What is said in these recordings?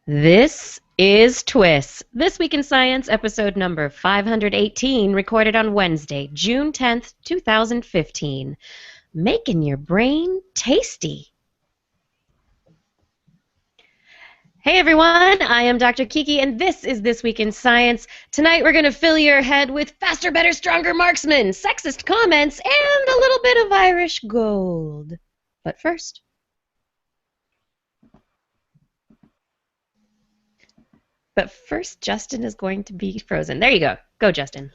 This is TWIS, This Week in Science, episode number 518, recorded on Wednesday, June 10th, 2015. Making your brain tasty. Hey everyone, I am Dr. Kiki, and this is This Week in Science. Tonight we're going to fill your head with faster, better, stronger marksmen, sexist comments, and a little bit of Irish gold. But first... Justin is going to be frozen. There you go. Go, Justin.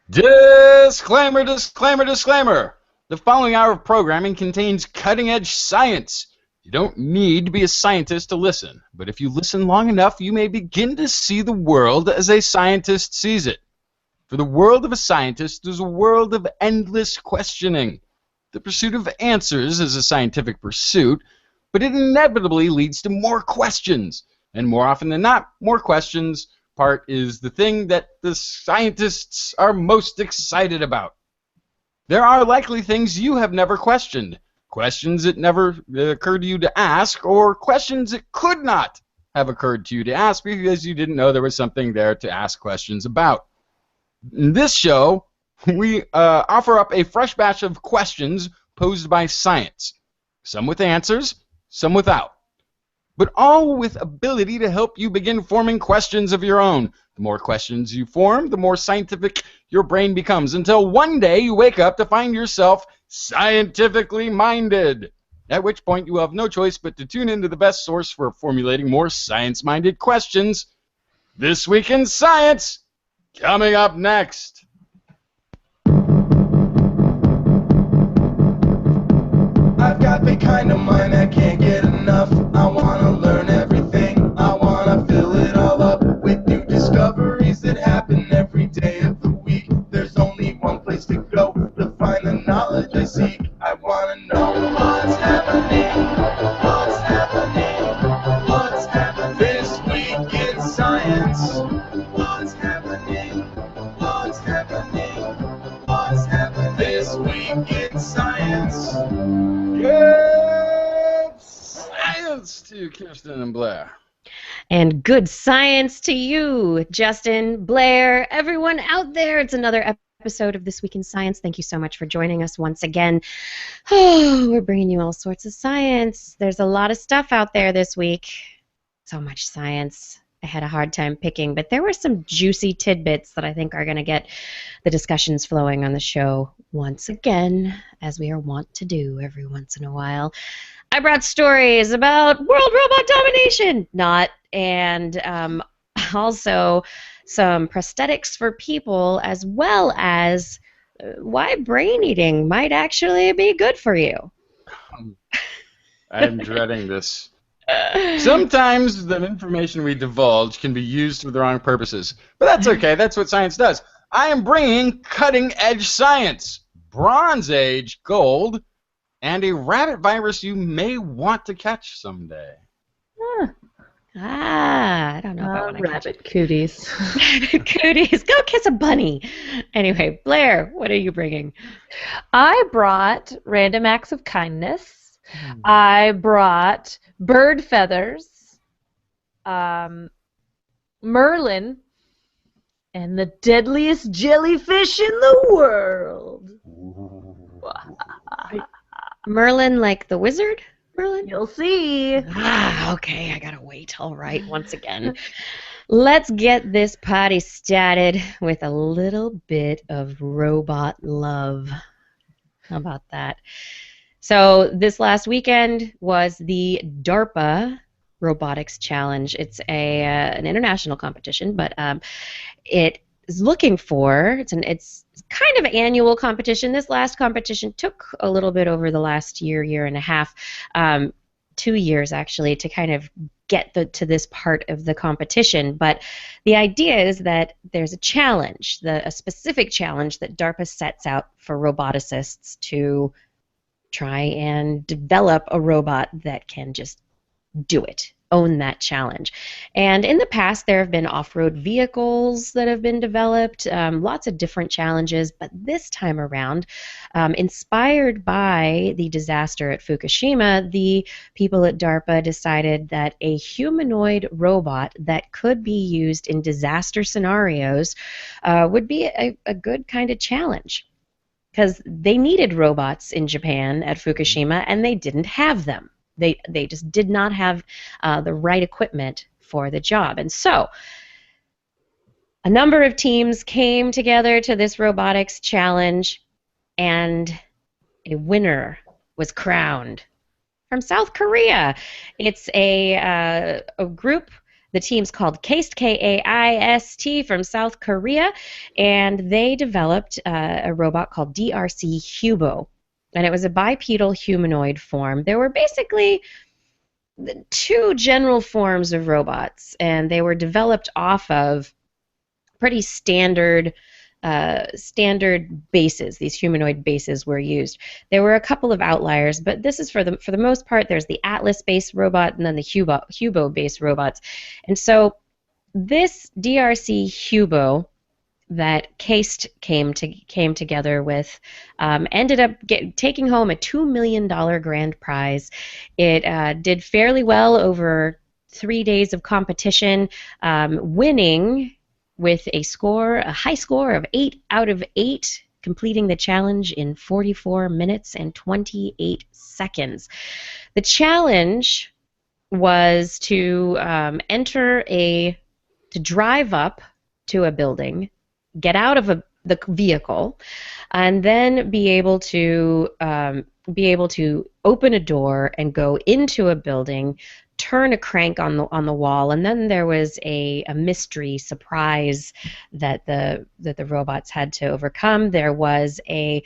Disclaimer, disclaimer, disclaimer. The following hour of programming contains cutting-edge science. You don't need to be a scientist to listen, but if you listen long enough, you may begin to see the world as a scientist sees it. For the world of a scientist is a world of endless questioning. The pursuit of answers is a scientific pursuit, but it inevitably leads to more questions. And more often than not, more questions part is the thing that the scientists are most excited about. There are likely things you have never questioned, questions that never occurred to you to ask, or questions that could not have occurred to you to ask because you didn't know there was something there to ask questions about. In this show, we offer up a fresh batch of questions posed by science, some with answers, some without, but all with ability to help you begin forming questions of your own. The more questions you form, the more scientific your brain becomes, until one day you wake up to find yourself scientifically minded, at which point you have no choice but to tune into the best source for formulating more science-minded questions. This Week in Science, coming up next. I've got the kind of mind I can't get enough. I want to learn everything. I want to fill it all up with new discoveries that happen every day of the week. There's only one place to go to find the knowledge I seek. I want to know what's happening. What's happening? What's happening this week in science? What's happening? What's happening? What's happening this week in science? Good science to Kirsten and Blair. And good science to you, Justin, Blair, everyone out there. It's another episode of This Week in Science. Thank you so much for joining us once again. Oh, we're bringing you all sorts of science. There's a lot of stuff out there this week. So much science. I had a hard time picking, but there were some juicy tidbits that I think are going to get the discussions flowing on the show once again, as we are wont to do every once in a while. I brought stories about world robot domination, and also some prosthetics for people, as well as why brain eating might actually be good for you. I'm dreading this. Sometimes the information we divulge can be used for the wrong purposes, but that's okay. That's what science does. I am bringing cutting-edge science, Bronze Age gold, and a rabbit virus you may want to catch someday. I don't know about when I catch rabbit cooties. Cooties, go kiss a bunny. Anyway, Blair, what are you bringing? I brought random acts of kindness. I brought bird feathers, Merlin, and the deadliest jellyfish in the world. Merlin, like the wizard? Merlin? You'll see. Okay, I gotta wait. All right, once again. Let's get this party started with a little bit of robot love. How about that? So this last weekend was the DARPA Robotics Challenge. It's an international competition, but it is looking for, it's kind of an annual competition. This last competition took a little bit over the last year and a half, 2 years actually, to kind of get to this part of the competition. But the idea is that there's a challenge, a specific challenge that DARPA sets out for roboticists to try and develop a robot that can just do it. own that challenge. And in the past, there have been off-road vehicles that have been developed, lots of different challenges, but this time around, inspired by the disaster at Fukushima, the people at DARPA decided that a humanoid robot that could be used in disaster scenarios would be a good kind of challenge, because they needed robots in Japan at Fukushima, and they didn't have them. They just did not have the right equipment for the job. And so a number of teams came together to this robotics challenge, and a winner was crowned from South Korea. It's a group. The team's called KAIST, K-A-I-S-T, from South Korea, and they developed a robot called DRC Hubo. And it was a bipedal humanoid form. There were basically two general forms of robots, and they were developed off of pretty standard bases. These humanoid bases were used. There were a couple of outliers, but this is for the most part. There's the Atlas-based robot and then the Hubo-based robots. And so this DRC Hubo that KAIST came together with ended up taking home a $2 million grand prize. It did fairly well over 3 days of competition, winning with a high score of 8 out of 8, completing the challenge in 44 minutes and 28 seconds. The challenge was to drive up to a building, get out of the vehicle, and then be able to open a door and go into a building, turn a crank on the wall, and then there was a mystery surprise that the robots had to overcome. There was there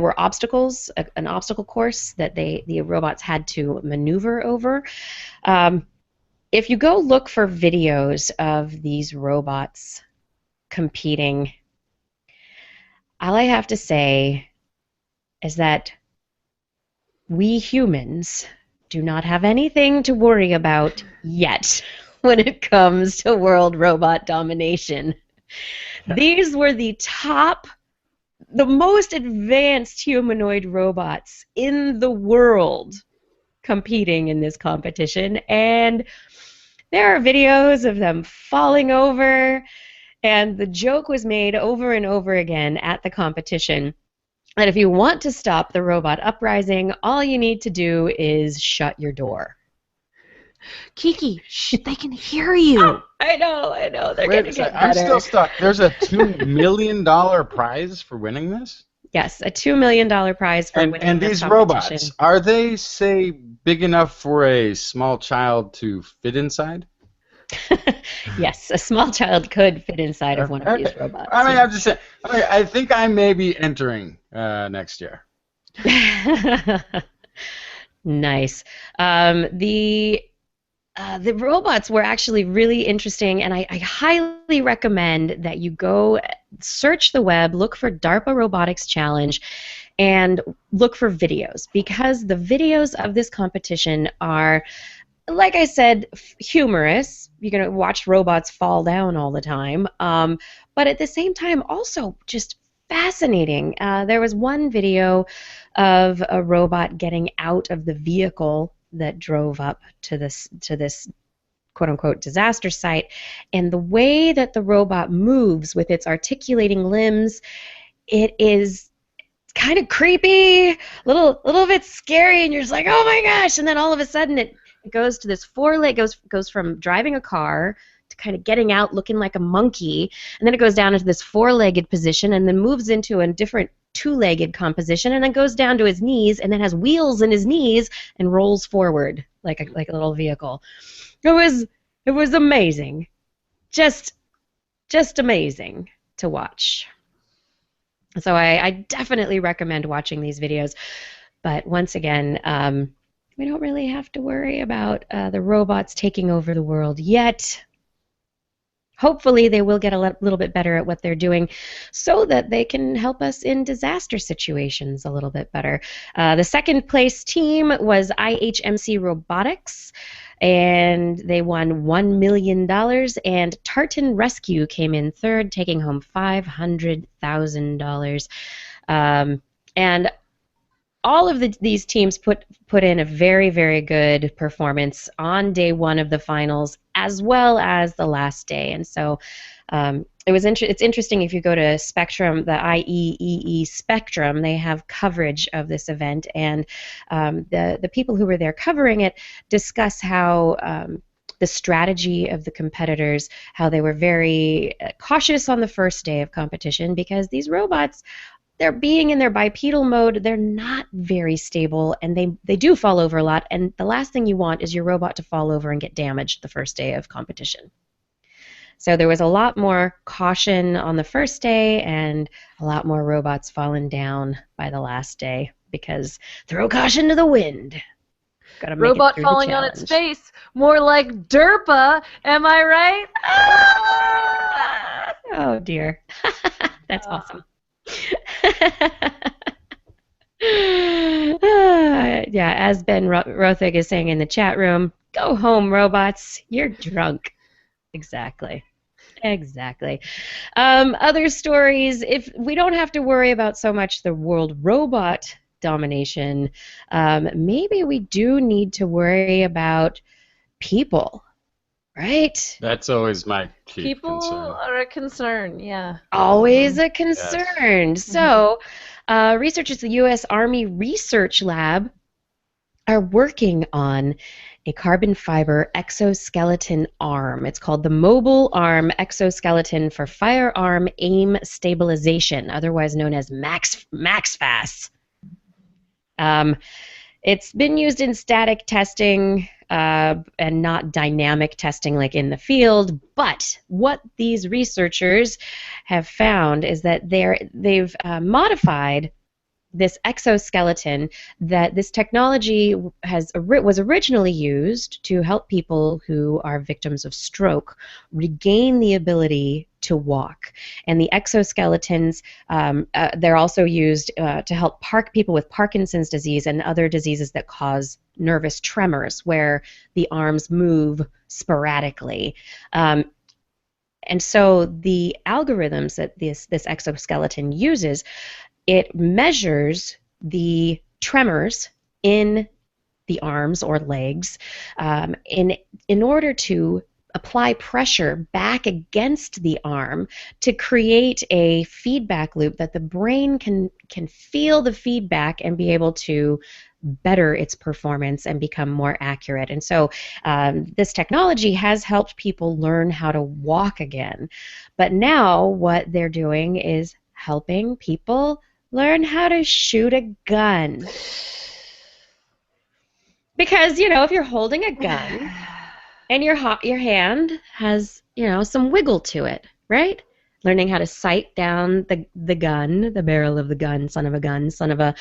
were obstacles, an obstacle course that the robots had to maneuver over. If you go look for videos of these robots competing, all I have to say is that we humans do not have anything to worry about yet when it comes to world robot domination. These were the most advanced humanoid robots in the world competing in this competition, and there are videos of them falling over, and the joke was made over and over again at the competition that if you want to stop the robot uprising, all you need to do is shut your door. Kiki, shh, they can hear you. Oh, I know. They're going to get better. I'm still stuck. There's a $2 million prize for winning this? Yes, a $2 million prize for winning and this these competition. robots, are they, say, big enough for a small child to fit inside? Yes, a small child could fit inside of one of these robots. I mean, I'm just saying. I think I may be entering next year. Nice. The robots were actually really interesting, and I highly recommend that you go search the web, look for DARPA Robotics Challenge, and look for videos, because the videos of this competition are, like I said, humorous. You're going to watch robots fall down all the time, but at the same time also just fascinating. There was one video of a robot getting out of the vehicle that drove up to this quote-unquote disaster site, and the way that the robot moves with its articulating limbs, it is kind of creepy, little bit scary, and you're just like, oh my gosh, and then all of a sudden it goes to this goes from driving a car to kind of getting out looking like a monkey, and then it goes down into this four-legged position, and then moves into a different two-legged composition, and then goes down to his knees, and then has wheels in his knees and rolls forward like a little vehicle. It was amazing, just amazing to watch. So I definitely recommend watching these videos. But once again, we don't really have to worry about the robots taking over the world yet. hopefully they will get a little bit better at what they're doing so that they can help us in disaster situations a little bit better. The second place team was IHMC Robotics, and they won $1 million, and Tartan Rescue came in third, taking home $500,000. And all of these teams put in a very, very good performance on day one of the finals, as well as the last day. And so it's interesting if you go to Spectrum, the IEEE Spectrum, they have coverage of this event, and the people who were there covering it discuss how the strategy of the competitors, how they were very cautious on the first day of competition because these robots, they're being in their bipedal mode, they're not very stable, and they do fall over a lot, and the last thing you want is your robot to fall over and get damaged the first day of competition. So there was a lot more caution on the first day and a lot more robots falling down by the last day because throw caution to the wind. Gotta make Robot it through falling the on its challenge. face. More like DARPA, am I right? Oh dear. That's awesome. Yeah, as Ben Rothig is saying in the chat room, go home, robots. You're drunk. Exactly. Other stories, if we don't have to worry about so much the world robot domination, maybe we do need to worry about people, right? That's always my chief People concern. are a concern, yeah. Always a concern. Yes. So, researchers at the U.S. Army Research Lab are working on a carbon fiber exoskeleton arm. It's called the Mobile Arm Exoskeleton for Firearm Aim Stabilization, otherwise known as MaxFAS. It's been used in static testing and not dynamic testing like in the field, but what these researchers have found is that they've modified this exoskeleton, that this technology was originally used to help people who are victims of stroke regain the ability to walk. And the exoskeletons, they're also used to help people with Parkinson's disease and other diseases that cause nervous tremors, where the arms move sporadically. And so the algorithms that this exoskeleton uses, it measures the tremors in the arms or legs in order to apply pressure back against the arm to create a feedback loop that the brain can feel the feedback and be able to better its performance and become more accurate. And so this technology has helped people learn how to walk again. But now what they're doing is helping people learn how to shoot a gun. Because, if you're holding a gun and your hand has, some wiggle to it, right? Learning how to sight down the gun, the barrel of the gun, son of a,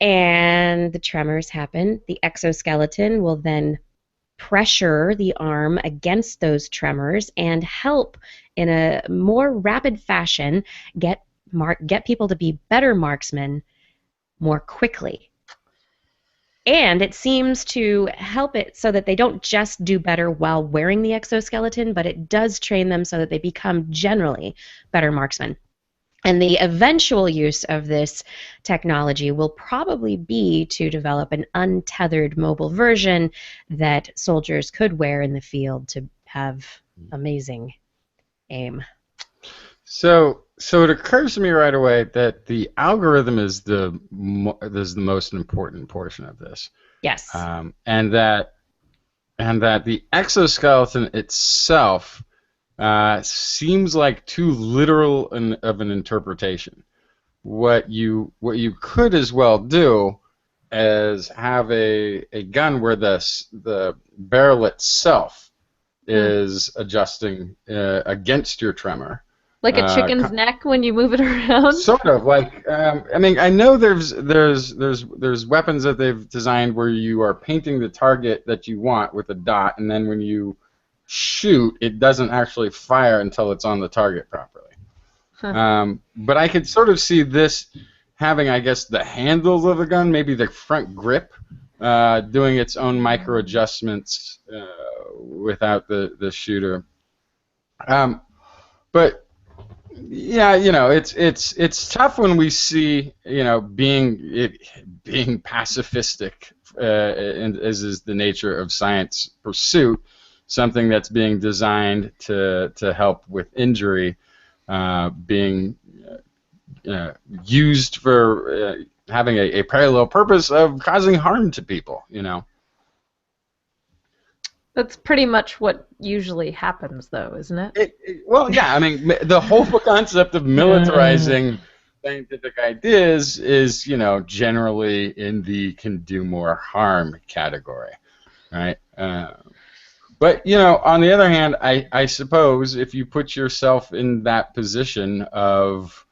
and the tremors happen. The exoskeleton will then pressure the arm against those tremors and help in a more rapid fashion get people to be better marksmen more quickly. And it seems to help it so that they don't just do better while wearing the exoskeleton, but it does train them so that they become generally better marksmen. And the eventual use of this technology will probably be to develop an untethered mobile version that soldiers could wear in the field to have amazing aim. So it occurs to me right away that the algorithm is the most important portion of this. Yes. And that the exoskeleton itself seems like too literal of an interpretation. What you could as well do is have a gun where the barrel itself is adjusting against your tremor. Like a chicken's neck when you move it around? Sort of. Like, I know there's weapons that they've designed where you are painting the target that you want with a dot, and then when you shoot, it doesn't actually fire until it's on the target properly. But I could sort of see this having, I guess, the handles of the gun, maybe the front grip, doing its own micro adjustments without the shooter. But yeah, it's tough when we see being pacifistic, as is the nature of science pursuit, something that's being designed to help with injury, being used for having a parallel purpose of causing harm to people. That's pretty much what usually happens, though, isn't it? Well, yeah. I mean, the whole concept of militarizing scientific ideas is, generally in the can do more harm category, right? But, on the other hand, I suppose if you put yourself in that position of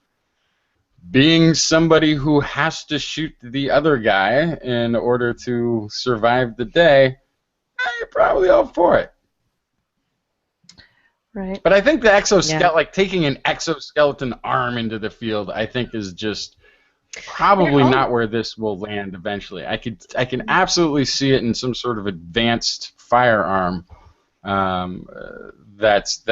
being somebody who has to shoot the other guy in order to survive the day, you're probably all for it. Right. But I think the exoskeleton, like taking an exoskeleton arm into the field, I think is just probably not where this will land eventually. I can absolutely see it in some sort of advanced firearm. That's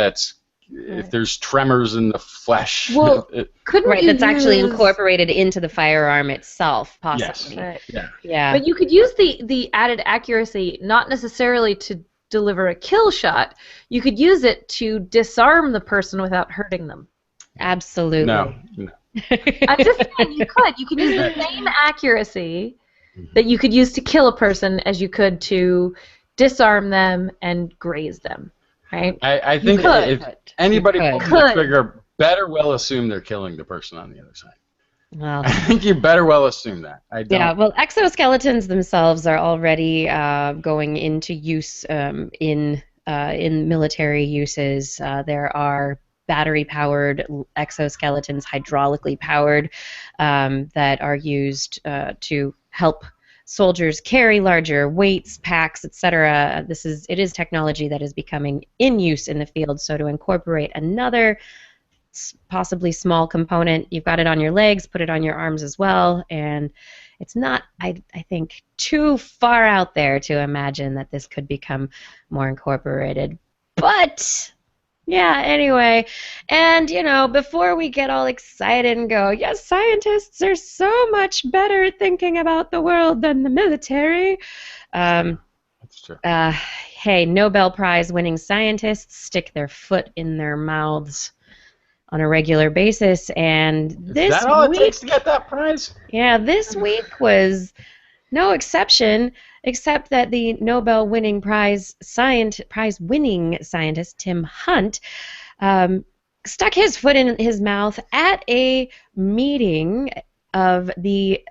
if there's tremors in the flesh. Well, couldn't that's actually incorporated into the firearm itself, possibly. Yes. Right. Yeah. But you could use the added accuracy not necessarily to deliver a kill shot. You could use it to disarm the person without hurting them. Absolutely. No. I'm just saying you could. You could use the same accuracy that you could use to kill a person as you could to disarm them and graze them. Right? I think if anybody pulls the trigger, better well assume they're killing the person on the other side. Well, I think you better well assume that. Yeah, well, exoskeletons themselves are already going into use in military uses. There are battery-powered exoskeletons, hydraulically powered, that are used to help soldiers carry larger weights, packs, etc. It is technology that is becoming in use in the field. So to incorporate another possibly small component, you've got it on your legs, put it on your arms as well, and it's not, I think, too far out there to imagine that this could become more incorporated. But yeah, anyway, and before we get all excited and go, yes, scientists are so much better at thinking about the world than the military. That's true. Hey, Nobel Prize winning scientists stick their foot in their mouths on a regular basis, and this Is that all week, it takes to get that prize? Yeah, this week was no exception, except that the Nobel-winning prize-winning scientist Tim Hunt stuck his foot in his mouth at a meeting of the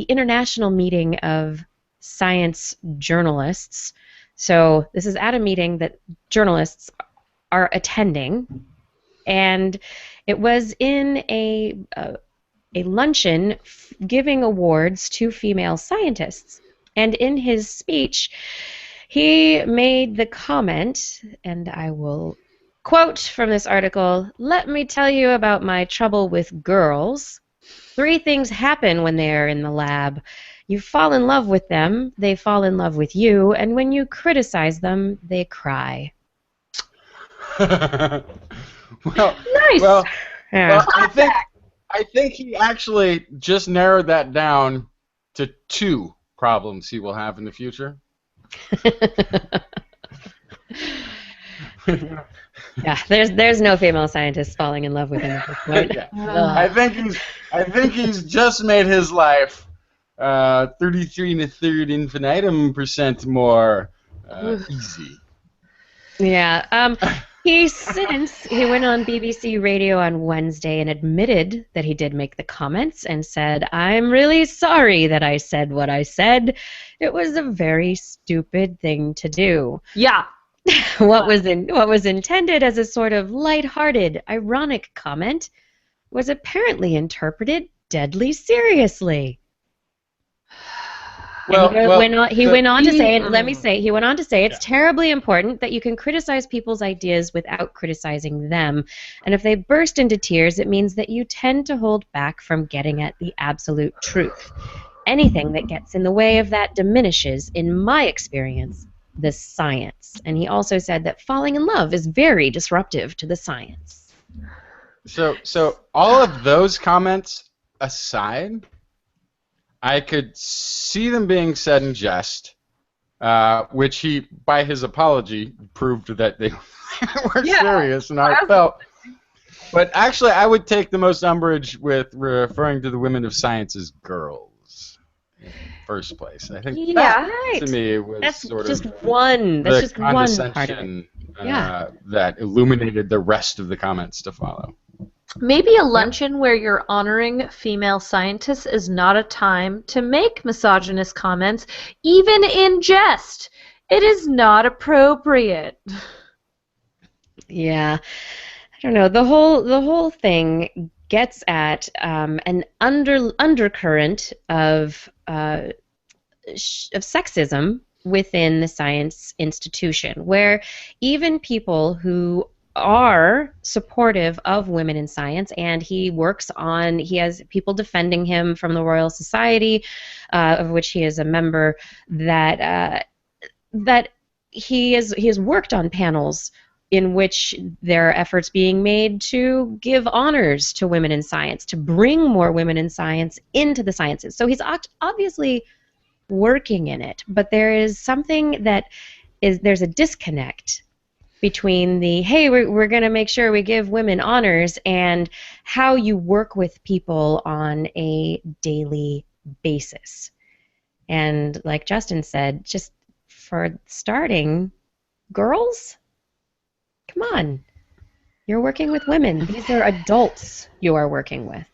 International Meeting of Science Journalists. So this is at a meeting that journalists are attending, and it was in a luncheon giving awards to female scientists. And in his speech, he made the comment, and I will quote from this article, "Let me tell you about my trouble with girls. 3 things happen when they are in the lab. You fall in love with them, they fall in love with you, and when you criticize them, they cry." Nice. Well, Yeah. I think he actually just narrowed that down to 2 problems he will have in the future. Yeah, there's no female scientists falling in love with him at this point. Yeah. I think he's just made his life 33 1/3 infinitum % more easy. Yeah. He went on BBC Radio on Wednesday and admitted that he did make the comments and said, "I'm really sorry that I said what I said. It was a very stupid thing to do." Yeah. What was intended as a sort of lighthearted, ironic comment was apparently interpreted deadly seriously. Well, he went on to say, Mm. let me say, he went on to say, it's terribly important that you can criticize people's ideas without criticizing them. And if they burst into tears, it means that you tend to hold back from getting at the absolute truth. Anything that gets in the way of that diminishes, in my experience, the science. And he also said that falling in love is very disruptive to the science. So all of those comments aside, I could see them being said in jest, which he, by his apology, proved that they were serious and heartfelt. But actually, I would take the most umbrage with referring to the women of science as girls in the first place. I think that, to me, was That's sort just of one. That's the just one part of it. condescension that illuminated the rest of the comments to follow. Maybe a luncheon where you're honoring female scientists is not a time to make misogynist comments, even in jest. It is not appropriate. Yeah, I don't know. The whole thing gets at an undercurrent of sexism within the science institution, where even people who are supportive of women in science, and he has people defending him from the Royal Society, of which he is a member, that he has worked on panels in which there are efforts being made to give honors to women in science, to bring more women in science into the sciences. So he's obviously working in it, but there is something there's a disconnect between the, hey, we're going to make sure we give women honors, and how you work with people on a daily basis. And like Justin said, just for starting, girls, come on. You're working with women. These are adults you are working with.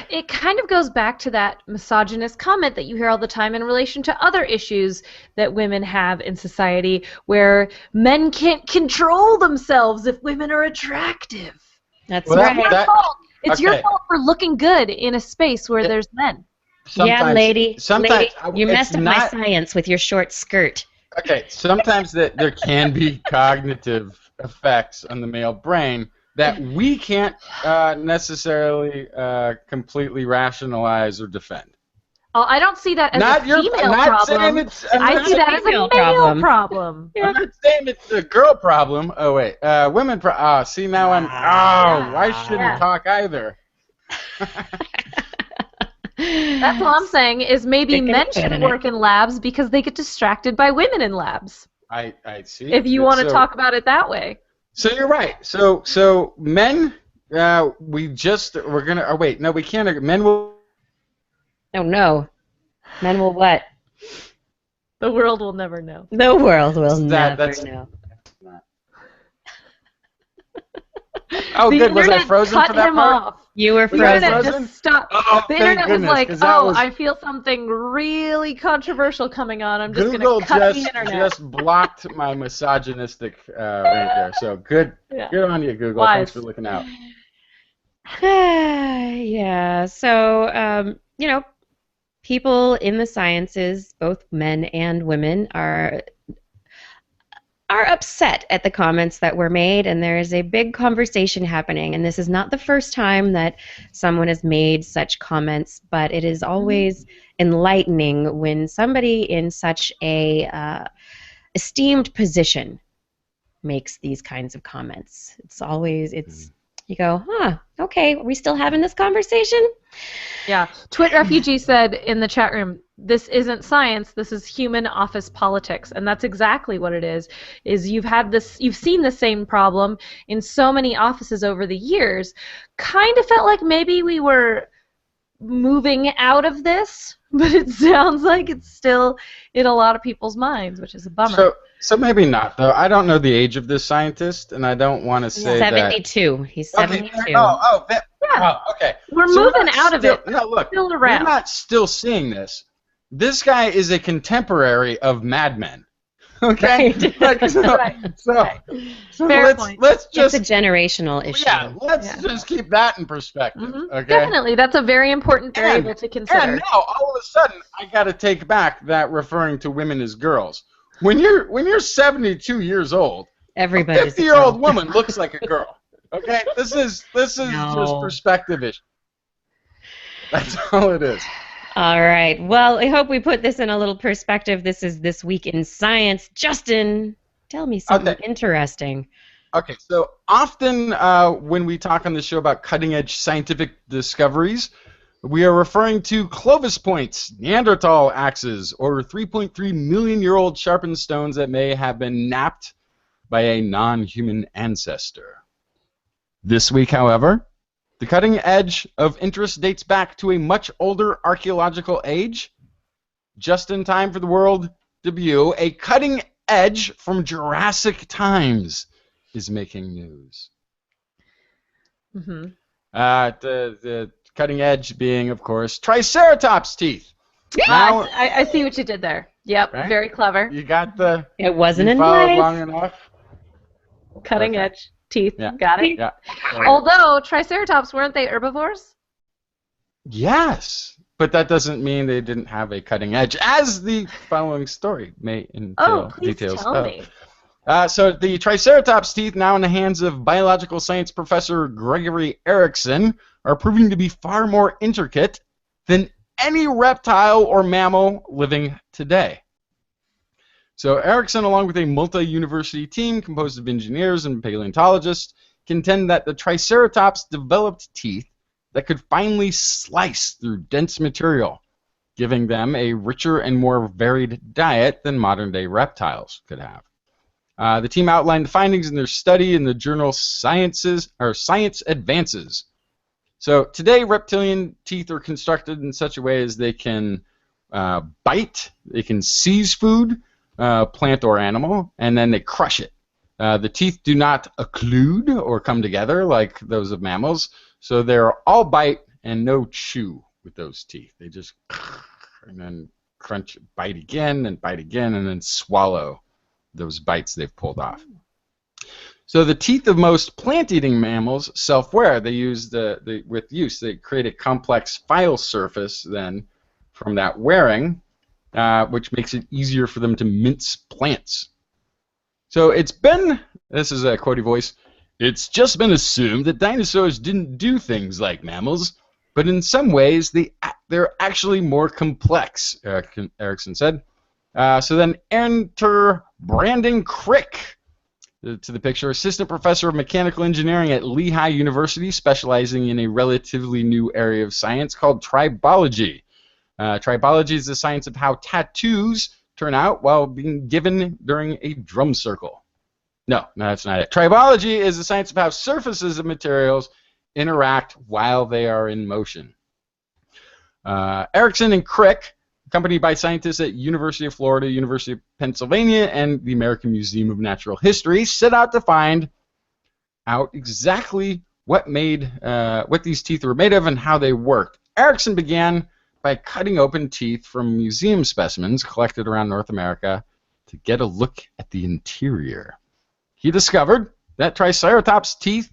It kind of goes back to that misogynist comment that you hear all the time in relation to other issues that women have in society, where men can't control themselves if women are attractive. That's It's right. your fault. It's your fault for looking good in a space where there's men. Yeah, lady. Sometimes you messed up my science with your short skirt. Okay, sometimes there can be cognitive effects on the male brain that we can't necessarily completely rationalize or defend. Oh, I don't see that as not a your, female I'm not problem. Saying it's, I see that as a male problem. I'm not saying it's a girl problem. Oh, wait. Women problem. See, now I'm... Oh, I shouldn't talk either. That's all I'm saying, is maybe men should work in labs because they get distracted by women in labs. I see. If you want to talk about it that way. So you're right. So men, we're gonna. Oh wait, no, we can't. Men will. Oh no, men will what? The world will never know. The world will never know. Oh, good. Was I frozen for that part? Off. You were frozen. The internet just stopped. Oh, the internet was like, was... I feel something really controversial coming on. I'm just going to cut the internet. Google just blocked my misogynistic rant there. So good on you, Google. Wise. Thanks for looking out. Yeah. So, people in the sciences, both men and women, are upset at the comments that were made, and there is a big conversation happening. And this is not the first time that someone has made such comments, but it is always enlightening when somebody in such a esteemed position makes these kinds of comments. You go, okay, are we still having this conversation? Yeah. Twit Refugee said in the chat room, this isn't science, this is human office politics. And that's exactly what it is you've seen the same problem in so many offices over the years. Kind of felt like maybe we were moving out of this, but it sounds like it's still in a lot of people's minds, which is a bummer. So maybe not, though. I don't know the age of this scientist, and I don't want to say 72. He's 72. Okay. We're moving out of it. No, look, still around. We're not still seeing this. This guy is a contemporary of Mad Men. Okay. Right. Like, so, Right. so, Right. so Fair let's point. let's It's just a generational issue. let's just keep that in perspective. Okay. Definitely, that's a very important variable to consider. And now all of a sudden I got to take back that referring to women as girls. When you're 72 years old, Everybody's a 50-year-old woman looks like a girl. Okay, this is just No. perspective issue. That's all it is. All right. Well, I hope we put this in a little perspective. This is This Week in Science. Justin, tell me something interesting. Okay, so often when we talk on the show about cutting-edge scientific discoveries, we are referring to Clovis points, Neanderthal axes, or 3.3 million-year-old sharpened stones that may have been napped by a non-human ancestor. This week, however, the cutting edge of interest dates back to a much older archaeological age. Just in time for the world debut, a cutting edge from Jurassic times is making news. Mm-hmm. The cutting edge being, of course, Triceratops teeth. Now, I see what you did there. Yep, right? very clever. You got the. It wasn't you in followed life. long enough. Cutting Okay. edge teeth. Yeah. Got it. Yeah. Although Triceratops, weren't they herbivores? Yes, but that doesn't mean they didn't have a cutting edge, as the following story may entail Oh, please details tell of. me. So the Triceratops teeth, now in the hands of biological science professor Gregory Erickson, are proving to be far more intricate than any reptile or mammal living today. So Erickson, along with a multi-university team composed of engineers and paleontologists, contend that the Triceratops developed teeth that could finely slice through dense material, giving them a richer and more varied diet than modern-day reptiles could have. The team outlined the findings in their study in the journal Science Advances. So today, reptilian teeth are constructed in such a way as they can bite, they can seize food, plant or animal, and then they crush it. The teeth do not occlude or come together like those of mammals, so they're all bite and no chew with those teeth. They just and then crunch, bite again, and then swallow those bites they've pulled off. So the teeth of most plant-eating mammals self-wear. They use they create a complex file surface then from that wearing, which makes it easier for them to mince plants. So this is a quotey voice, it's just been assumed that dinosaurs didn't do things like mammals, but in some ways they're actually more complex, Erickson said. So then enter Brandon Crick to the picture, assistant professor of mechanical engineering at Lehigh University, specializing in a relatively new area of science called tribology. Tribology is the science of how tattoos turn out while being given during a drum circle. No, that's not it. Tribology is the science of how surfaces of materials interact while they are in motion. Erickson and Crick, accompanied by scientists at University of Florida, University of Pennsylvania, and the American Museum of Natural History, set out to find out exactly what these teeth were made of and how they worked. Erickson began by cutting open teeth from museum specimens collected around North America to get a look at the interior. He discovered that Triceratops teeth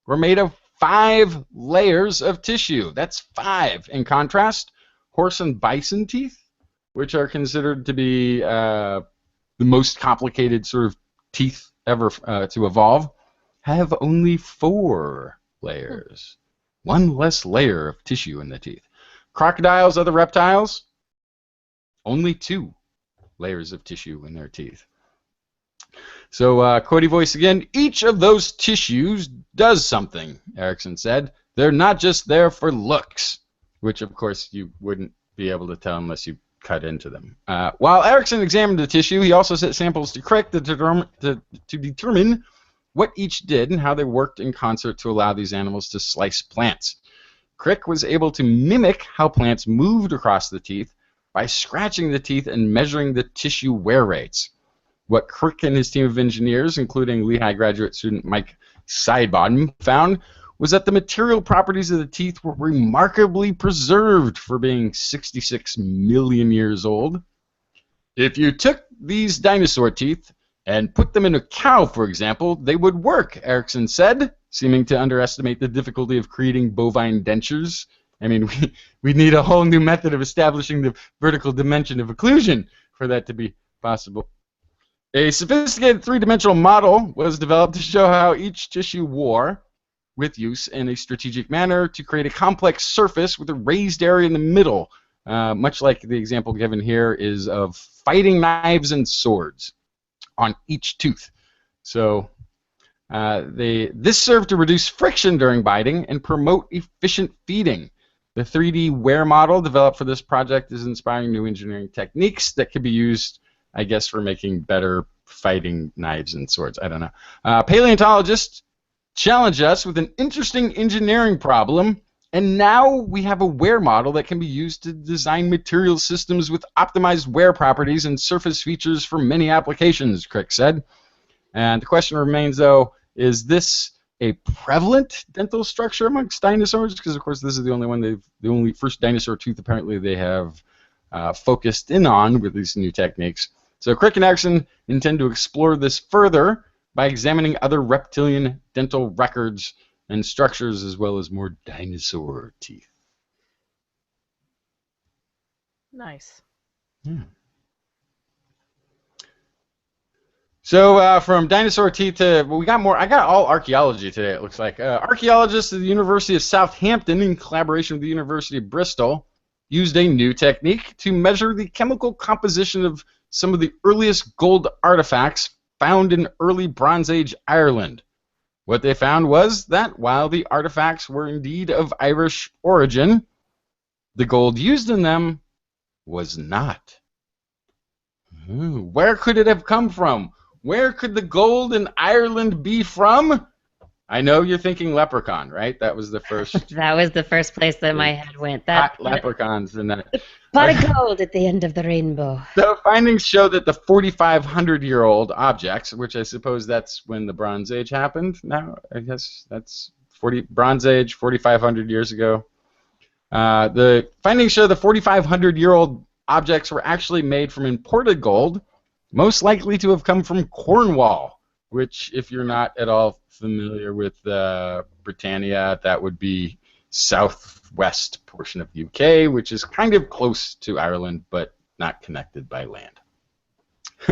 were made of 5 layers of tissue. That's 5. In contrast, horse and bison teeth, which are considered to be the most complicated sort of teeth ever to evolve, have only 4 layers. 1 less layer of tissue in the teeth. Crocodiles, other reptiles, only 2 layers of tissue in their teeth. So, Cody voice again, each of those tissues does something, Erickson said. They're not just there for looks, which, of course, you wouldn't be able to tell unless you cut into them. While Erickson examined the tissue, he also sent samples to Crick to determine what each did and how they worked in concert to allow these animals to slice plants. Crick was able to mimic how plants moved across the teeth by scratching the teeth and measuring the tissue wear rates. What Crick and his team of engineers, including Lehigh graduate student Mike Sidebottom, found was that the material properties of the teeth were remarkably preserved for being 66 million years old. If you took these dinosaur teeth and put them in a cow, for example, they would work, Erickson said, seeming to underestimate the difficulty of creating bovine dentures. I mean, we need a whole new method of establishing the vertical dimension of occlusion for that to be possible. A sophisticated three-dimensional model was developed to show how each tissue wore, with use in a strategic manner, to create a complex surface with a raised area in the middle, much like the example given here is of fighting knives and swords on each tooth. So this served to reduce friction during biting and promote efficient feeding. The 3D wear model developed for this project is inspiring new engineering techniques that could be used, I guess, for making better fighting knives and swords. I don't know. Paleontologists challenge us with an interesting engineering problem, and now we have a wear model that can be used to design material systems with optimized wear properties and surface features for many applications, Crick said. And the question remains, though, is this a prevalent dental structure amongst dinosaurs? Because, of course, this is the only first dinosaur tooth apparently they have focused in on with these new techniques. So Crick and Erickson intend to explore this further by examining other reptilian dental records and structures, as well as more dinosaur teeth. Nice. Yeah. So from dinosaur teeth to, well, we got more. I got all archaeology today, it looks like. Archaeologists at the University of Southampton, in collaboration with the University of Bristol, used a new technique to measure the chemical composition of some of the earliest gold artifacts found in early Bronze Age Ireland. What they found was that while the artifacts were indeed of Irish origin, the gold used in them was not. Where could it have come from? Where could the gold in Ireland be from? I know you're thinking leprechaun, right? That was the first. That was the first place that my head went. That leprechauns and that. Pot of gold at the end of the rainbow. The findings show that the 4,500-year-old objects, which I suppose that's when the Bronze Age happened. Now, I guess that's Bronze Age, 4,500 years ago. The findings show the 4,500-year-old objects were actually made from imported gold, most likely to have come from Cornwall, which, if you're not at all familiar with Britannia, that would be southwest portion of the UK, which is kind of close to Ireland, but not connected by land.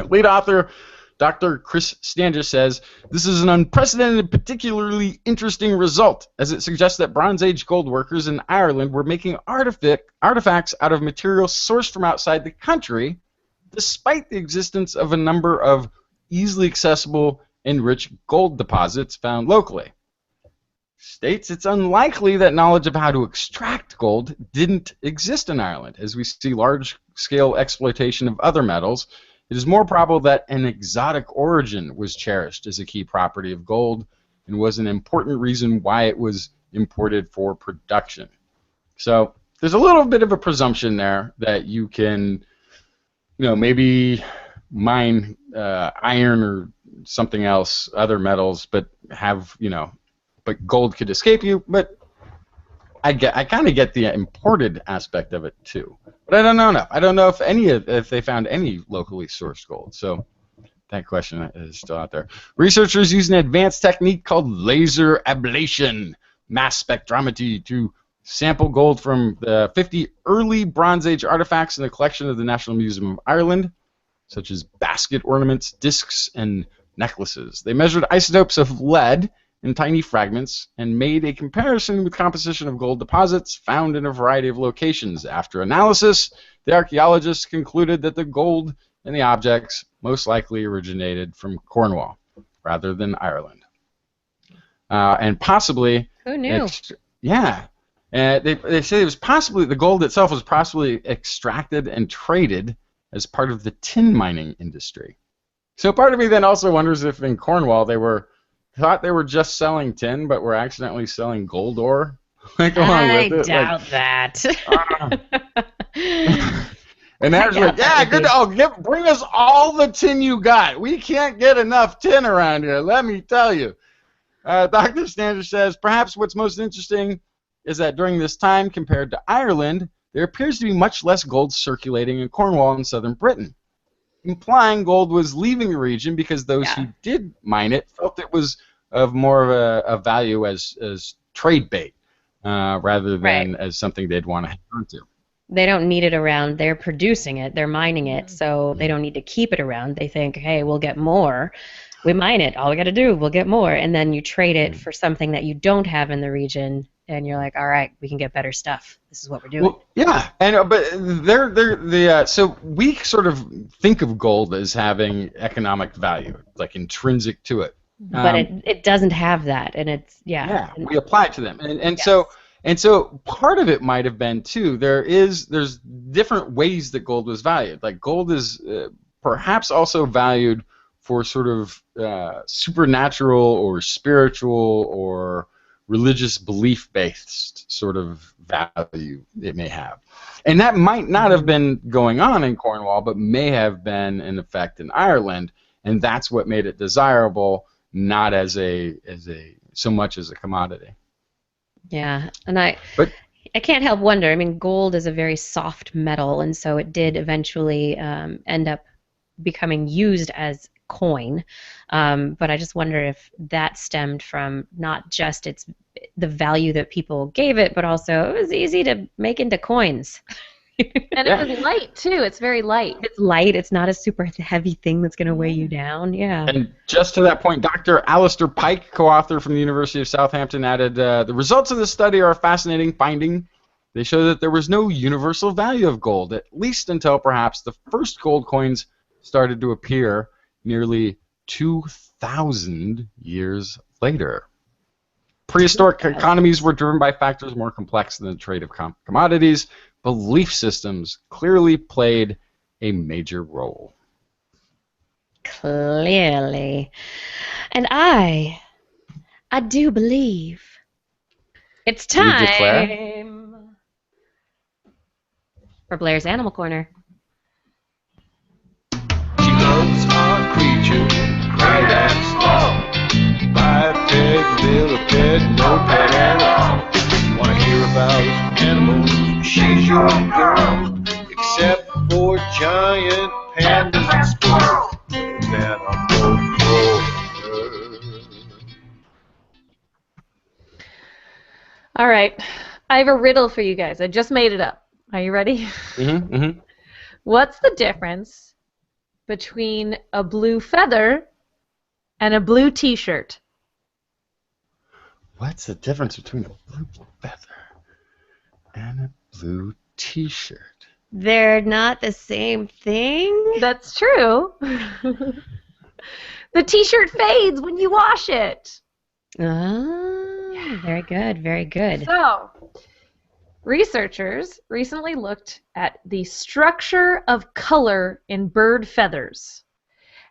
Lead author Dr. Chris Stanger says, this is an unprecedented, particularly interesting result, as it suggests that Bronze Age gold workers in Ireland were making artifacts out of materials sourced from outside the country, despite the existence of a number of easily accessible and rich gold deposits found locally. States it's unlikely that knowledge of how to extract gold didn't exist in Ireland. As we see large-scale exploitation of other metals, it is more probable that an exotic origin was cherished as a key property of gold and was an important reason why it was imported for production. So there's a little bit of a presumption there that you can, maybe mine iron or something else, other metals, but have, but gold could escape you. But I kind of get the imported aspect of it too. But I don't know enough. I don't know if they found any locally sourced gold. So that question is still out there. Researchers use an advanced technique called laser ablation mass spectrometry to sample gold from the 50 early Bronze Age artifacts in the collection of the National Museum of Ireland, such as basket ornaments, discs, and necklaces. They measured isotopes of lead in tiny fragments and made a comparison with composition of gold deposits found in a variety of locations. After analysis, the archaeologists concluded that the gold in the objects most likely originated from Cornwall rather than Ireland. And possibly... Who knew? They say it was possibly, the gold itself was possibly extracted and traded as part of the tin mining industry. So part of me then also wonders if in Cornwall thought they were just selling tin, but were accidentally selling gold ore. I doubt that. And that's like, yeah, good. Bring us all the tin you got. We can't get enough tin around here. Let me tell you. Dr. Stanger says perhaps what's most interesting is that during this time, compared to Ireland, there appears to be much less gold circulating in Cornwall and southern Britain. implying gold was leaving the region because those Yeah. who did mine it felt it was of more of a value as trade bait rather than as something they'd want to hang on to. They don't need it around. They're producing it. They're mining it. So they don't need to keep it around. They think, hey, we'll get more. We mine it. All we got to do, we'll get more. And then you trade it for something that you don't have in the region. And you're like, all right, we can get better stuff. This is what we're doing. Well, yeah, and but so we sort of think of gold as having economic value, like intrinsic to it. But it doesn't have that, and it's Yeah, we apply it to them, and so part of it might have been too. There's different ways that gold was valued. Like gold is perhaps also valued for sort of supernatural or spiritual or religious belief-based sort of value it may have. And that might not have been going on in Cornwall, but may have been in effect in Ireland, and that's what made it desirable, not as so much as a commodity. Yeah, and I can't help wonder. I mean, gold is a very soft metal, and so it did eventually end up becoming used as coin. But I just wonder if that stemmed from not just the value that people gave it, but also it was easy to make into coins. And it was light too. It's very light. It's light. It's not a super heavy thing that's going to weigh you down. Yeah. And just to that point, Dr. Alistair Pike, co-author from the University of Southampton, added, the results of this study are a fascinating finding. They show that there was no universal value of gold, at least until perhaps the first gold coins started to appear nearly 2,000 years later. Prehistoric economies were driven by factors more complex than the trade of commodities. Belief systems clearly played a major role. Clearly. And I do believe it's Do you time declare? for Blair's Animal Corner. She loves our creature, cried and small. Biped, millipede, no pet at all. Wanna hear about animals? She's your girl. Except for giant pandas and squirrels. Then I'm going for her. All right. I have a riddle for you guys. I just made it up. Are you ready? What's the difference between a blue feather and a blue t-shirt? What's the difference between a blue feather and a blue t-shirt? They're not the same thing? That's true. The t-shirt fades when you wash it. Oh, very good, very good. So, researchers recently looked at the structure of color in bird feathers,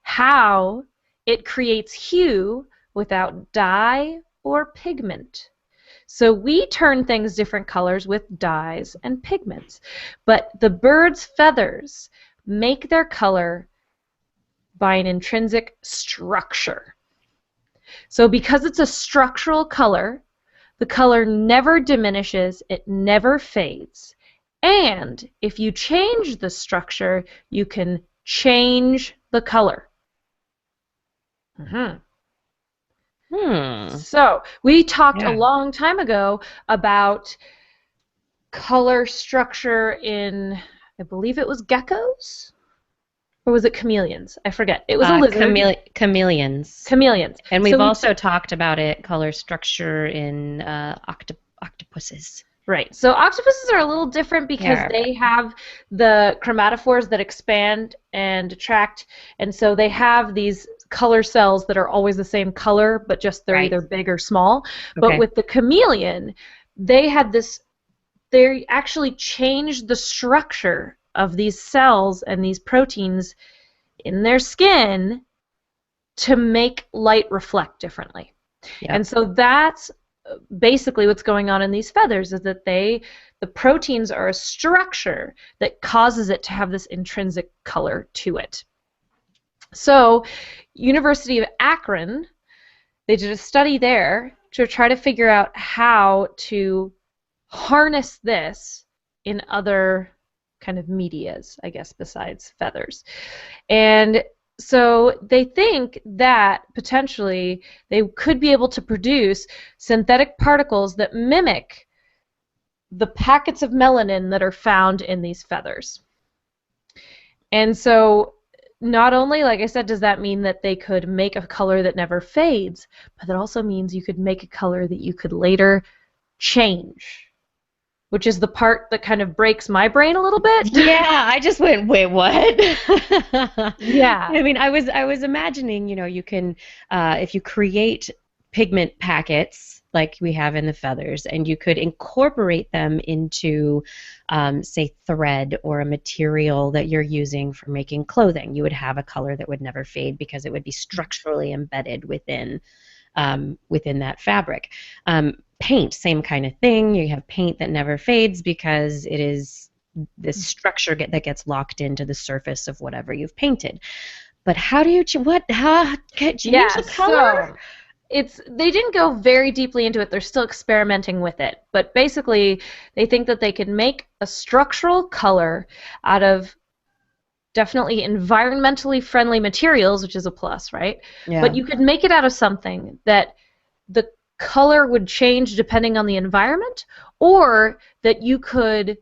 how it creates hue without dye or pigment. So we turn things different colors with dyes and pigments, but the bird's feathers make their color by an intrinsic structure. So because it's a structural color, the color never diminishes, it never fades. And if you change the structure, you can change the color. So we talked a long time ago about color structure in, I believe it was geckos? Or was it chameleons? I forget. It was a lizard. Chameleons. Chameleons. And we've also talked about color structure in octopuses. Right. So octopuses are a little different because they have the chromatophores that expand and attract, and so they have these color cells that are always the same color, but just they're either big or small. But with the chameleon, they had this, they actually changed the structure of these cells and these proteins in their skin to make light reflect differently. And so that's basically what's going on in these feathers, is that the proteins are a structure that causes it to have this intrinsic color to it. So University of Akron, they did a study there to try to figure out how to harness this in other kind of medias, I guess, besides feathers. And so they think that potentially they could be able to produce synthetic particles that mimic the packets of melanin that are found in these feathers. And so not only, like I said, does that mean that they could make a color that never fades, but that also means you could make a color that you could later change, which is the part that kind of breaks my brain a little bit. Yeah, I just went, wait, what? Yeah. I mean, I was imagining, you know, you can, if you create pigment packets like we have in the feathers, and you could incorporate them into, say, thread or a material that you're using for making clothing, you would have a color that would never fade because it would be structurally embedded within that fabric. Paint, same kind of thing. You have paint that never fades because it is this structure that gets locked into the surface of whatever you've painted. But how do you change the color? So they didn't go very deeply into it. They're still experimenting with it. But basically, they think that they can make a structural color out of definitely environmentally friendly materials, which is a plus, right? Yeah. But you could make it out of something that the color would change depending on the environment, or that you could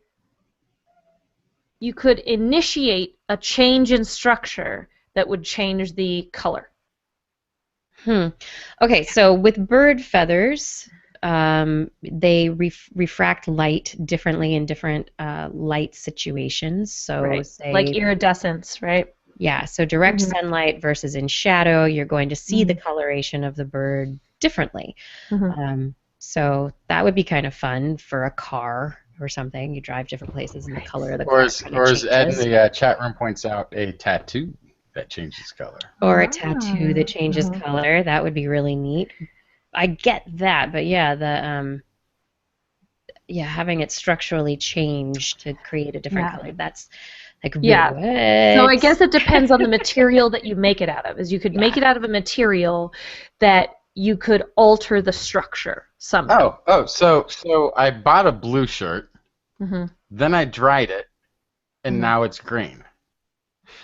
initiate a change in structure that would change the color. Okay, so with bird feathers, they refract light differently in different light situations. So, Right. say, Like iridescence, right? yeah, so direct sunlight versus in shadow, you're going to see the coloration of the bird differently. So that would be kind of fun for a car or something. You drive different places and the color of the car kind of Or as Ed in changes. the chat room points out, a tattoo that changes color. Or a tattoo that changes color. That would be really neat. I get that, but yeah, having it structurally change to create a different color. That's like, Yeah. what? So I guess it depends on the material that you make it out of. Is you could make it out of a material that you could alter the structure somehow. So I bought a blue shirt, then I dried it, and now it's green.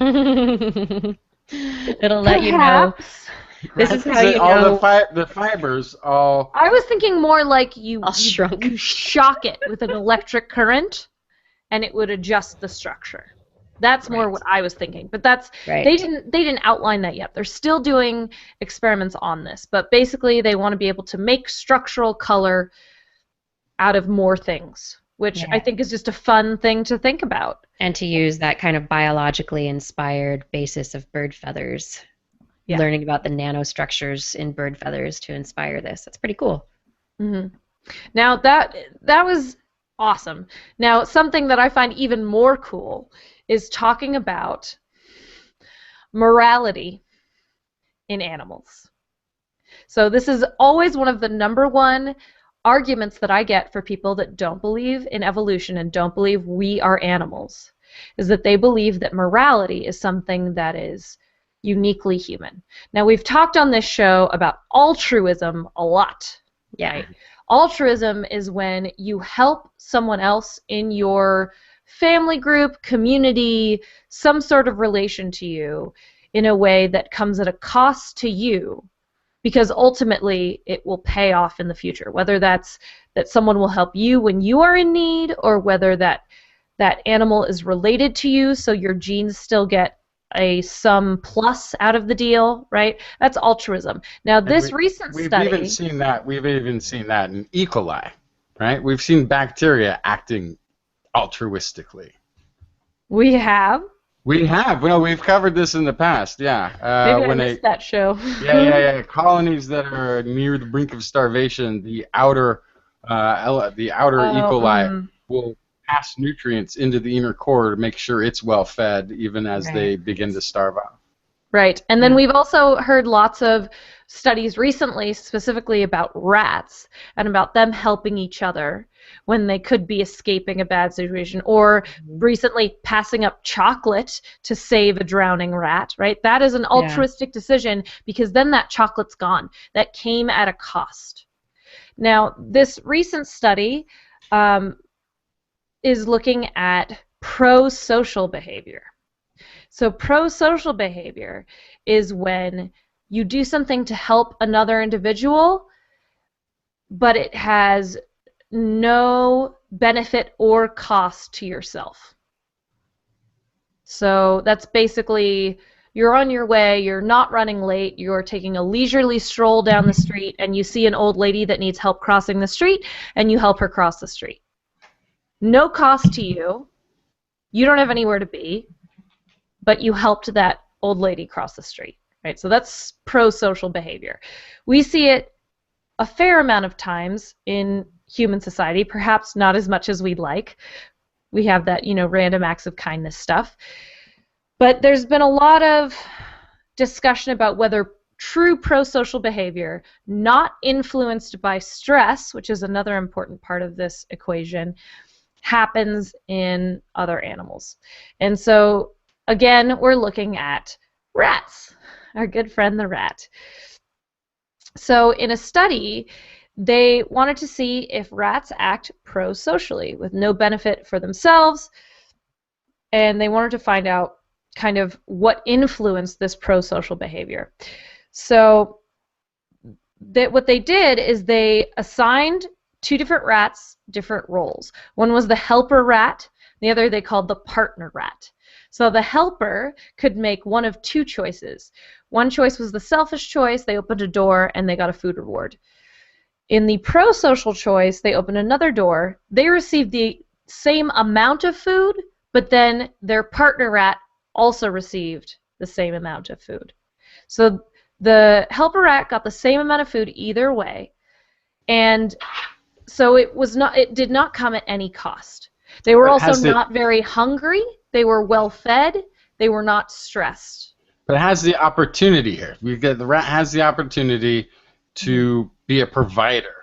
It'll let you know. This is how you know. All the fibers all. I was thinking more like you shrunk. You shock it with an electric current, and it would adjust the structure. That's more what I was thinking, but that's they didn't outline that yet. They're still doing experiments on this, but basically they want to be able to make structural color out of more things, which I think is just a fun thing to think about. And to use that kind of biologically inspired basis of bird feathers, learning about the nanostructures in bird feathers to inspire this. That's pretty cool. Now that was awesome. Now something that I find even more cool is talking about morality in animals. So this is always one of the #1 arguments that I get for people that don't believe in evolution and don't believe we are animals, is that they believe that morality is something that is uniquely human. Now we've talked on this show about altruism a lot. Yeah. Right? Altruism is when you help someone else in your family group, community, some sort of relation to you in a way that comes at a cost to you, because ultimately it will pay off in the future, whether that's that someone will help you when you are in need, or whether that animal is related to you so your genes still get some plus out of the deal, right? That's altruism. Now this recent study... We've even seen that in E. coli, right? We've seen bacteria acting altruistically. We have? We have. Well, we've covered this in the past, yeah. Maybe I missed that show. Yeah. Colonies that are near the brink of starvation, the outer E. coli will pass nutrients into the inner core to make sure it's well fed, even as they begin to starve out. Right. And then we've also heard lots of studies recently specifically about rats and about them helping each other when they could be escaping a bad situation, or recently passing up chocolate to save a drowning rat, right? That is an altruistic decision, because then that chocolate's gone. That came at a cost. Now, this recent study is looking at prosocial behavior. So prosocial behavior is when you do something to help another individual, but it has no benefit or cost to yourself. So that's basically, you're on your way, you're not running late, you're taking a leisurely stroll down the street, and you see an old lady that needs help crossing the street, and you help her cross the street. No cost to you. You don't have anywhere to be, but you helped that old lady cross the street, right? So that's prosocial behavior. We see it a fair amount of times in human society, perhaps not as much as we'd like. We have that, random acts of kindness stuff. But there's been a lot of discussion about whether true prosocial behavior, not influenced by stress, which is another important part of this equation, happens in other animals. And so, again, we're looking at rats, our good friend the rat. So in a study, they wanted to see if rats act prosocially with no benefit for themselves, and they wanted to find out kind of what influenced this prosocial behavior. So what they did is they assigned two different rats different roles. One was the helper rat, the other they called the partner rat. So the helper could make one of two choices. One choice was the selfish choice, they opened a door and they got a food reward. In the prosocial choice, they opened another door, they received the same amount of food, but then their partner rat also received the same amount of food. So the helper rat got the same amount of food either way, and so it did not come at any cost. They were also not very hungry, they were well fed, they were not stressed. But it has the opportunity here. The rat has the opportunity to be a provider,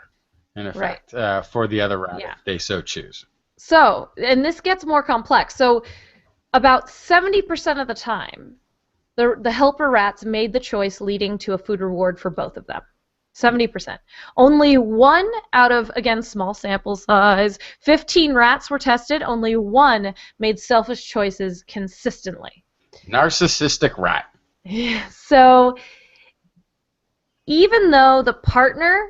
in effect, right, for the other rat, if they so choose. So, and this gets more complex. So about 70% of the time, the helper rats made the choice leading to a food reward for both of them. 70%. Only one out of, again, small sample size, 15 rats were tested, only one made selfish choices consistently. Narcissistic rat. So even though the partner,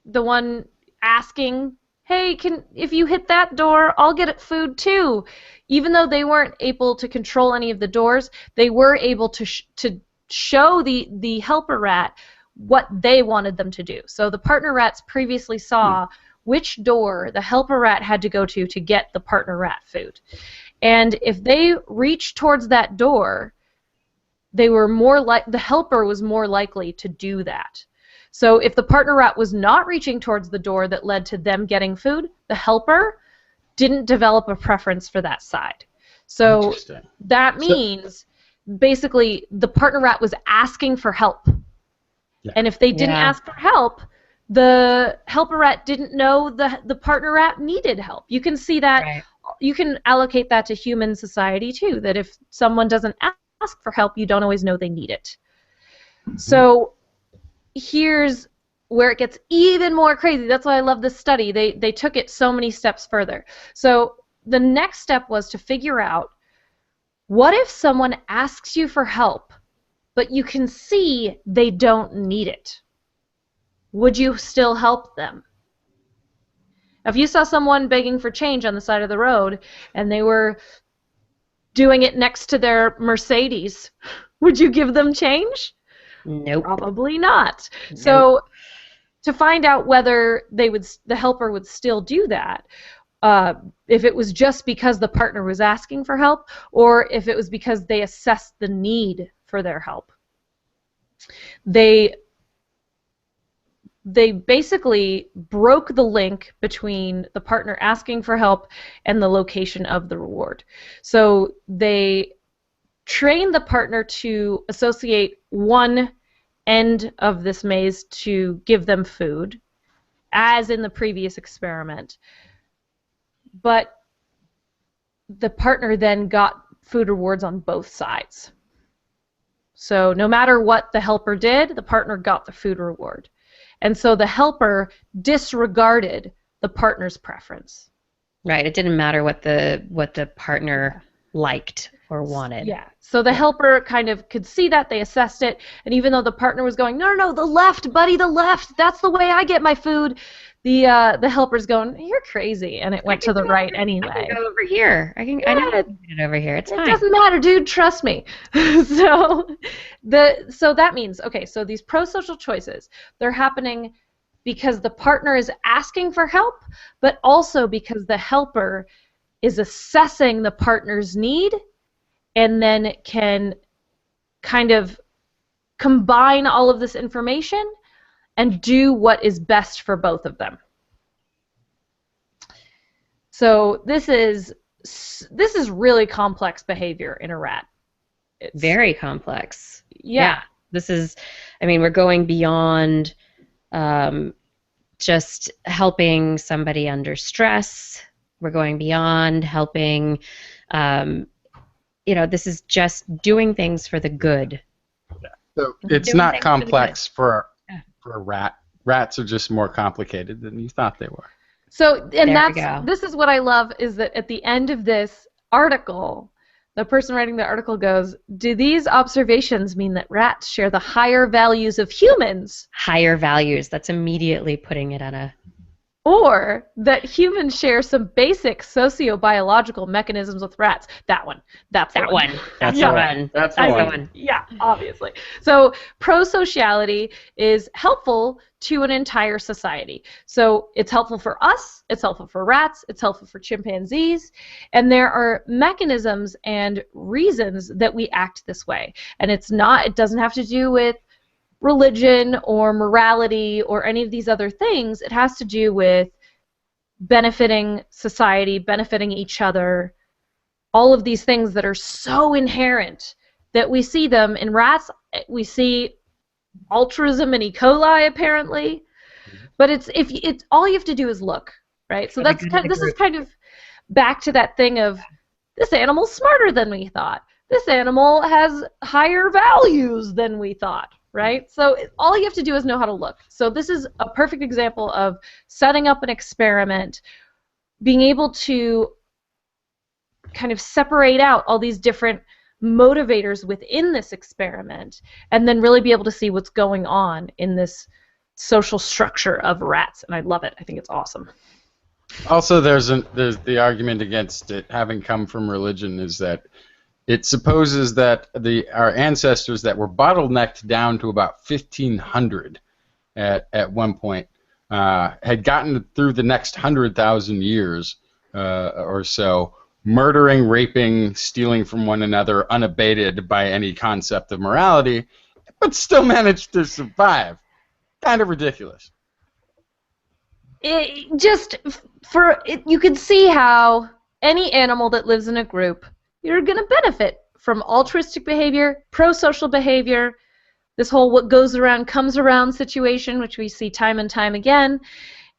the one asking, hey, if you hit that door, I'll get food too, even though they weren't able to control any of the doors, they were able to show the helper rat what they wanted them to do. So the partner rats previously saw which door the helper rat had to go to get the partner rat food. And if they reached towards that door, the helper was more likely to do that. So if the partner rat was not reaching towards the door that led to them getting food, the helper didn't develop a preference for that side. So that means basically the partner rat was asking for help. Yeah. And if they didn't ask for help, the helper rat didn't know the partner rat needed help. You can see that, right. You can allocate that to human society too, that if someone doesn't ask for help, you don't always know they need it. Mm-hmm. So here's where it gets even more crazy. That's why I love this study. They took it so many steps further. So the next step was to figure out, what if someone asks you for help, but you can see they don't need it? Would you still help them? If you saw someone begging for change on the side of the road and they were doing it next to their Mercedes, would you give them change? Nope. Probably not. Nope. So to find out whether the helper would still do that, if it was just because the partner was asking for help, or if it was because they assessed the need for their help. They basically broke the link between the partner asking for help and the location of the reward. So they trained the partner to associate one end of this maze to give them food, as in the previous experiment. But the partner then got food rewards on both sides. So no matter what the helper did, the partner got the food reward. And so the helper disregarded the partner's preference. Right. It didn't matter what the partner liked or wanted. Yeah. So the helper kind of could see that, they assessed it, and even though the partner was going, no, no, no, the left, buddy, the left, that's the way I get my food, the helper's going, you're crazy, and it went to the right anyway. I can go over here. I know I can get it over here. It's fine. It doesn't matter, dude. Trust me. So that means, okay, so these prosocial choices, they're happening because the partner is asking for help, but also because the helper is assessing the partner's need and then can kind of combine all of this information and do what is best for both of them. So this is really complex behavior in a rat. It's very complex. Yeah. This is, I mean, we're going beyond just helping somebody under stress. We're going beyond helping, this is just doing things for the good. Yeah. So it's not complex for a rat. Rats are just more complicated than you thought they were. So, and this is what I love, is that at the end of this article, the person writing the article goes, do these observations mean that rats share the higher values of humans? Higher values. That's immediately putting it on a... Or that humans share some basic socio-biological mechanisms with rats. That one. That's the one. That's the one. That's the one. Yeah, obviously. So prosociality is helpful to an entire society. So it's helpful for us, it's helpful for rats, it's helpful for chimpanzees, and there are mechanisms and reasons that we act this way. And it doesn't have to do with religion or morality or any of these other things. It has to do with benefiting society, benefiting each other, all of these things that are so inherent that we see them in rats. We see altruism in E. coli apparently, but it's all you have to do is look, right? So this is kind of back to that thing of this animal's smarter than we thought. This animal has higher values than we thought. Right? So all you have to do is know how to look. So this is a perfect example of setting up an experiment, being able to kind of separate out all these different motivators within this experiment, and then really be able to see what's going on in this social structure of rats. And I love it. I think it's awesome. Also, there's the argument against it having come from religion is that it supposes that our ancestors that were bottlenecked down to about 1,500 at one point had gotten through the next 100,000 years or so, murdering, raping, stealing from one another unabated by any concept of morality, but still managed to survive. Kind of ridiculous. You can see how any animal that lives in a group, you're going to benefit from altruistic behavior, prosocial behavior, this whole what goes around comes around situation, which we see time and time again,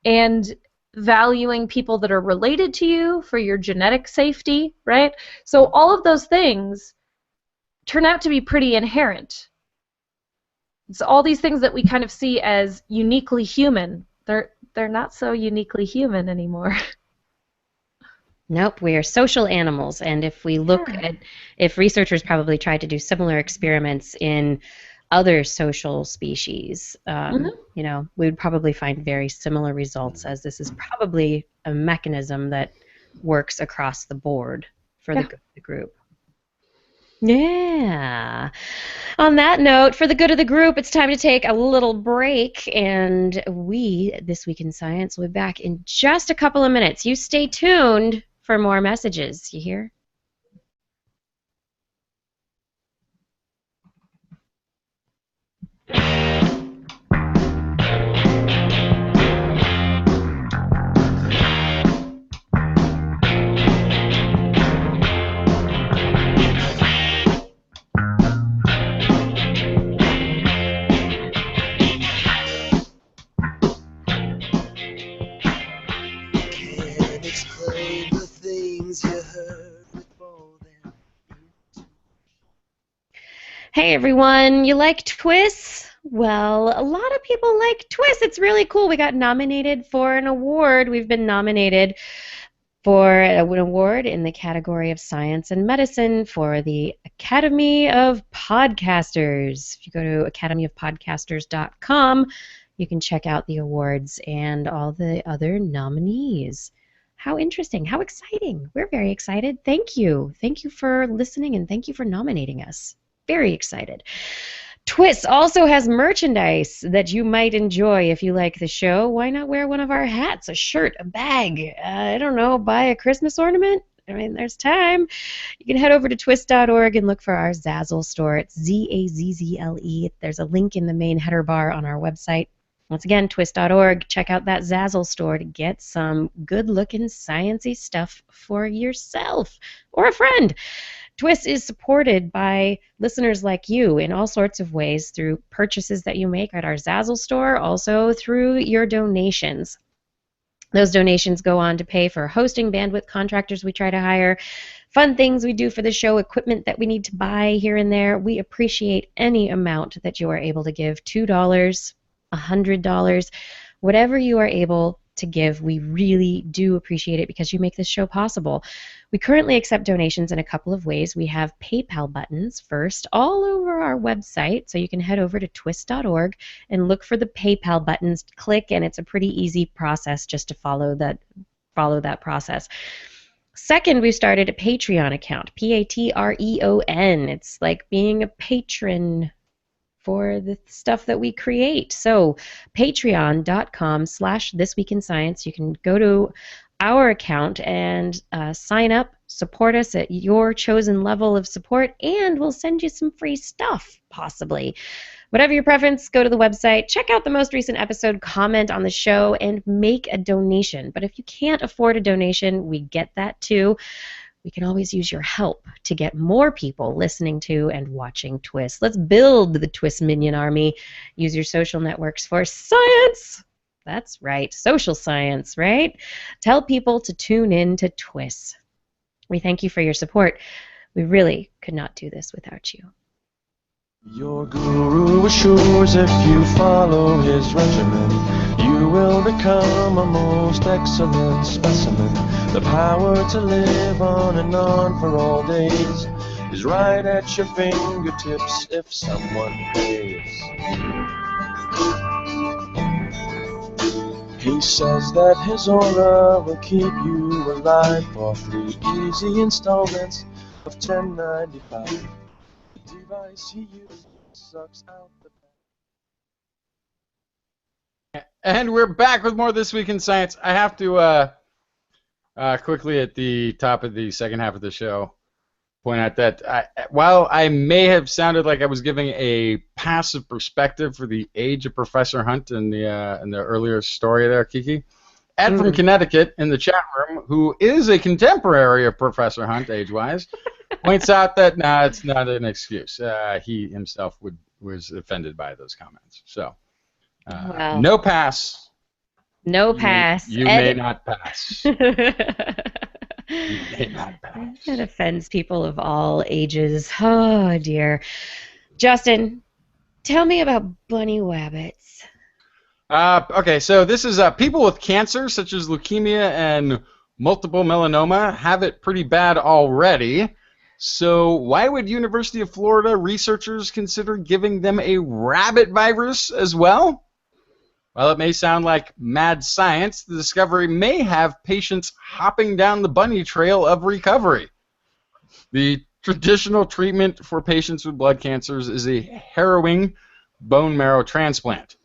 and valuing people that are related to you for your genetic safety, right? So all of those things turn out to be pretty inherent. It's all these things that we kind of see as uniquely human. They're not so uniquely human anymore. Nope, we are social animals, and if we look at, if researchers probably tried to do similar experiments in other social species, we would probably find very similar results, as this is probably a mechanism that works across the board for the good of the group. Yeah. On that note, for the good of the group, it's time to take a little break, and This Week in Science, will be back in just a couple of minutes. You stay tuned for more messages, you hear? Hey everyone, you like TWIS? Well, a lot of people like TWIS. It's really cool. We got nominated for an award. We've been nominated for an award in the category of Science and Medicine for the Academy of Podcasters. If you go to academyofpodcasters.com, you can check out the awards and all the other nominees. How interesting. How exciting. We're very excited. Thank you. Thank you for listening, and thank you for nominating us. Very excited. TWIS also has merchandise that you might enjoy if you like the show. Why not wear one of our hats, a shirt, a bag? I don't know, buy a Christmas ornament? I mean, there's time. You can head over to twis.org and look for our Zazzle store. It's Zazzle. There's a link in the main header bar on our website. Once again, twis.org. Check out that Zazzle store to get some good-looking, science-y stuff for yourself or a friend. TWIS is supported by listeners like you in all sorts of ways through purchases that you make at our Zazzle store, also through your donations. Those donations go on to pay for hosting, bandwidth, contractors we try to hire, fun things we do for the show, equipment that we need to buy here and there. We appreciate any amount that you are able to give, $2, $100, whatever you are able to give. We really do appreciate it because you make this show possible. We currently accept donations in a couple of ways. We have PayPal buttons first all over our website, so you can head over to twis.org and look for the PayPal buttons, click, and it's a pretty easy process just to follow that process. Second, we've started a Patreon account, Patreon. It's like being a patron for the stuff that we create. So patreon.com/thisweekinscience. You can go to our account and sign up, support us at your chosen level of support, and we'll send you some free stuff, possibly. Whatever your preference, go to the website, check out the most recent episode, comment on the show, and make a donation. But if you can't afford a donation, we get that too. We can always use your help to get more people listening to and watching TWIS. Let's build the TWIS minion army. Use your social networks for science. That's right, social science, right? Tell people to tune in to TWIS. We thank you for your support. We really could not do this without you. Your guru assures if you follow his regimen, you will become a most excellent specimen. The power to live on and on for all days is right at your fingertips if someone pays. He says that his aura will keep you alive for 3 easy installments of $10.95. The device he uses sucks out the... And we're back with more This Week in Science. I have to quickly at the top of the second half of the show point out that while I may have sounded like I was giving a passive perspective for the age of Professor Hunt in the earlier story there, Kiki, Ed from Connecticut in the chat room, who is a contemporary of Professor Hunt age-wise, points out that it's not an excuse. He himself was offended by those comments. So. Well, no pass. No pass. You may not pass. You may not pass. That offends people of all ages. Oh, dear. Justin, tell me about bunny wabbits. Okay, so this is people with cancer, such as leukemia and multiple melanoma, have it pretty bad already. So why would University of Florida researchers consider giving them a rabbit virus as well? While it may sound like mad science, the discovery may have patients hopping down the bunny trail of recovery. The traditional treatment for patients with blood cancers is a harrowing bone marrow transplant.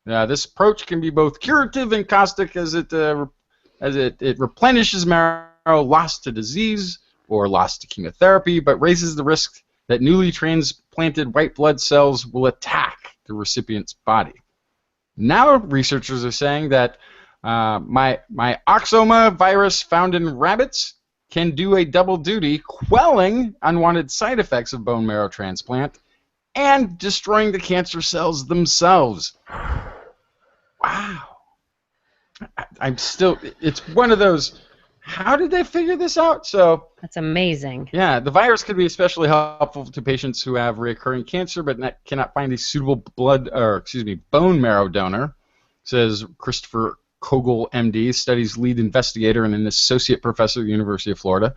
This approach can be both curative and caustic as it replenishes marrow lost to disease or lost to chemotherapy, but raises the risk that newly transplanted white blood cells will attack the recipient's body. Now researchers are saying that my oxoma virus found in rabbits can do a double duty, quelling unwanted side effects of bone marrow transplant and destroying the cancer cells themselves. Wow. It's one of those, how did they figure this out? So that's amazing. Yeah, the virus could be especially helpful to patients who have recurring cancer but cannot find a suitable bone marrow donor, says Christopher Kogel, MD, study's lead investigator and an associate professor at the University of Florida.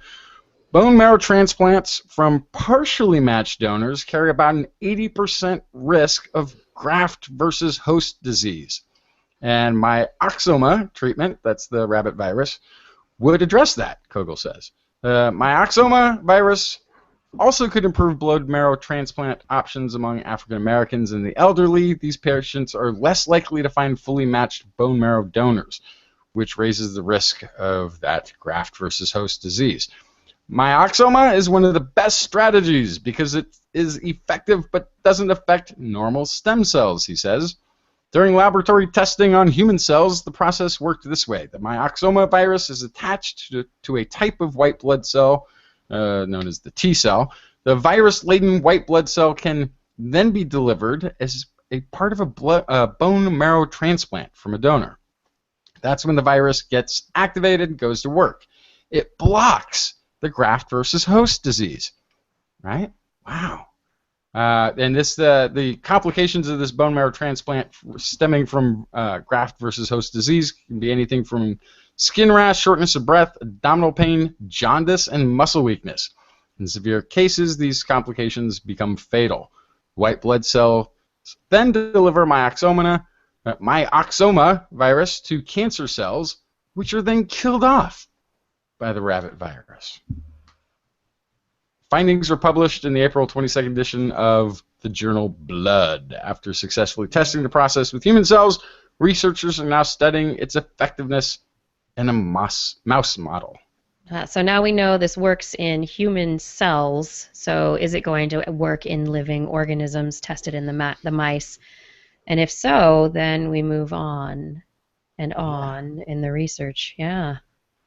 Bone marrow transplants from partially matched donors carry about an 80% risk of graft versus host disease. And my Oxoma treatment, that's the rabbit virus, would address that, Kogel says. My Oxoma virus also could improve blood marrow transplant options among African Americans and the elderly. These patients are less likely to find fully matched bone marrow donors, which raises the risk of that graft versus host disease. My Oxoma is one of the best strategies because it is effective but doesn't affect normal stem cells, he says. During laboratory testing on human cells, the process worked this way. The Myoxoma virus is attached to a type of white blood cell known as the T cell. The virus-laden white blood cell can then be delivered as a part of a bone marrow transplant from a donor. That's when the virus gets activated and goes to work. It blocks the graft versus host disease, right? Wow. And the complications of this bone marrow transplant stemming from graft versus host disease can be anything from skin rash, shortness of breath, abdominal pain, jaundice, and muscle weakness. In severe cases, these complications become fatal. White blood cells then deliver Myoxoma virus to cancer cells, which are then killed off by the rabbit virus. Findings were published in the April 22nd edition of the journal Blood. After successfully testing the process with human cells, researchers are now studying its effectiveness in a mouse model. So now we know this works in human cells. So is it going to work in living organisms tested in the mice? And if so, then we move on and on in the research. Yeah.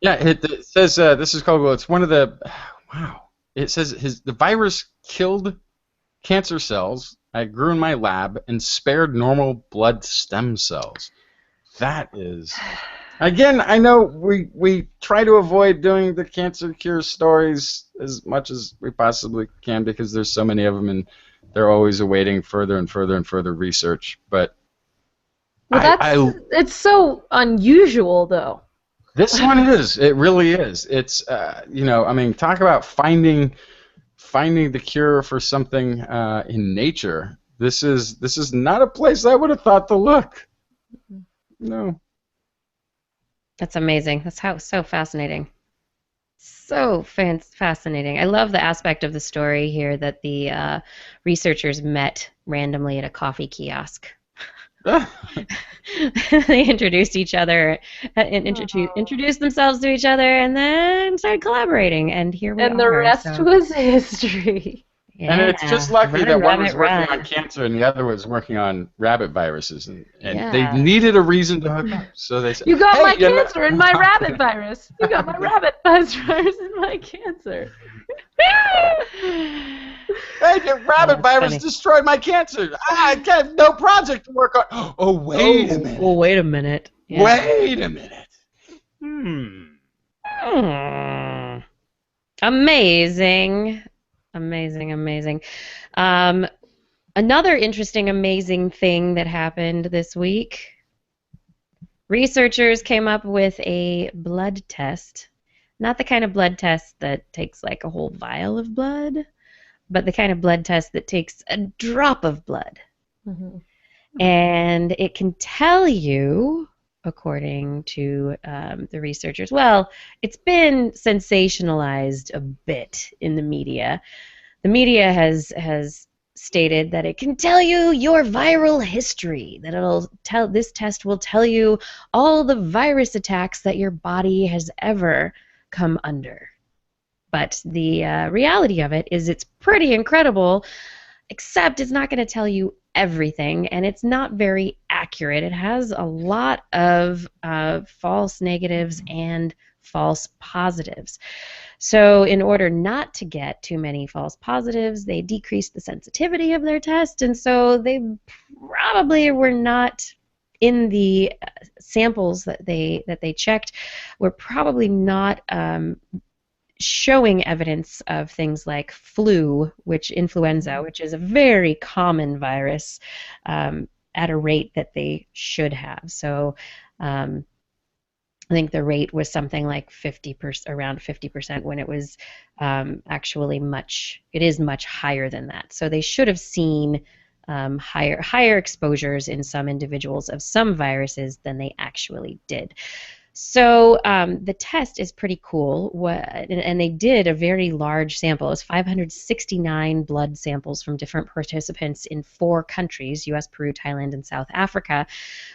Yeah, it says this is called. Well, it's one of the. Wow. It says the virus killed cancer cells I grew in my lab and spared normal blood stem cells. That is. Again, I know we try to avoid doing the cancer cure stories as much as we possibly can because there's so many of them and they're always awaiting further and further and further research. But it's so unusual, though. This one is. It really is. It's I mean, talk about finding the cure for something in nature. This is not a place I would have thought to look. No. That's amazing. That's so fascinating. So fascinating. I love the aspect of the story here that the researchers met randomly at a coffee kiosk. They introduced each other and introduced themselves to each other and then started collaborating, and here we are. And the rest was history. Yeah. And it's just lucky that one was working on cancer and the other was working on rabbit viruses, and they needed a reason to hook up. So they said, "You got my cancer and my rabbit virus. You got my rabbit virus and my cancer." Hey, the rabbit virus destroyed my cancer. I have no project to work on. Oh, wait a minute. Oh, wait a minute. Yeah. Wait a minute. Amazing. Amazing. Another interesting, amazing thing that happened this week. Researchers came up with a blood test. Not the kind of blood test that takes like a whole vial of blood, but the kind of blood test that takes a drop of blood. Mm-hmm. And it can tell you, according to the researchers, well, it's been sensationalized a bit in the media. The media has stated that it can tell you your viral history, that this test will tell you all the virus attacks that your body has ever come under. But the reality of it is it's pretty incredible, except it's not going to tell you everything, and it's not very accurate. It has a lot of false negatives and false positives. So in order not to get too many false positives, they decreased the sensitivity of their test, and so they probably were not in the samples that they checked, were probably not showing evidence of things like influenza, which is a very common virus, at a rate that they should have. So I think the rate was something like 50%, around 50%, when it was actually it is much higher than that. So they should have seen higher exposures in some individuals of some viruses than they actually did. So the test is pretty cool, and they did a very large sample. It was 569 blood samples from different participants in 4 countries: U.S., Peru, Thailand, and South Africa.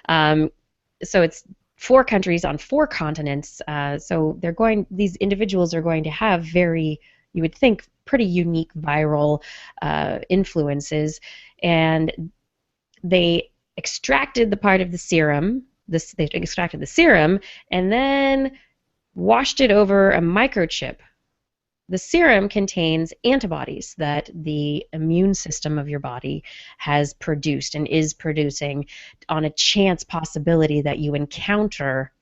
So it's 4 countries on 4 continents. So these individuals are going to have you would think, pretty unique viral influences, and they extracted the part of the serum. They extracted the serum and then washed it over a microchip. The serum contains antibodies that the immune system of your body has produced and is producing on a chance possibility that you encounter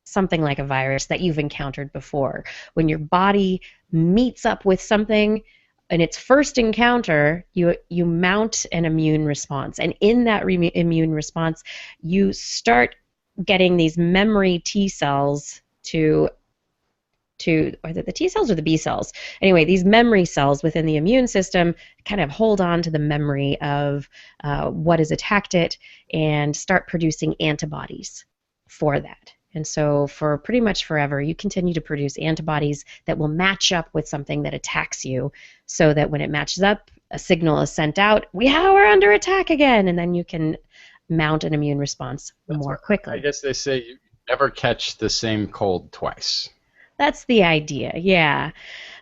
something like a virus that you've encountered before. When your body meets up with something in its first encounter, you mount an immune response, and in that immune response, you start getting these memory T cells or the T cells or the B cells? Anyway, these memory cells within the immune system kind of hold on to the memory of what has attacked it and start producing antibodies for that. And so for pretty much forever, you continue to produce antibodies that will match up with something that attacks you, so that when it matches up, a signal is sent out, we're under attack again, and then you can mount an immune response more quickly. I guess they say you never catch the same cold twice. That's the idea, yeah.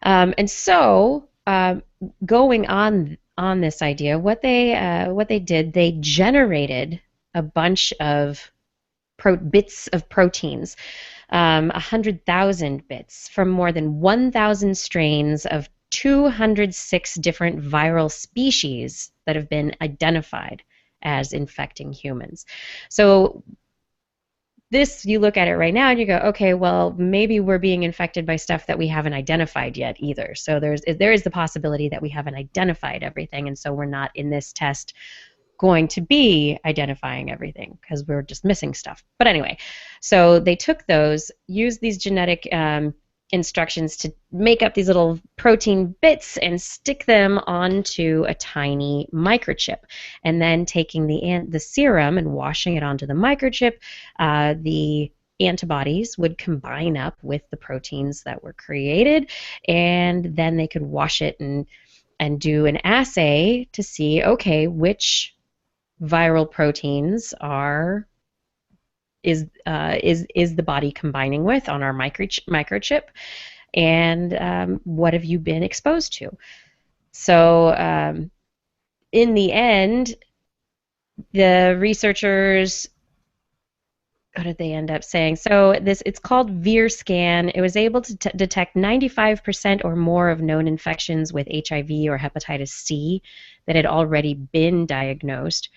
And so going on this idea, what they did, they generated a bunch of bits of proteins, 100,000 bits from more than 1,000 strains of 206 different viral species that have been identified as infecting humans. So you look at it right now and you go, okay, well, maybe we're being infected by stuff that we haven't identified yet either. So there is the possibility that we haven't identified everything, and so we're not in this test going to be identifying everything because we're just missing stuff. But anyway, so they took those, used these genetic instructions to make up these little protein bits and stick them onto a tiny microchip, and then taking the serum and washing it onto the microchip, the antibodies would combine up with the proteins that were created, and then they could wash it and do an assay to see, okay, which viral proteins is the body combining with on our microchip, and what have you been exposed to? So in the end, the researchers, what did they end up saying? So it's called VIR-SCAN. It was able to detect 95% or more of known infections with HIV or hepatitis C that had already been diagnosed.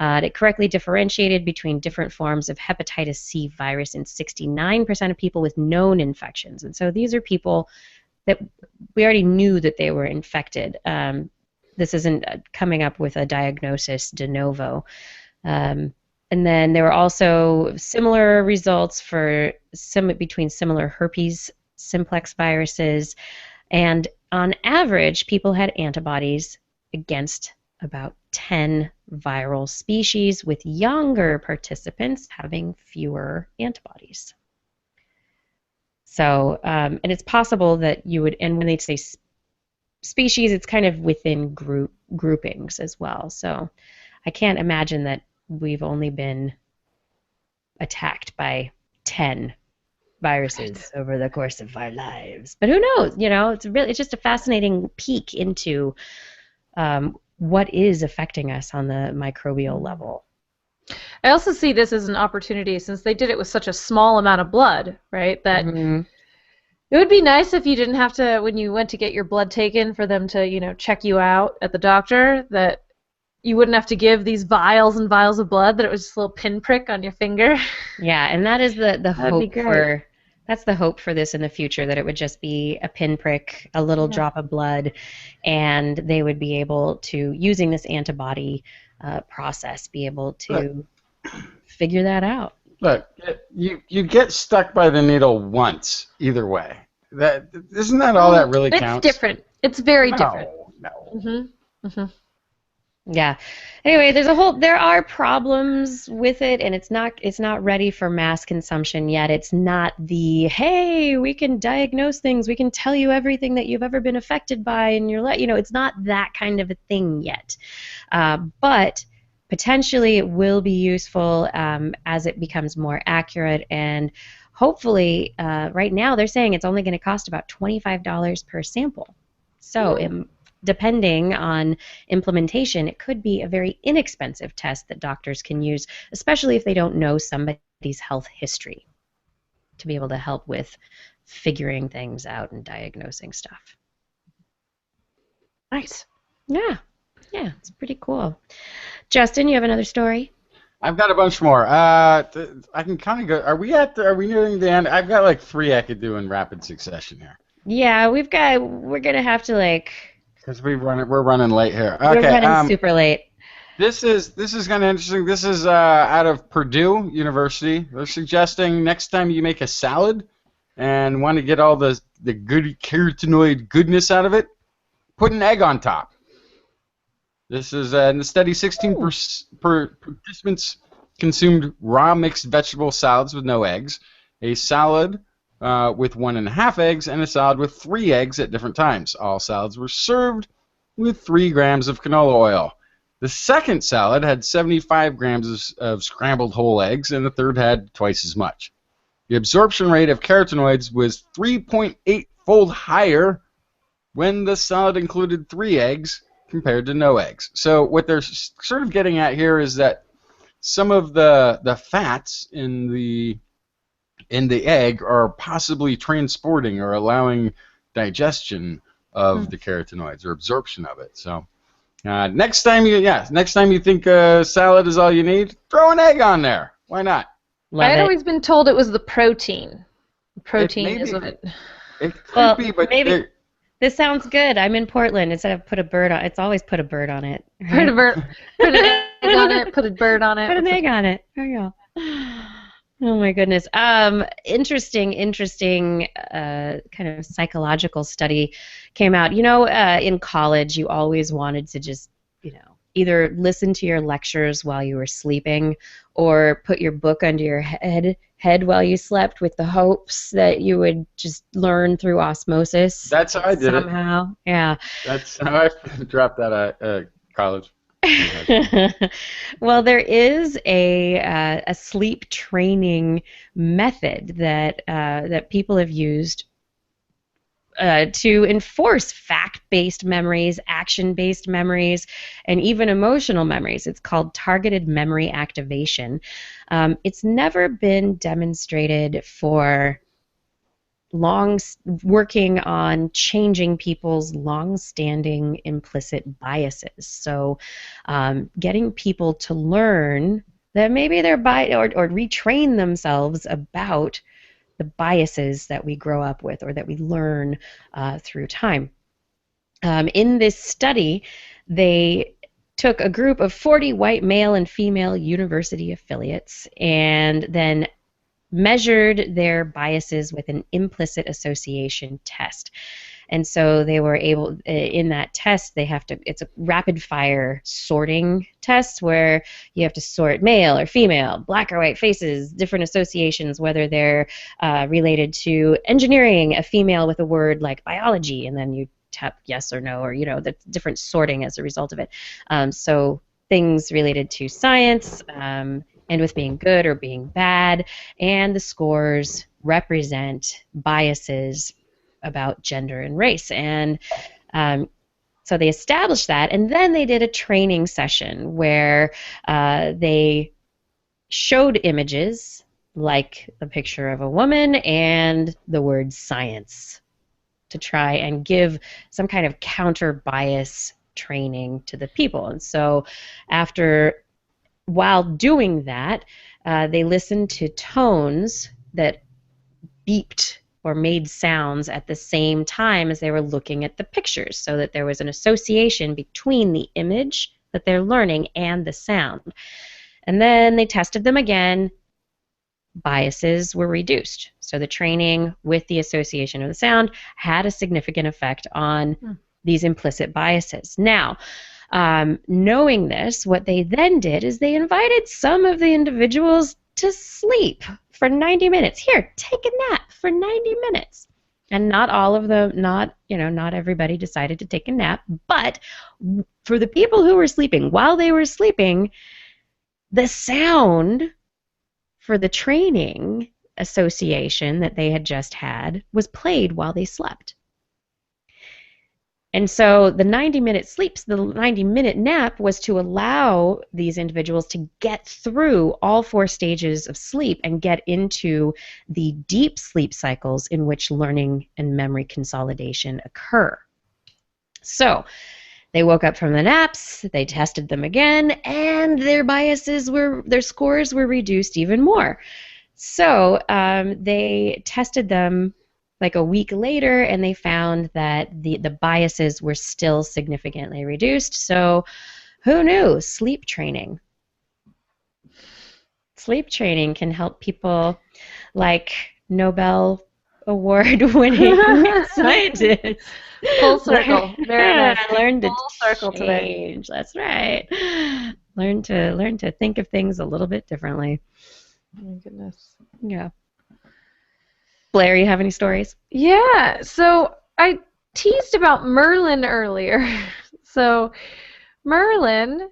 It correctly differentiated between different forms of hepatitis C virus in 69% of people with known infections. And so these are people that we already knew that they were infected. This isn't coming up with a diagnosis de novo. And then there were also similar results between similar herpes simplex viruses. And on average, people had antibodies against about 10 viral species, with younger participants having fewer antibodies. So, and it's possible that you would, and when they say species, it's kind of within groupings as well. So I can't imagine that we've only been attacked by 10 viruses over the course of our lives. But who knows? It's just a fascinating peek into what is affecting us on the microbial level. I also see this as an opportunity, since they did it with such a small amount of blood, right? That it would be nice if you didn't have to, when you went to get your blood taken, for them to, check you out at the doctor, that you wouldn't have to give these vials and vials of blood, that it was just a little pinprick on your finger. Yeah, and that is the hope for. That's the hope for this in the future, that it would just be a pinprick, a little drop of blood, and they would be able to, using this antibody process, be able to figure that out. Look, you get stuck by the needle once, either way. That isn't that all that really counts? It's different. It's very different. No. Mm-hmm. Yeah. Anyway, there are problems with it, and it's not ready for mass consumption yet. It's not the, hey, we can diagnose things, we can tell you everything that you've ever been affected by in your life. It's not that kind of a thing yet. But potentially it will be useful as it becomes more accurate, and hopefully right now they're saying it's only going to cost about $25 per sample. So depending on implementation, it could be a very inexpensive test that doctors can use, especially if they don't know somebody's health history, to be able to help with figuring things out and diagnosing stuff. Nice. Yeah, it's pretty cool. Justin, you have another story? I've got a bunch more. I can kind of go. Are we nearing the end? I've got like 3 I could do in rapid succession here. Yeah, we're gonna have to because we're running late here. Okay, we're running super late. This is kind of interesting. This is out of Purdue University. They're suggesting next time you make a salad and want to get all the good carotenoid goodness out of it, put an egg on top. This is in the study. 16 participants consumed raw mixed vegetable salads with no eggs, a salad with 1.5 eggs, and a salad with 3 eggs at different times. All salads were served with 3 grams of canola oil. The second salad had 75 grams of scrambled whole eggs, and the third had twice as much. The absorption rate of carotenoids was 3.8-fold higher when the salad included 3 eggs compared to no eggs. So what they're sort of getting at here is that some of the fats in the egg are possibly transporting or allowing digestion of the carotenoids or absorption of it. So next time you think salad is all you need, throw an egg on there. Why not? I had always been told it was the protein. Protein is what it. It could be, but maybe. This sounds good. I'm in Portland. Instead of put a bird on, it's always put a bird on it. Right? Put an egg on it. Put a bird on it. Put an egg on it. There you go. Oh my goodness. Interesting kind of psychological study came out. In college, you always wanted to just, either listen to your lectures while you were sleeping or put your book under your head while you slept with the hopes that you would just learn through osmosis. That's how I did somehow. Yeah. That's how I dropped out of college. Well, there is a sleep training method that people have used to enforce fact-based memories, action-based memories, and even emotional memories. It's called targeted memory activation. It's never been demonstrated for working on changing people's long-standing implicit biases. So getting people to learn that maybe they're or retrain themselves about the biases that we grow up with or that we learn through time. In this study, they took a group of 40 white male and female university affiliates and then measured their biases with an implicit association test. And so they were able, in that test, it's a rapid fire sorting test where you have to sort male or female, black or white faces, different associations, whether they're related to engineering, a female with a word like biology, and then you tap yes or no, or, the different sorting as a result of it. So things related to science, and with being good or being bad, and the scores represent biases about gender and race. And so they established that, and then they did a training session where they showed images like the picture of a woman and the word science to try and give some kind of counter bias training to the people. And so while doing that, they listened to tones that beeped or made sounds at the same time as they were looking at the pictures, so that there was an association between the image that they're learning and the sound. And then they tested them again, biases were reduced. So the training with the association of the sound had a significant effect on these implicit biases. Now, knowing this, what they then did is they invited some of the individuals to sleep for 90 minutes. Here, take a nap for 90 minutes. And not all of them, not everybody decided to take a nap, but for the people who were sleeping, while they were sleeping, the sound for the training association that they had just had was played while they slept. And so the 90-minute nap was to allow these individuals to get through all 4 stages of sleep and get into the deep sleep cycles in which learning and memory consolidation occur. So they woke up from the naps, they tested them again, and their scores were reduced even more. So they tested them like a week later, and they found that the biases were still significantly reduced. So who knew? Sleep training. Sleep training can help people like Nobel Award-winning scientists. Full circle. Very nice. Learn to Full circle today. change. That's right. Learn to think of things a little bit differently. Oh my goodness. Yeah. Blair, you have any stories? Yeah, so I teased about Merlin earlier. So Merlin,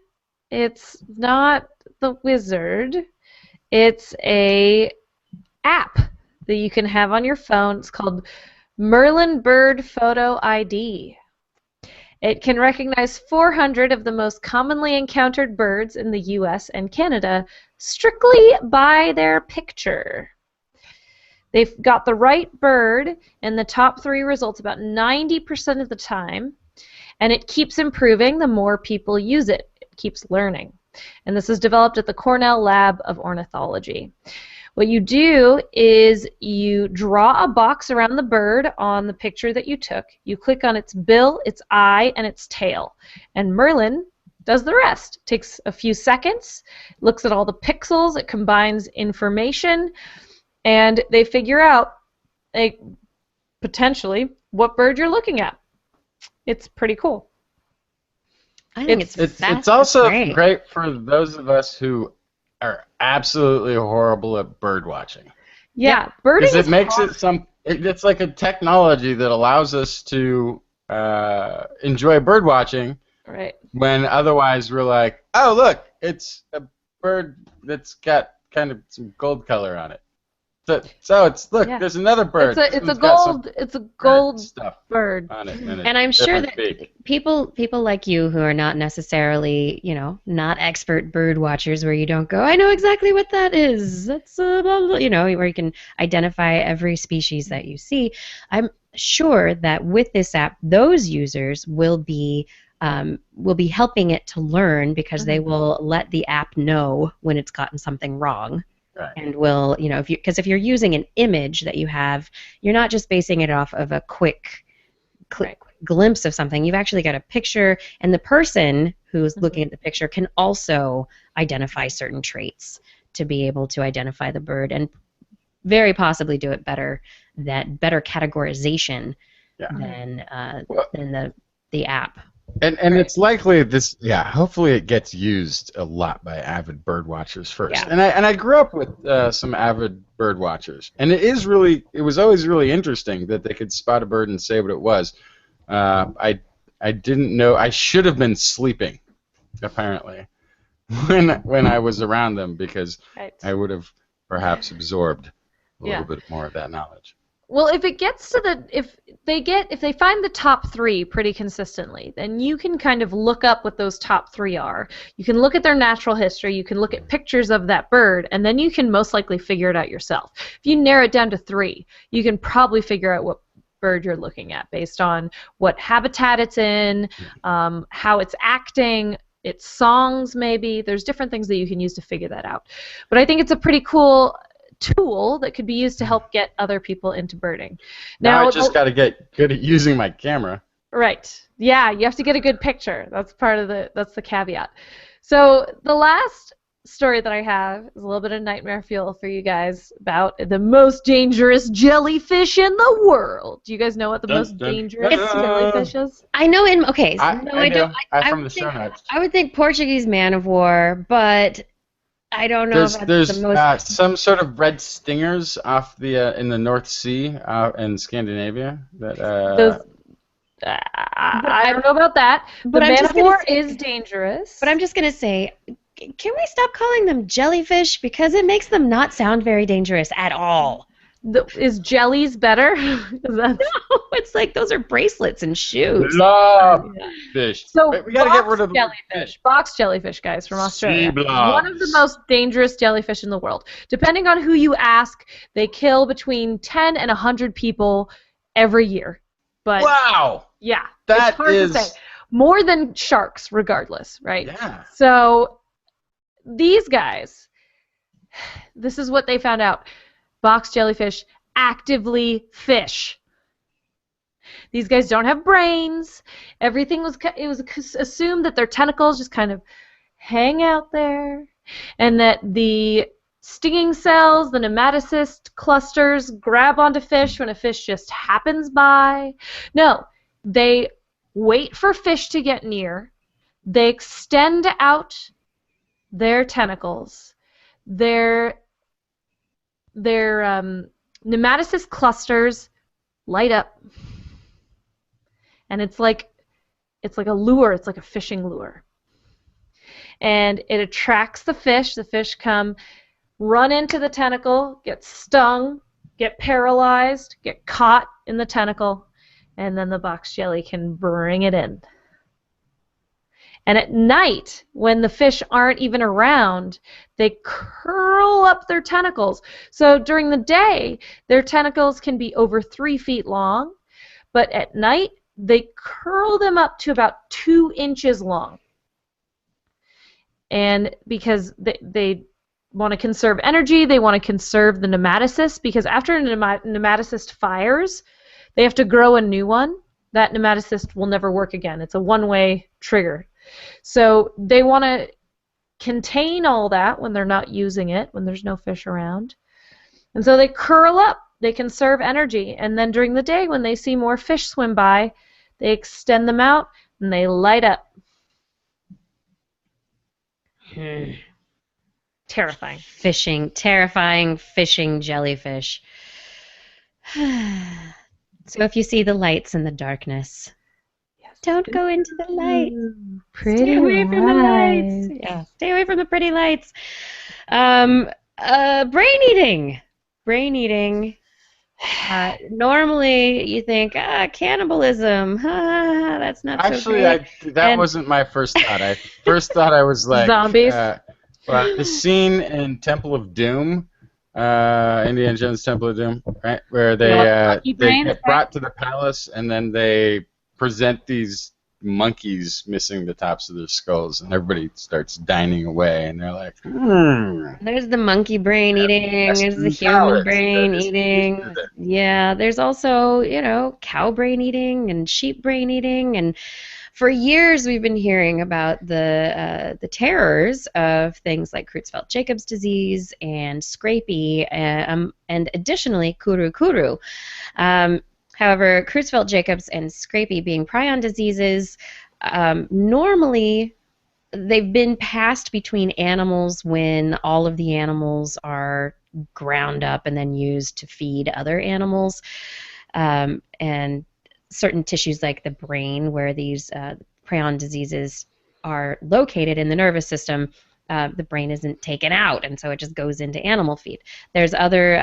it's not the wizard. It's a app that you can have on your phone. It's called Merlin Bird Photo ID. It can recognize 400 of the most commonly encountered birds in the US and Canada strictly by their picture. They've got the right bird in the top 3 results about 90% of the time, and it keeps improving the more people use it. It keeps learning. And this is developed at the Cornell Lab of Ornithology. What you do is you draw a box around the bird on the picture that you took. You click on its bill, its eye, and its tail. And Merlin does the rest. It takes a few seconds, looks at all the pixels, it combines information, and they figure out, potentially, what bird you're looking at. It's pretty cool. I think it's also great for those of us who are absolutely horrible at bird watching. Yeah, birding it makes hard. It's like a technology that allows us to enjoy bird watching. Right. When otherwise we're like, oh look, it's a bird that's got kind of some gold color on it. So it's there's another bird. It's a gold stuff bird on it, and I'm sure that people like you who are not necessarily, not expert bird watchers, where you don't go, I know exactly what that is. That's blah, blah, where you can identify every species that you see. I'm sure that with this app, those users will be helping it to learn, because they will let the app know when it's gotten something wrong. Right. And will, if you're using an image that you have, you're not just basing it off of a quick glimpse of something. You've actually got a picture, and the person who's looking at the picture can also identify certain traits to be able to identify the bird, and very possibly do it better categorization than the app. And it's likely hopefully it gets used a lot by avid bird watchers first. Yeah. And I grew up with some avid bird watchers, and it was always really interesting that they could spot a bird and say what it was. I didn't know, I should have been sleeping, apparently, when I was around them, because I would have perhaps absorbed a little bit more of that knowledge. Well, if they find the top 3 pretty consistently, then you can kind of look up what those top 3 are. You can look at their natural history, you can look at pictures of that bird, and then you can most likely figure it out yourself. If you narrow it down to 3, you can probably figure out what bird you're looking at based on what habitat it's in, how it's acting, its songs maybe. There's different things that you can use to figure that out. But I think it's a pretty cool tool that could be used to help get other people into birding. Now I just got to get good at using my camera. Right. Yeah, you have to get a good picture. That's the caveat. So the last story that I have is a little bit of nightmare fuel for you guys about the most dangerous jellyfish in the world. Do you guys know what the most dangerous jellyfish is? I know in okay. I No, I don't. do. I From would the show think notes. I would think Portuguese man of war, but I don't know if that's There's the most. some sort of red stingers off the in the North Sea in Scandinavia that Those, I don't know about that. But the I'm man just of gonna war say- is dangerous. But I'm just gonna say, can we stop calling them jellyfish because it makes them not sound very dangerous at all? Is jellies better? No, It's like those are bracelets and shoes. love fish. So Wait, we gotta get rid of the jellyfish. Box jellyfish, guys, from Australia. Sea blobs. One of the most dangerous jellyfish in the world. Depending on who you ask, they kill between 10 and 100 people every year. But Wow. yeah, That it's hard is- to say. More than sharks, regardless, right? Yeah. So these guys, this is what they found out. Box jellyfish actively fish. These guys don't have brains. Everything was assumed that their tentacles just kind of hang out there, and that the stinging cells, the nematocyst clusters, grab onto fish when a fish just happens by. No, they wait for fish to get near. They extend out their tentacles. Their nematocyst clusters light up, and it's like a lure. It's like a fishing lure, and it attracts the fish. The fish come, run into the tentacle, get stung, get paralyzed, get caught in the tentacle, and then the box jelly can bring it in. And at night, when the fish aren't even around, they curl up their tentacles. So during the day, their tentacles can be over 3 feet long, but at night, they curl them up to about 2 inches long. And because they want to conserve energy, they want to conserve the nematocyst, because after a nematocyst fires, they have to grow a new one. That nematocyst will never work again. It's a one-way trigger. So they want to contain all that when they're not using it, when there's no fish around. And so they curl up, they conserve energy, and then during the day when they see more fish swim by, they extend them out and they light up. Terrifying. Terrifying fishing jellyfish. So if you see the lights in the darkness, don't go into the lights. Stay away from the lights. Yeah, stay away from the pretty lights. Brain eating. Normally, you think cannibalism. That's not so Actually, great. that wasn't my first thought. I first thought I was like Zombies? The scene in Temple of Doom, Indiana Jones' Temple of Doom, right, where they get brought to the palace and then they present these monkeys missing the tops of their skulls, and everybody starts dining away, and they're like, There's the monkey brain eating. There's the human brain eating. Yeah, there's also, cow brain eating and sheep brain eating. And for years we've been hearing about the terrors of things like Creutzfeldt-Jacobs disease and scrapie, and additionally kuru. However, Creutzfeldt-Jacobs and scrapie being prion diseases, normally they've been passed between animals when all of the animals are ground up and then used to feed other animals. And certain tissues like the brain, where these prion diseases are located in the nervous system, the brain isn't taken out, and so it just goes into animal feed. There's other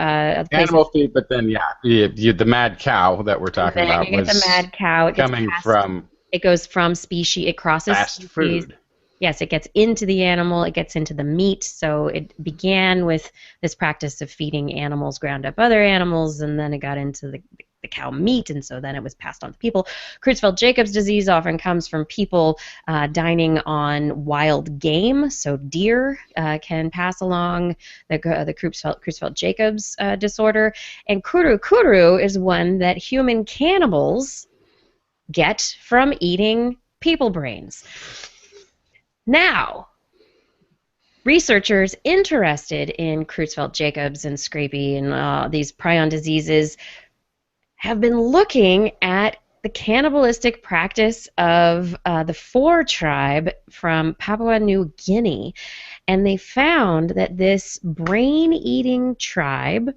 places. Animal feed, but then the mad cow that we're talking about You get the mad cow. It coming from. It goes from species. It crosses fast species. food. Yes, it gets into the animal. It gets into the meat. So it began with this practice of feeding animals ground up other animals, and then it got into the cow meat, and so then it was passed on to people. Creutzfeldt-Jacobs disease often comes from people dining on wild game, so deer can pass along the Creutzfeldt-Jacobs disorder, and kuru is one that human cannibals get from eating people brains. Now, researchers interested in Creutzfeldt-Jacobs and Scrapie and these prion diseases have been looking at the cannibalistic practice of the Four tribe from Papua New Guinea. And they found that this brain-eating tribe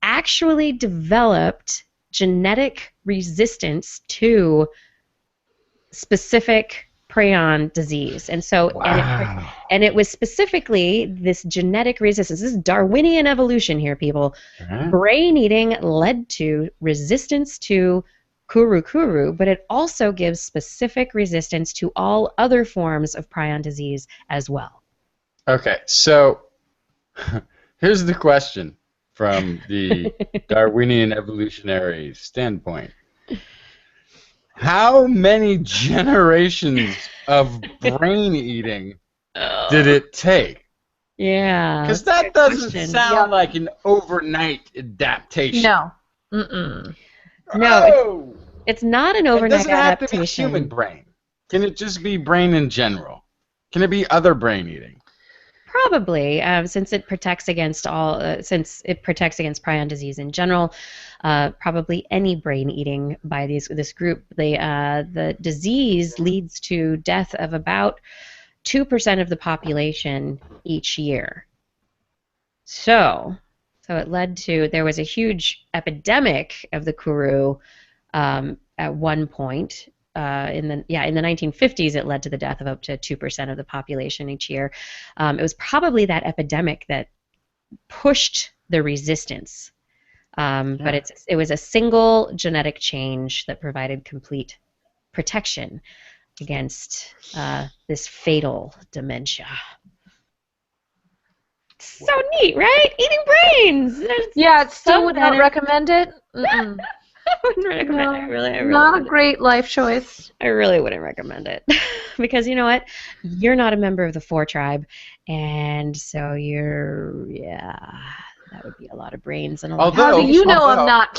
actually developed genetic resistance to specific prion disease. And so, Wow. and it was specifically this genetic resistance. This is Darwinian evolution here, people. Uh-huh. Brain eating led to resistance to kuru, but it also gives specific resistance to all other forms of prion disease as well. Okay, so here's the question from the Darwinian evolutionary standpoint. How many generations of brain eating did it take? Yeah. Because that doesn't question. sound like an overnight adaptation. No. Mm-mm. No, Oh! it's not an It overnight doesn't have to be adaptation. human brain. Can it just be brain in general? Can it be other brain eating? Probably, since it protects against prion disease in general. Probably any brain eating by this group. The disease leads to death of about 2% of the population each year. So it led to, there was a huge epidemic of the kuru at one point. In the 1950s, it led to the death of up to 2% of the population each year. It was probably that epidemic that pushed the resistance. But it was a single genetic change that provided complete protection against this fatal dementia. So neat, right? Eating brains. Yeah, it still So would not better. recommend it. Mm-mm. I wouldn't recommend it. I really Not a wouldn't. great life choice. I really wouldn't recommend it. Because you know what? You're not a member of the Four tribe, and so that would be a lot of brains and a lot How Although- do you know although- I'm not?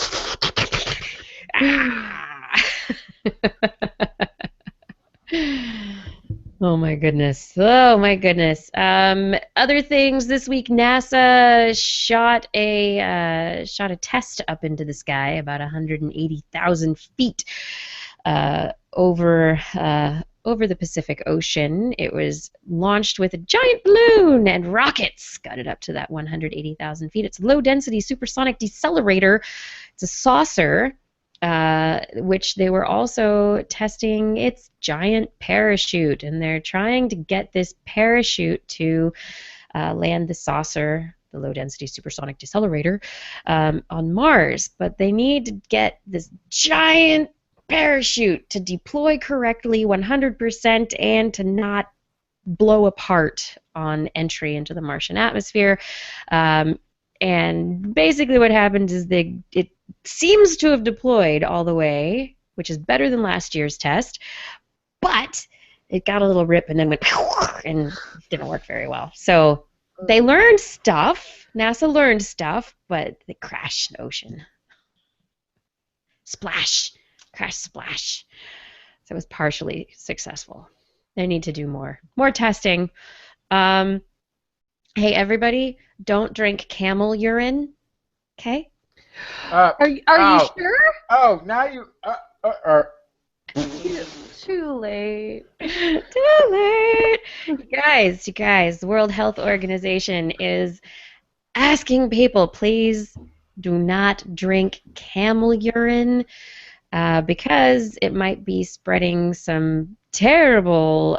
Oh my goodness. Oh my goodness. Other things this week, NASA shot a test up into the sky about 180,000 feet over the Pacific Ocean. It was launched with a giant balloon and rockets. Got it up to that 180,000 feet. It's a low-density supersonic decelerator. It's a saucer. Which they were also testing its giant parachute, and they're trying to get this parachute to land the saucer, the low-density supersonic decelerator, on Mars. But they need to get this giant parachute to deploy correctly 100% and to not blow apart on entry into the Martian atmosphere. And basically what happens is it seems to have deployed all the way, which is better than last year's test, but it got a little rip and then went and didn't work very well. So they learned stuff. NASA learned stuff, but they crashed in the ocean. Splash. Crash, splash. So it was partially successful. They need to do more testing. Hey, everybody, don't drink camel urine, okay? Are you oh. sure? Oh, now you... Too late. Too late. You guys, the World Health Organization is asking people, please do not drink camel urine because it might be spreading some terrible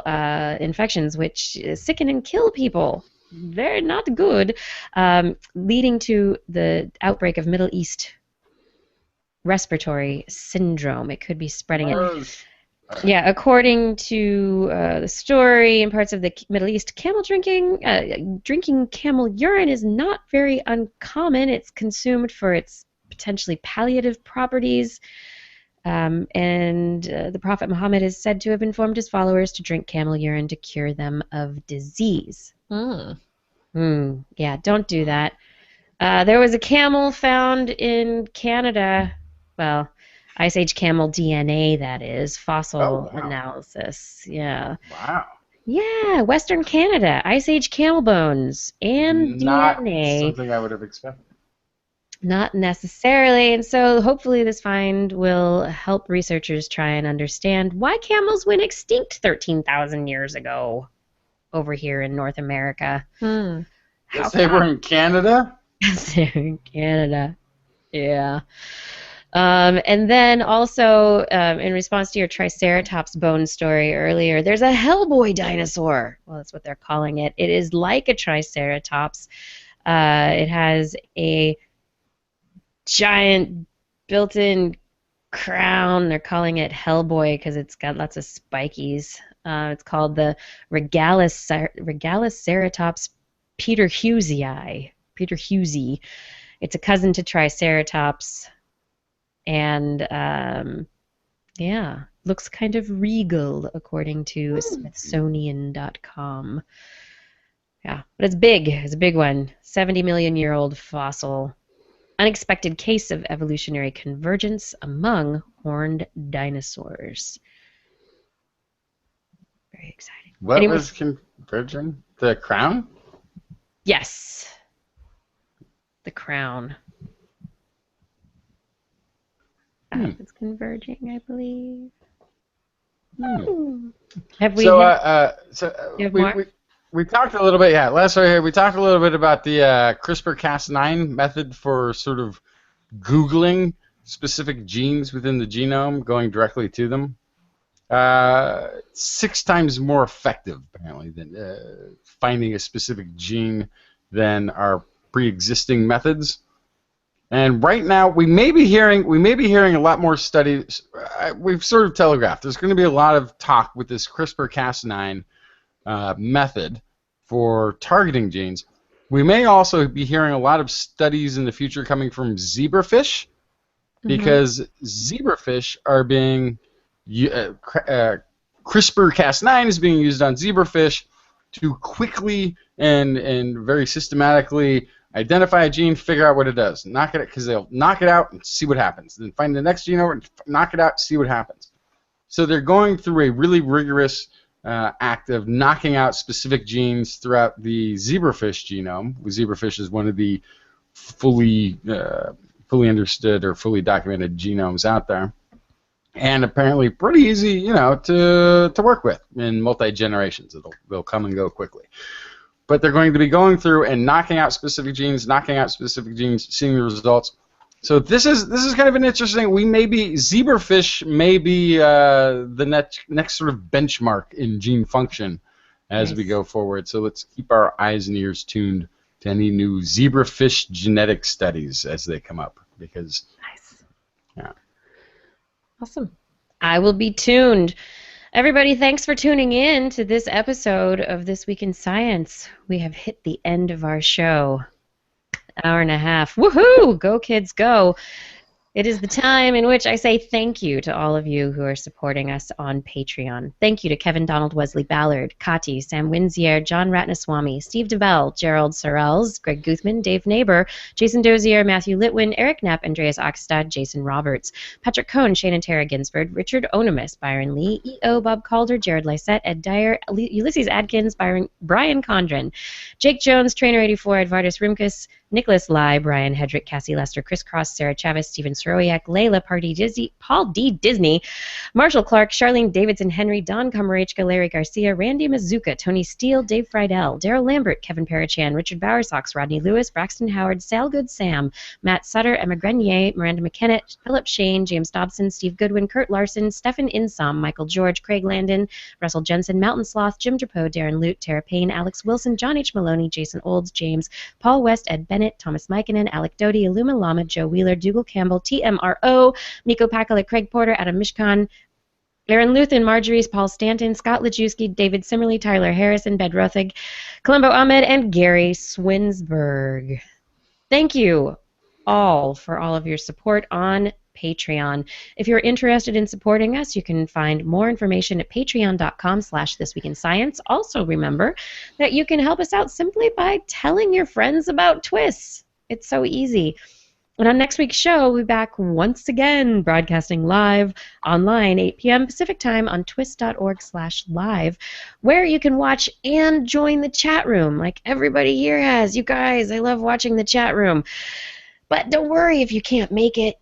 infections which sicken and kill people. Very not good, leading to the outbreak of Middle East respiratory syndrome. It could be spreading it. Yeah, according to the story in parts of the Middle East, drinking camel urine is not very uncommon. It's consumed for its potentially palliative properties. And the Prophet Muhammad is said to have informed his followers to drink camel urine to cure them of disease. Yeah, don't do that. There was a camel found in Canada. Well, Ice Age camel DNA, that is. Fossil analysis. Yeah. Wow. Yeah, Western Canada, Ice Age camel bones and Not DNA. something I would have expected. Not necessarily, and so hopefully this find will help researchers try and understand why camels went extinct 13,000 years ago over here in North America. Hmm. Yes, they were in Canada? They're in Canada. Yeah. And then also, in response to your Triceratops bone story earlier, there's a Hellboy dinosaur. Well, that's what they're calling it. It is like a Triceratops. It has a giant built-in crown. They're calling it Hellboy because it's got lots of spikies. It's called the Regaliceratops peterhuesii. It's a cousin to Triceratops. And yeah, looks kind of regal according to Smithsonian.com. Yeah, but it's big. It's a big one. 70 million year old fossil. Unexpected case of evolutionary convergence among horned dinosaurs. Very exciting. What was converging? The crown? Yes. The crown. It's converging, I believe. Have we? We talked a little bit. Yeah, last right here we talked a little bit about the CRISPR-Cas9 method for sort of Googling specific genes within the genome, going directly to them. 6 times more effective, apparently, than finding a specific gene than our pre-existing methods. And right now, we may be hearing a lot more studies. We've sort of telegraphed there's going to be a lot of talk with this CRISPR-Cas9 method for targeting genes. We may also be hearing a lot of studies in the future coming from zebrafish, because zebrafish are being CRISPR-Cas9 is being used on zebrafish to quickly and very systematically identify a gene, figure out what it does, knock it, because they'll knock it out and see what happens. Then find the next gene over and knock it out, see what happens. So they're going through a really rigorous act of knocking out specific genes throughout the zebrafish genome. Zebrafish is one of the fully understood or fully documented genomes out there, and apparently pretty easy, to work with in multi-generations. They'll come and go quickly. But they're going to be going through and knocking out specific genes, seeing the results. So this is kind of an interesting. Zebrafish may be the next sort of benchmark in gene function as we go forward. So let's keep our eyes and ears tuned to any new zebrafish genetic studies as they come up, because yeah. Awesome. I will be tuned. Everybody, thanks for tuning in to this episode of This Week in Science. We have hit the end of our show. Hour and a half. Woohoo! Go, kids, go. It is the time in which I say thank you to all of you who are supporting us on Patreon. Thank you to Kevin Donald Wesley Ballard, Kati, Sam Winzier, John Ratnaswamy, Steve DeBell, Gerald Sorrells, Greg Guthman, Dave Neighbor, Jason Dozier, Matthew Litwin, Eric Knapp, Andreas Oxstad, Jason Roberts, Patrick Cohn, Shane and Tara Ginsberg, Richard Onimus, Byron Lee, E.O. Bob Calder, Jared Lysette, Ed Dyer, Ulysses Adkins, Brian Condren, Jake Jones, Trainer84, Edvardus Rimkus, Nicholas Lai, Brian Hedrick, Cassie Lester, Chris Cross, Sarah Chavez, Stephen Soroyak, Layla Party, Paul D. Disney, Marshall Clark, Charlene Davidson, Henry, Don Kamarechka, Larry Garcia, Randy Mazuka, Tony Steele, Dave Friedel, Daryl Lambert, Kevin Parachan, Richard Bowersox, Rodney Lewis, Braxton Howard, Salgood Sam, Matt Sutter, Emma Grenier, Miranda McKenna, Philip Shane, James Dobson, Steve Goodwin, Kurt Larson, Stefan Insom, Michael George, Craig Landon, Russell Jensen, Mountain Sloth, Jim Drapeau, Darren Lute, Tara Payne, Alex Wilson, John H. Maloney, Jason Olds, James, Paul West, Ed Bennett, Thomas Mikinen, Alec Doty, Illuma Lama, Joe Wheeler, Dougal Campbell, TMRO, Miko Pakala, Craig Porter, Adam Mishkan, Aaron Luthen, Marjorie's, Paul Stanton, Scott Lajewski, David Simmerly, Tyler Harrison, Bed Rothig, Columbo Ahmed, and Gary Swinsberg. Thank you all for all of your support on Patreon. If you're interested in supporting us, you can find more information at patreon.com/thisweekinscience. Also remember that you can help us out simply by telling your friends about TWIS. It's so easy. And on next week's show, we'll be back once again, broadcasting live online, 8 p.m. Pacific time on twist.org/live, where you can watch and join the chat room like everybody here has. You guys, I love watching the chat room. But don't worry if you can't make it.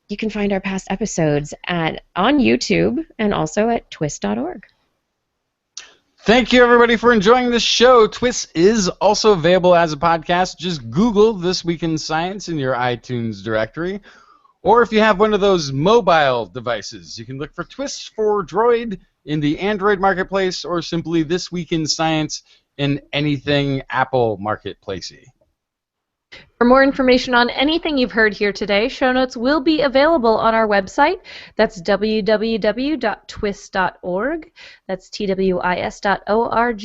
You can find our past episodes on YouTube and also at twist.org. Thank you, everybody, for enjoying this show. TWIS is also available as a podcast. Just Google This Week in Science in your iTunes directory. Or if you have one of those mobile devices, you can look for TWIS for Droid in the Android marketplace or simply This Week in Science in anything Apple marketplacey. For more information on anything you've heard here today, show notes will be available on our website. That's www.twist.org. That's TWIS.org,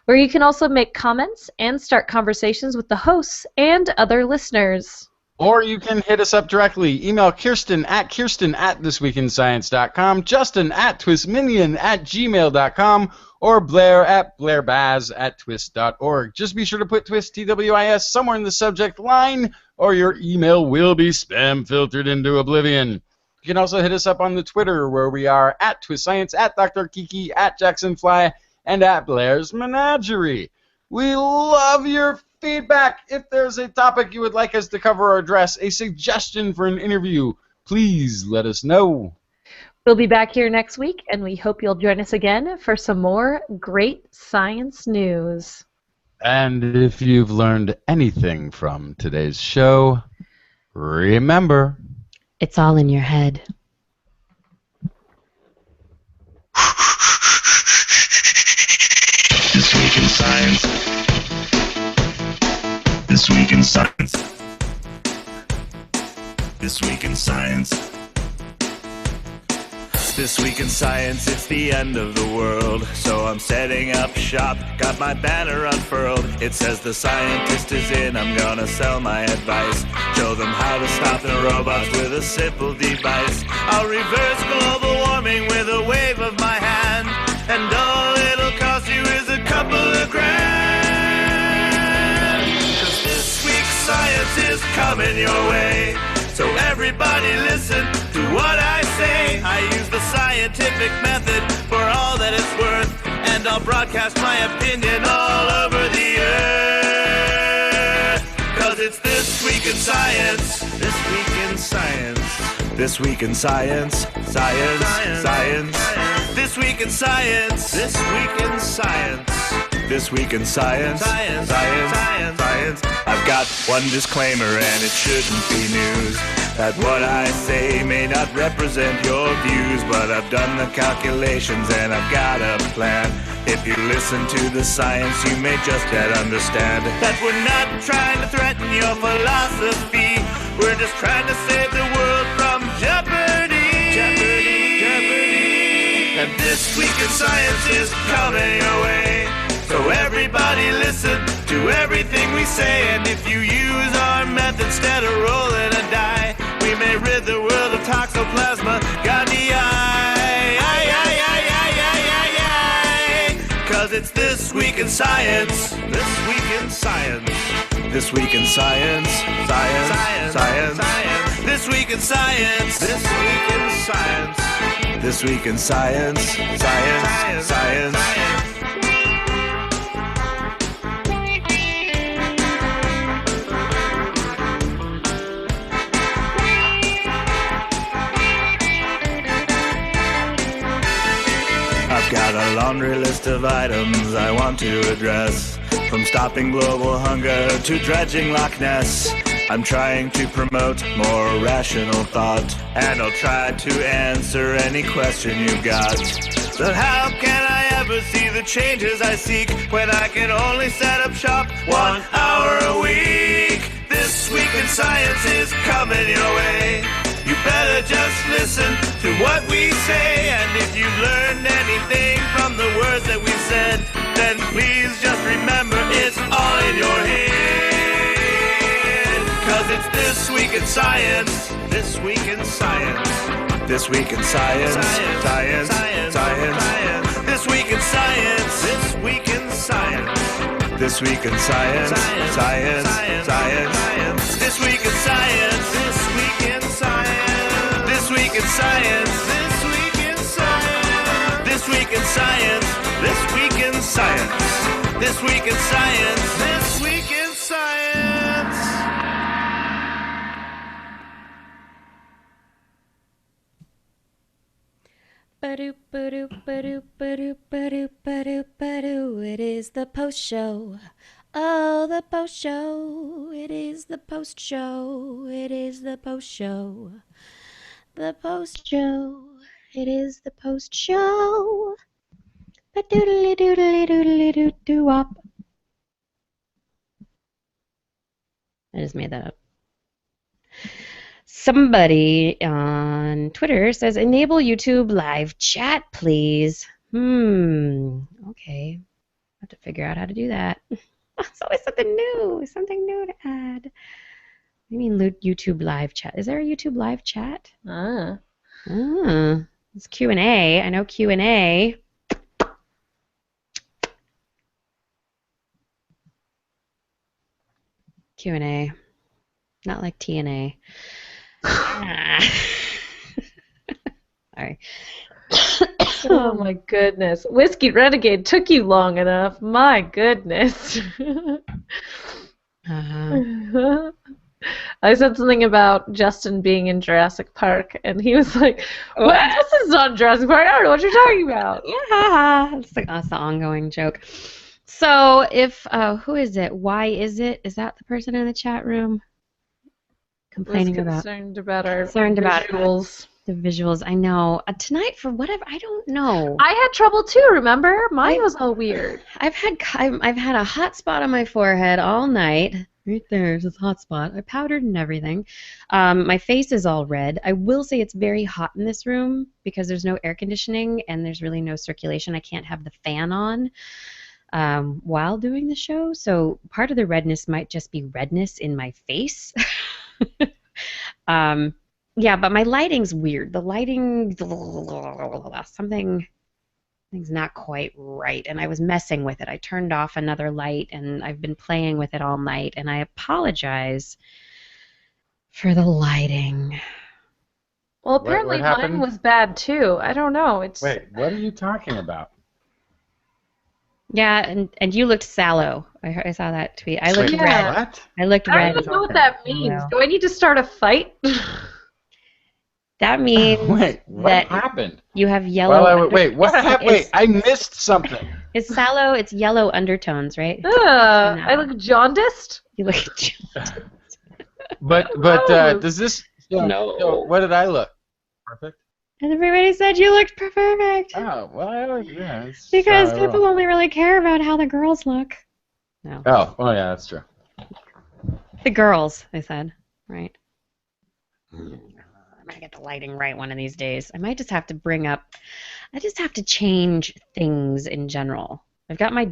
where you can also make comments and start conversations with the hosts and other listeners. Or you can hit us up directly. Email Kirsten at thisweekinscience.com, Justin at twistminion@gmail.com, or Blair at blairbaz@twist.org. Just be sure to put TWIS, TWIS, somewhere in the subject line, or your email will be spam filtered into oblivion. You can also hit us up on the Twitter, where we are at TWIScience, at Dr. Kiki, at JacksonFly, and at Blair's Menagerie. We love your feedback. If there's a topic you would like us to cover or address, a suggestion for an interview, please let us know. We'll be back here next week, and we hope you'll join us again for some more great science news. And if you've learned anything from today's show, remember, It's all in your head. This week in science. This week in science. This week in science. This week in science, it's the end of the world. So I'm setting up shop, got my banner unfurled. It says the scientist is in, I'm gonna sell my advice. Show them how to stop the robots with a simple device. I'll reverse global warming with a wave of my hand. And all it'll cost you is a couple of grand. 'Cause this week's science is coming your way. So everybody listen to what I say. I use the scientific method for all that it's worth. And I'll broadcast my opinion all over the earth. 'Cause it's This Week in Science. This Week in Science. This Week in Science. Science. Science. This Week in Science. This Week in Science. This Week in Science. Science. Science. Science. I've got one disclaimer and it shouldn't be news. That what I say may not represent your views, but I've done the calculations and I've got a plan. If you listen to the science, you may just yet understand that we're not trying to threaten your philosophy. We're just trying to save the world from jeopardy. Jeopardy. Jeopardy. And This Week in Science is coming your way. So everybody listen to everything we say. And if you use our method instead of rolling a die, we may rid the world of toxoplasma gondii. 'Cause it's This Week in Science. This Week in Science. This Week in Science. Science. Science. Science. This Week in Science. This Week in Science. This Week in Science. Science. Science. I've got a laundry list of items I want to address. From stopping global hunger to dredging Loch Ness. I'm trying to promote more rational thought. And I'll try to answer any question you've got. But how can I ever see the changes I seek when I can only set up shop 1 hour a week? This Week in Science is coming your way. You better just listen to what we say. And if you've learned anything from the words that we said, then please just remember it's all in your head. 'Cause it's This Week in Science. This Week in Science. This Week in Science. Science. Science. This Week in Science. This Week in Science. This Week in Science. Science. Science. This Week in Science. This week in science. This week in science. This week in science. This week in science. This week in science. This week in science. Ba-doop, ba-doop, ba-doop, ba-doop, ba-doop, ba-doop, ba-doop. It is the post show. Oh, the post show. It is the post show. It is the post show. The post show. It is the post show. Ba-doodly doodly doodly doo doo wop. I just made that up. Somebody on Twitter says, enable YouTube live chat, please. Okay. I have to figure out how to do that. It's always something new to add. What do you mean YouTube live chat? Is there a YouTube live chat? It's Q&A. I know Q&A. Q&A. Not like TNA. Sorry. Oh my goodness. Whiskey Renegade took you long enough. My goodness. I said something about Justin being in Jurassic Park, and he was like, what? Justin's not in Jurassic Park. I don't know what you're talking about. Yeah. That's the ongoing joke. So if, who is it? Why is it? Is that the person in the chat room? Complaining concerned about our visuals. The visuals, I know. Tonight, for whatever, I don't know. I had trouble too, remember? Mine was all weird. I've had a hot spot on my forehead all night. Right there's this hot spot. I powdered and everything. My face is all red. I will say it's very hot in this room because there's no air conditioning and there's really no circulation. I can't have the fan on while doing the show. So part of the redness might just be redness in my face. Yeah, but my lighting's weird. The lighting, something's not quite right, and I was messing with it. I turned off another light, and I've been playing with it all night, and I apologize for the lighting. Well, apparently mine was bad, too. I don't know. Wait, what are you talking about? Yeah, and you looked sallow. I saw that tweet. I looked red. What? I looked red. I don't even know what that means. Do I need to start a fight? That means what happened? You have yellow. Wait, what happened? Wait, I missed something. It's sallow. It's yellow undertones, right? I look jaundiced. You look jaundiced. but does this? No. What did I look? Perfect. And everybody said you looked perfect. Oh well, yeah. Because people only really care about how the girls look. No. Oh, yeah, that's true. The girls, I said, right? I'm gonna get the lighting right one of these days. I might just have to I just have to change things in general. I've got my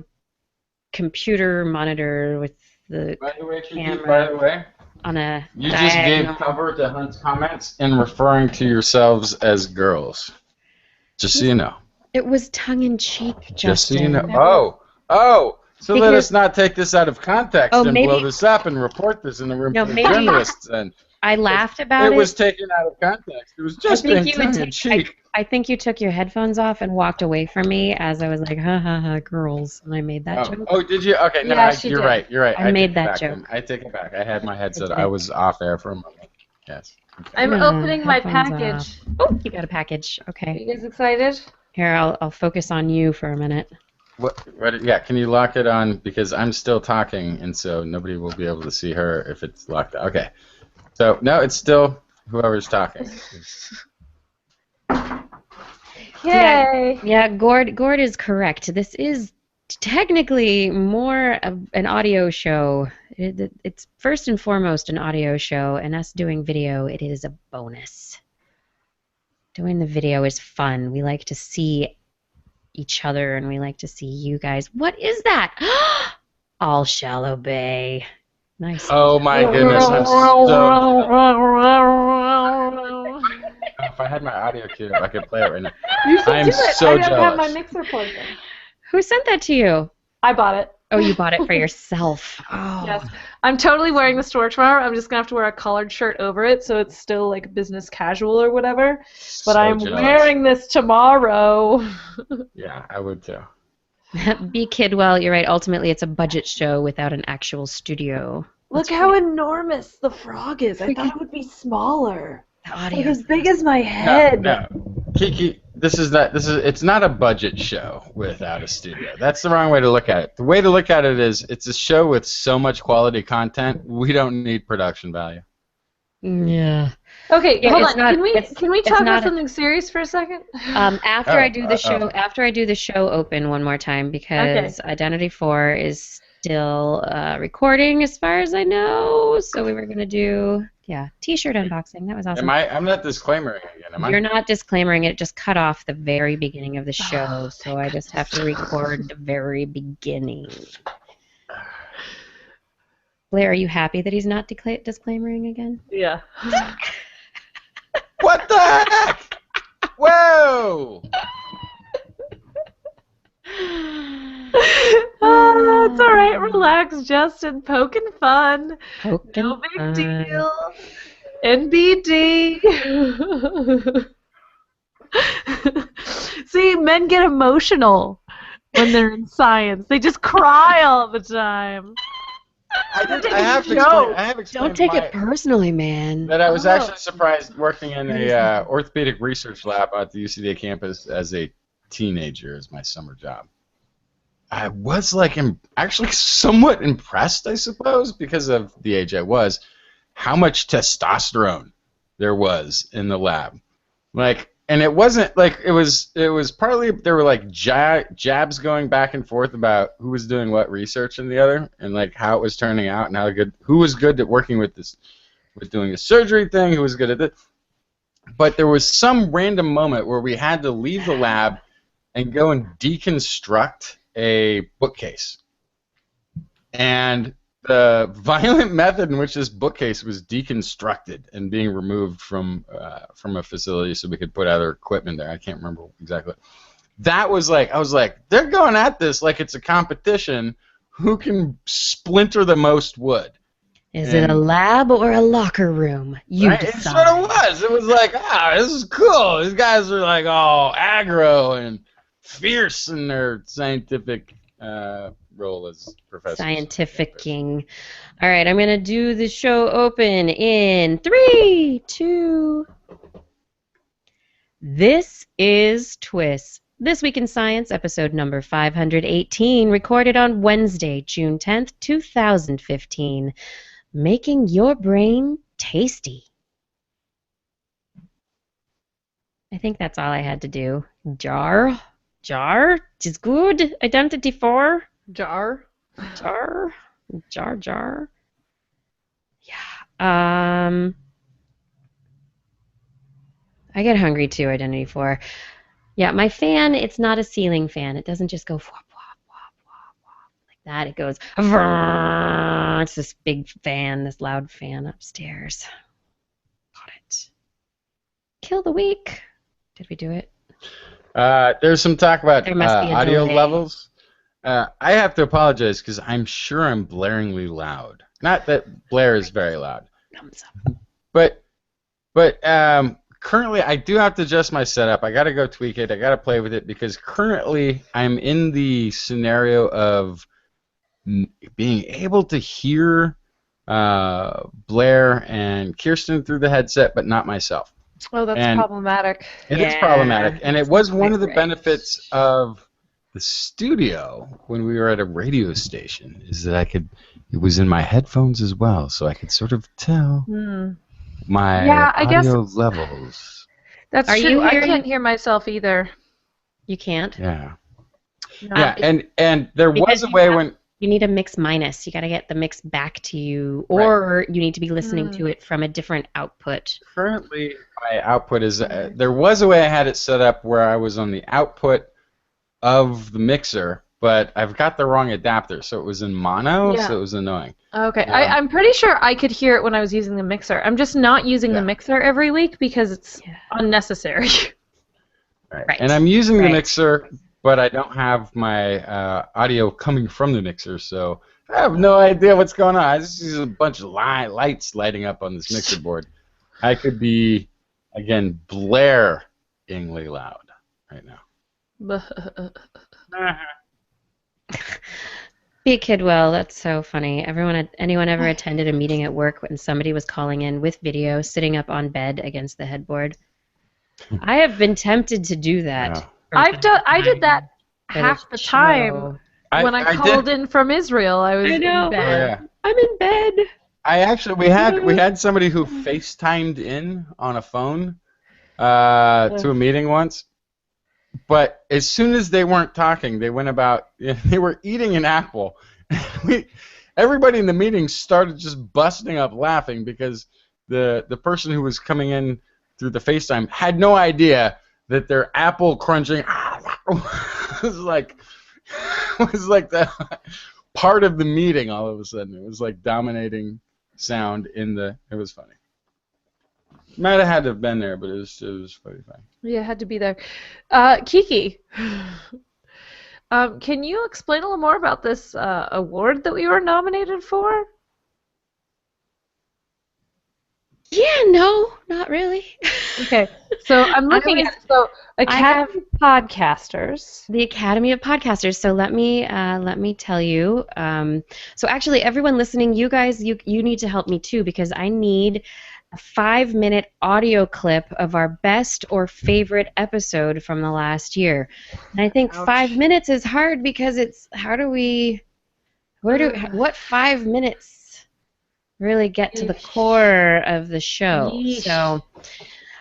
computer monitor with the camera. By the way, on a you just gave cover to Hunt's comments in referring to yourselves as girls. Just so you know. It was tongue-in-cheek, Justin. Just so you know. Oh! So let us not take this out of context and blow this up and report this in the room of journalists. And I laughed about it. It was taken out of context. It was just being tongue-in-cheek. I think you took your headphones off and walked away from me as I was like, ha ha ha, girls, and I made that joke. Oh, did you? Okay, no, you're right. I made that joke. I take it back. I had my headset. I was off air for a moment. Yes. Okay. I'm opening my package. Oh, you got a package. Okay. Are you guys excited? Here, I'll focus on you for a minute. What? Yeah, can you lock it on? Because I'm still talking, and so nobody will be able to see her if it's locked. Okay. So, no, it's still whoever's talking. Yay! Yeah, Gord is correct. This is technically more of an audio show. It's first and foremost an audio show, and us doing video, it is a bonus. Doing the video is fun. We like to see each other, and we like to see you guys. What is that? All Shallow Bay. Nice. Oh my goodness, I'm so... If I had my audio queued up, I could play it right now. You should I'm do it. so I don't jealous. have my mixer plugged in. Who sent that to you? I bought it. Oh, you bought it for yourself. Oh. Yes. I'm totally wearing the store tomorrow. I'm just going to have to wear a collared shirt over it so it's still like business casual or whatever. But So I'm jealous. wearing this tomorrow. Yeah, I would too. Be Kidwell, you're right. Ultimately, it's a budget show without an actual studio. Look how enormous the frog is. I thought it would be smaller. The audio. Like as big as my head. No. Kiki, it's not a budget show without a studio. That's the wrong way to look at it. The way to look at it is it's a show with so much quality content, we don't need production value. Yeah. Okay, Yeah, hold it's on. not- Can we it's talk not about something serious for a second? After I do the show open one more time because Identity 4 is still recording as far as I know. So we were gonna do t-shirt unboxing. That was awesome. I'm not disclaimering again, am I? You're not disclaimering it. Just cut off the very beginning of the show. So I just have to record the very beginning. Blair, are you happy that he's not disclaimering again? Yeah. What the heck? Whoa! Oh, that's all right. Relax, Justin. Poking fun. No big deal. NBD. See, men get emotional when they're in science. They just cry all the time. I have explained Don't take it personally, man. that I was actually surprised working in a orthopedic research lab at the UCLA campus as a teenager as my summer job. I was actually somewhat impressed, I suppose, because of the age I was, how much testosterone there was in the lab. And it wasn't it was partly there were jabs going back and forth about who was doing what research in the other and how it was turning out and who was good at working with doing the surgery thing, who was good at it. But there was some random moment where we had to leave the lab and go and deconstruct a bookcase. And the violent method in which this bookcase was deconstructed and being removed from a facility so we could put other equipment there. I can't remember exactly. That was I was like, they're going at this like it's a competition. Who can splinter the most wood? Is it a lab or a locker room? You decide. It sort of was. It was this is cool. These guys are all aggro and fierce in their scientific role as professors. Scientificking. All right, I'm going to do the show open in 3, 2. This is TWIS. This Week in Science, episode number 518, recorded on Wednesday, June 10th, 2015. Making your brain tasty. I think that's all I had to do. Jar is good. Identity 4. Jar. Yeah. I get hungry too, Identity 4. Yeah, my fan, it's not a ceiling fan. It doesn't just go whop, whop, whop, whop, whop, like that. It goes, it's this big fan, this loud fan upstairs. Got it. Kill the week. Did we do it? There's some talk about There must be a audio delay. levels. I have to apologize because I'm sure I'm blaringly loud. Not that Blair is very loud. Thumbs up. But currently I do have to adjust my setup. I got to go tweak it. I got to play with it because currently I'm in the scenario of being able to hear Blair and Kirsten through the headset, but not myself. Oh, that's problematic. It is problematic, and it was one of the benefits of the studio when we were at a radio station is that it was in my headphones as well, so I could sort of tell my audio levels. That's true. I can't hear myself either. You can't? Yeah. No. Yeah, and there was a way when... You need a mix minus. You got to get the mix back to you, or you need to be listening to it from a different output. Currently, my output is... there was a way I had it set up where I was on the output of the mixer, but I've got the wrong adapter, so it was in mono, so it was annoying. Okay, I'm pretty sure I could hear it when I was using the mixer. I'm just not using the mixer every week because it's unnecessary. Right. And I'm using the mixer but I don't have my audio coming from the mixer, so I have no idea what's going on. I just see a bunch of lights lighting up on this mixer board. I could be, again, Blair-ingly loud right now. Be a kid, well, that's so funny. Anyone ever attended a meeting at work when somebody was calling in with video, sitting up on bed against the headboard? I have been tempted to do that. Yeah. I did that for half the show. time when I called did. in from Israel. I was I know. in bed. Oh, yeah. I'm in bed. We had somebody who FaceTimed in on a phone to a meeting once, but as soon as they weren't talking, they went about. They were eating an apple. Everybody in the meeting started just busting up laughing because the person who was coming in through the FaceTime had no idea that their apple crunching was like the part of the meeting. All of a sudden, it was like dominating sound in the. It was funny. Might have had to have been there, but it was pretty funny. Yeah, it had to be there. Kiki, can you explain a little more about this award that we were nominated for? Yeah, no, not really. Okay, so I'm looking at Academy of Podcasters. The Academy of Podcasters. So let me tell you. So actually, everyone listening, you guys, you need to help me too because I need a 5-minute audio clip of our best or favorite episode from the last year. And I think 5 minutes is hard because it's what 5 minutes really get to the core of the show. Yeesh. So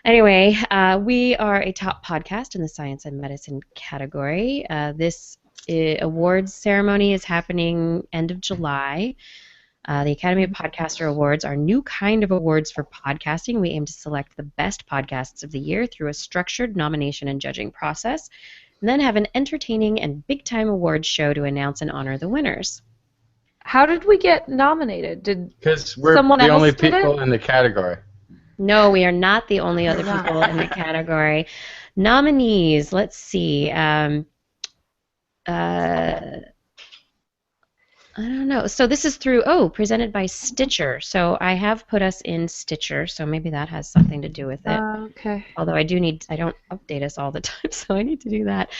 anyway, we are a top podcast in the science and medicine category. This awards ceremony is happening end of July. The Academy of Podcaster Awards are new kind of awards for podcasting. We aim to select the best podcasts of the year through a structured nomination and judging process, and then have an entertaining and big-time awards show to announce and honor the winners. How did we get nominated? Because we're Someone the else only did people it? in the category. No, we are not the only other people in the category. Nominees, let's see. I don't know. So this is through, presented by Stitcher. So I have put us in Stitcher, so maybe that has something to do with it. Okay. Although I don't update us all the time, so I need to do that.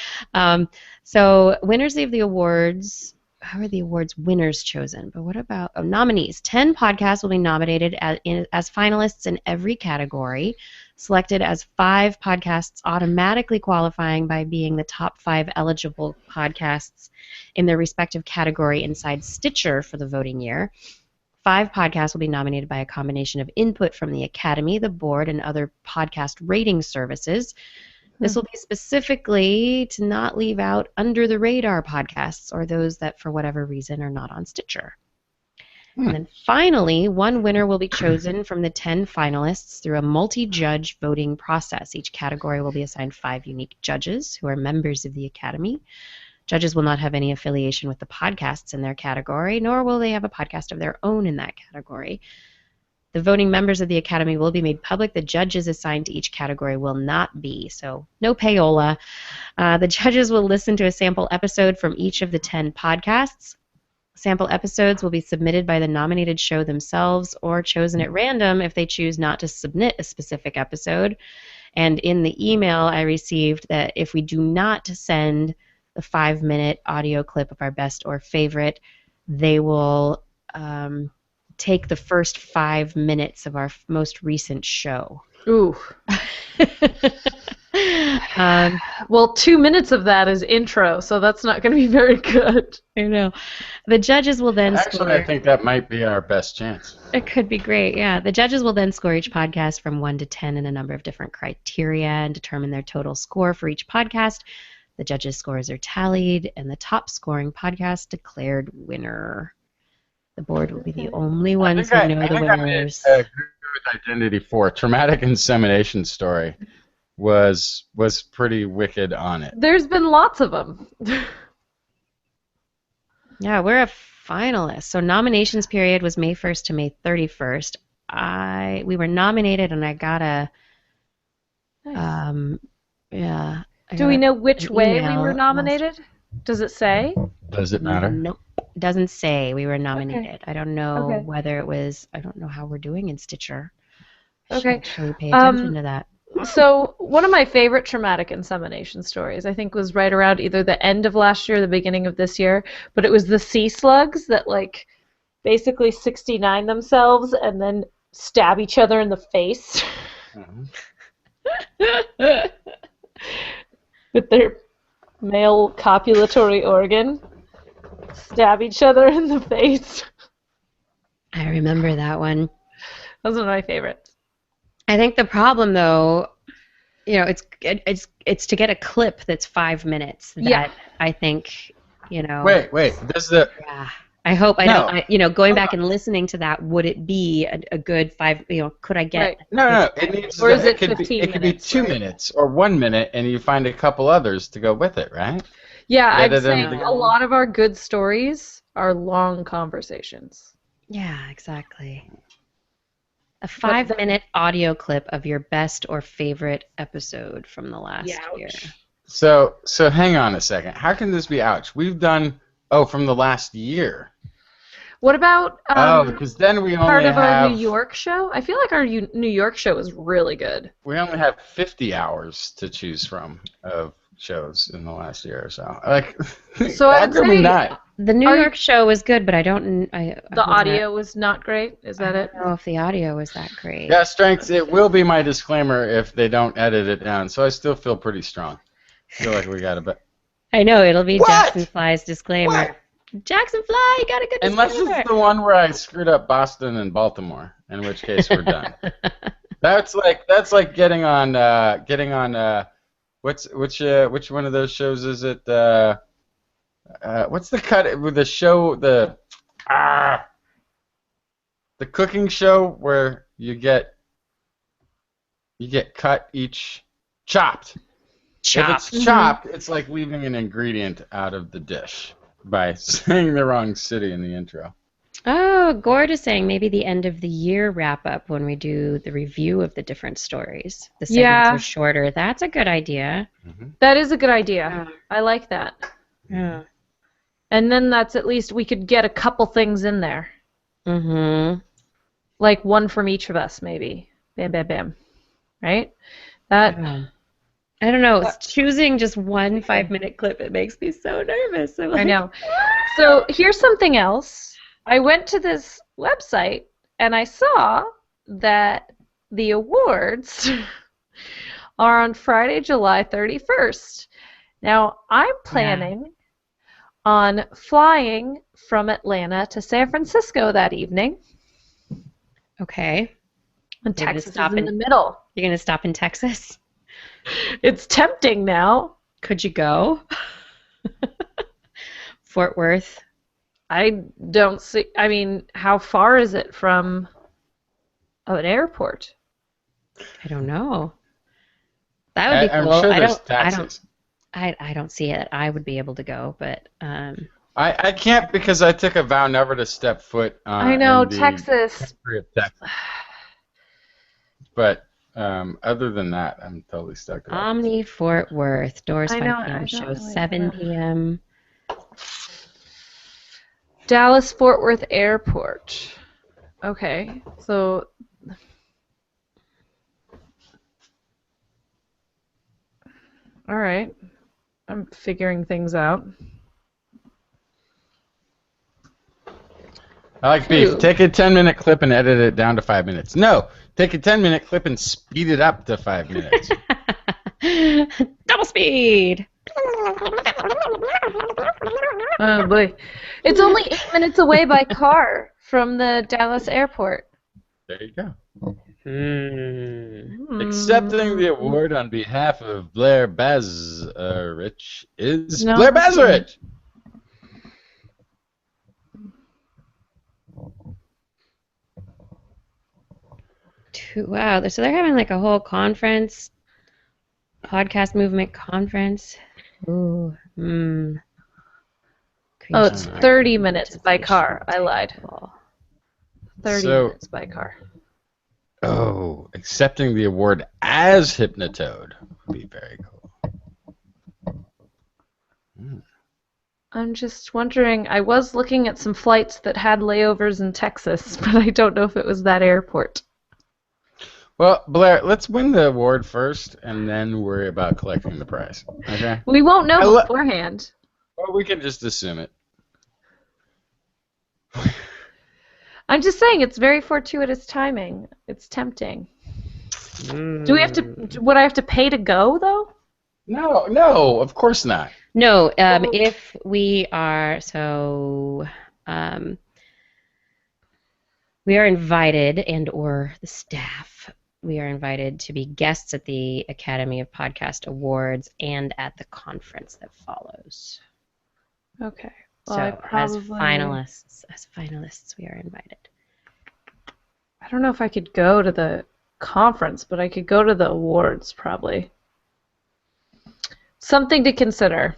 So winners of the awards, how are the awards winners chosen? But what about nominees? 10 podcasts will be nominated as finalists in every category, selected as 5 podcasts automatically qualifying by being the top 5 eligible podcasts in their respective category inside Stitcher for the voting year. 5 podcasts will be nominated by a combination of input from the Academy, the board, and other podcast rating services. This will be specifically to not leave out under-the-radar podcasts or those that, for whatever reason, are not on Stitcher. And then finally, 1 winner will be chosen from the 10 finalists through a multi-judge voting process. Each category will be assigned 5 unique judges who are members of the Academy. Judges will not have any affiliation with the podcasts in their category, nor will they have a podcast of their own in that category. The voting members of the Academy will be made public. The judges assigned to each category will not be, so no payola. The judges will listen to a sample episode from each of the 10 podcasts. Sample episodes will be submitted by the nominated show themselves or chosen at random if they choose not to submit a specific episode. And in the email I received that if we do not send the 5-minute audio clip of our best or favorite, they will take the first 5 minutes of our most recent show. Ooh. Well, 2 minutes of that is intro, so that's not going to be very good. I know. The judges will then Actually, I think that might be our best chance. It could be great, yeah. The judges will then score each podcast from 1 to 10 in a number of different criteria and determine their total score for each podcast. The judges' scores are tallied, and the top scoring podcast declared winner. The board will be the only ones who know the winners. A good identity for traumatic insemination story was pretty wicked on it. There's been lots of them. Yeah, we're a finalist. So nominations period was May 1st to May 31st. We were nominated, and I got a Nice. Do we know which an way we email were last- nominated? Does it say? Does it matter? Nope. Doesn't say we were nominated. I don't know Okay. whether it was. I don't know how we're doing in Stitcher. I should Okay. actually pay attention to that. So one of my favorite traumatic insemination stories, I think, was right around either the end of last year or the beginning of this year. But it was the sea slugs that like basically 69 themselves and then stab each other in the face with their male copulatory organ. Stab each other in the face. I remember that one. That was one of my favorites. I think the problem, though, it's to get a clip that's 5 minutes. That Yeah. I think, Wait. Does the Yeah. I hope I No. don't. Going back and listening to that, would it be a good 5? Could I get? Right. no? It needs. Or is it could be. 15 It could be minutes, 2 right? minutes or 1 minute, and you find a couple others to go with it, right? Yeah, I'd Edit say them a together. lot of our good stories are long conversations. Yeah, exactly. A 5-minute audio clip of your best or favorite episode from the last year. So hang on a second. How can this be ouch? We've done from the last year. What about Because then we part only of our have New York show? I feel like our New York show is really good. we only have 50 hours to choose from of shows in the last year or so. Like, So how I'd come we say not? The New York show was good, but I don't. the audio was not great. Is that it? I don't know if the audio was that great. Yeah, strengths. It will be my disclaimer if they don't edit it down. So I still feel pretty strong. I feel like we got a bit. I know it'll be What? Jackson Fly's disclaimer. What? Jackson Fly, you got a good Unless disclaimer. it's the one where I screwed up Boston and Baltimore, in which case we're done. That's like getting on which one of those shows is it? What's the cut with the show the cooking show where you get cut each chopped. If it's chopped, it's like leaving an ingredient out of the dish by saying the wrong city in the intro. Oh, Gord is saying maybe the end of the year wrap up when we do the review of the different stories. The segments Yeah. are shorter. That's a good idea. That is a good idea. I like that. Yeah. And then that's at least we could get a couple things in there. Mm-hmm. Like one from each of us, maybe. Bam, bam, bam. Right? That. I don't know. Choosing just one 5-minute clip, it makes me so nervous. I'm I like, know. So here's something else. I went to this website and I saw that the awards are on Friday, July 31st. Now, I'm planning on flying from Atlanta to San Francisco that evening. Okay. And You're gonna Texas is stop in in- the middle. You're going to stop in Texas? It's tempting now. Could you go? Fort Worth? I don't see. I mean, how far is it from an airport? I don't know. That would be I'm cool. sure I there's don't. taxes. I don't see it. I would be able to go, but I can't because I took a vow never to step foot I know, in the Texas. country of Texas. But other than that, I'm totally stuck. with it. Omni Fort Worth doors I 5 know, I p.m. don't show really 7 know. p.m. Dallas Fort Worth Airport. Okay, so all right. I'm figuring things out. I like beef. Take a 10-minute clip and edit it down to 5 minutes. No, take a 10-minute clip and speed it up to 5 minutes. Double speed. Oh boy. It's only 8 minutes away by car from the Dallas airport. There you go. Hmm. Accepting the award on behalf of Blair Bazarich is No. Blair Bazarich. Wow, so they're having like a whole conference, podcast movement conference. Ooh, Oh, it's 30 minutes by car. I lied. 30 So- minutes by car. Oh, accepting the award as Hypnotoad would be very cool. I'm just wondering, I was looking at some flights that had layovers in Texas, but I don't know if it was that airport. Well, Blair, let's win the award first, and then worry about collecting the prize. Okay? We won't know beforehand. Well, we can just assume it. I'm just saying, it's very fortuitous timing. It's tempting. Do we have to? Would I have to pay to go though? No, of course not. No, if we are we are invited, and or the staff, we are invited to be guests at the Academy of Podcast Awards and at the conference that follows. Okay. Well, So as finalists, we are invited. I don't know if I could go to the conference, but I could go to the awards probably. Something to consider.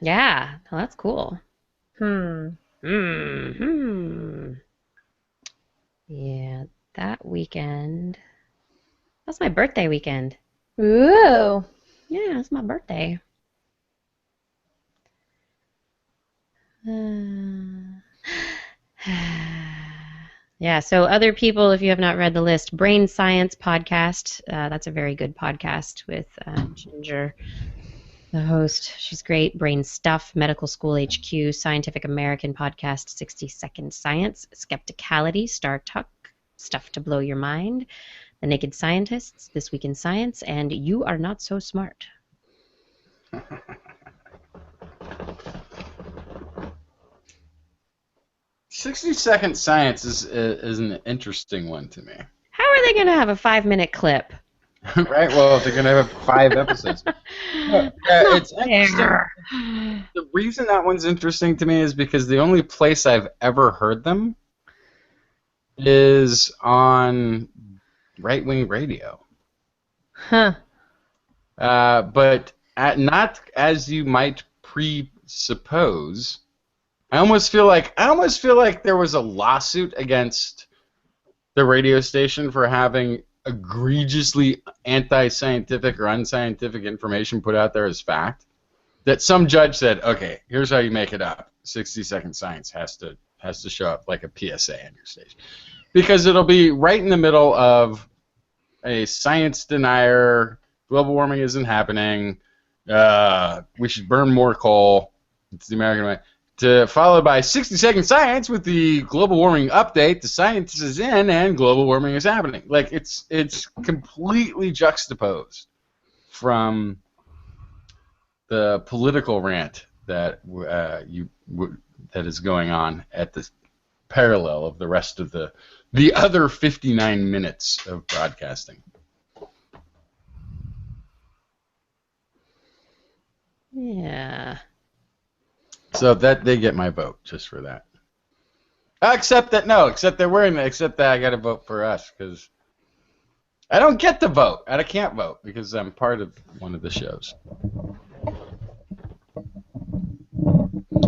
Yeah, well, that's cool. Yeah, that weekend. That's my birthday weekend. Ooh. Yeah, it's my birthday. Yeah, so other people, if you have not read the list, Brain Science Podcast. That's a very good podcast with Ginger, the host. She's great. Brain Stuff, Medical School HQ, Scientific American Podcast, 60 Second Science, Skepticality, Star Tuck, Stuff to Blow Your Mind, The Naked Scientists, This Week in Science, and You Are Not So Smart. 60-second science is an interesting one to me. How are they going to have a 5-minute clip? Right? Well, they're going to have 5 episodes. It's interesting. The reason that one's interesting to me is because the only place I've ever heard them is on right-wing radio. Huh. But not as you might presuppose. I almost feel like there was a lawsuit against the radio station for having egregiously anti-scientific or unscientific information put out there as fact. That some judge said, "Okay, here's how you make it up. 60-second science has to show up like a PSA on your station," because it'll be right in the middle of a science denier. Global warming isn't happening. We should burn more coal. It's the American way. Followed by 60-second science with the global warming update. The science is in and global warming is happening. Like it's completely juxtaposed from the political rant that that is going on at the parallel of the rest of the other 59 minutes of broadcasting. Yeah. So that they get my vote just for that. Except that they're wearing that. Except that I got to vote for us because I don't get to vote. I can't vote because I'm part of one of the shows.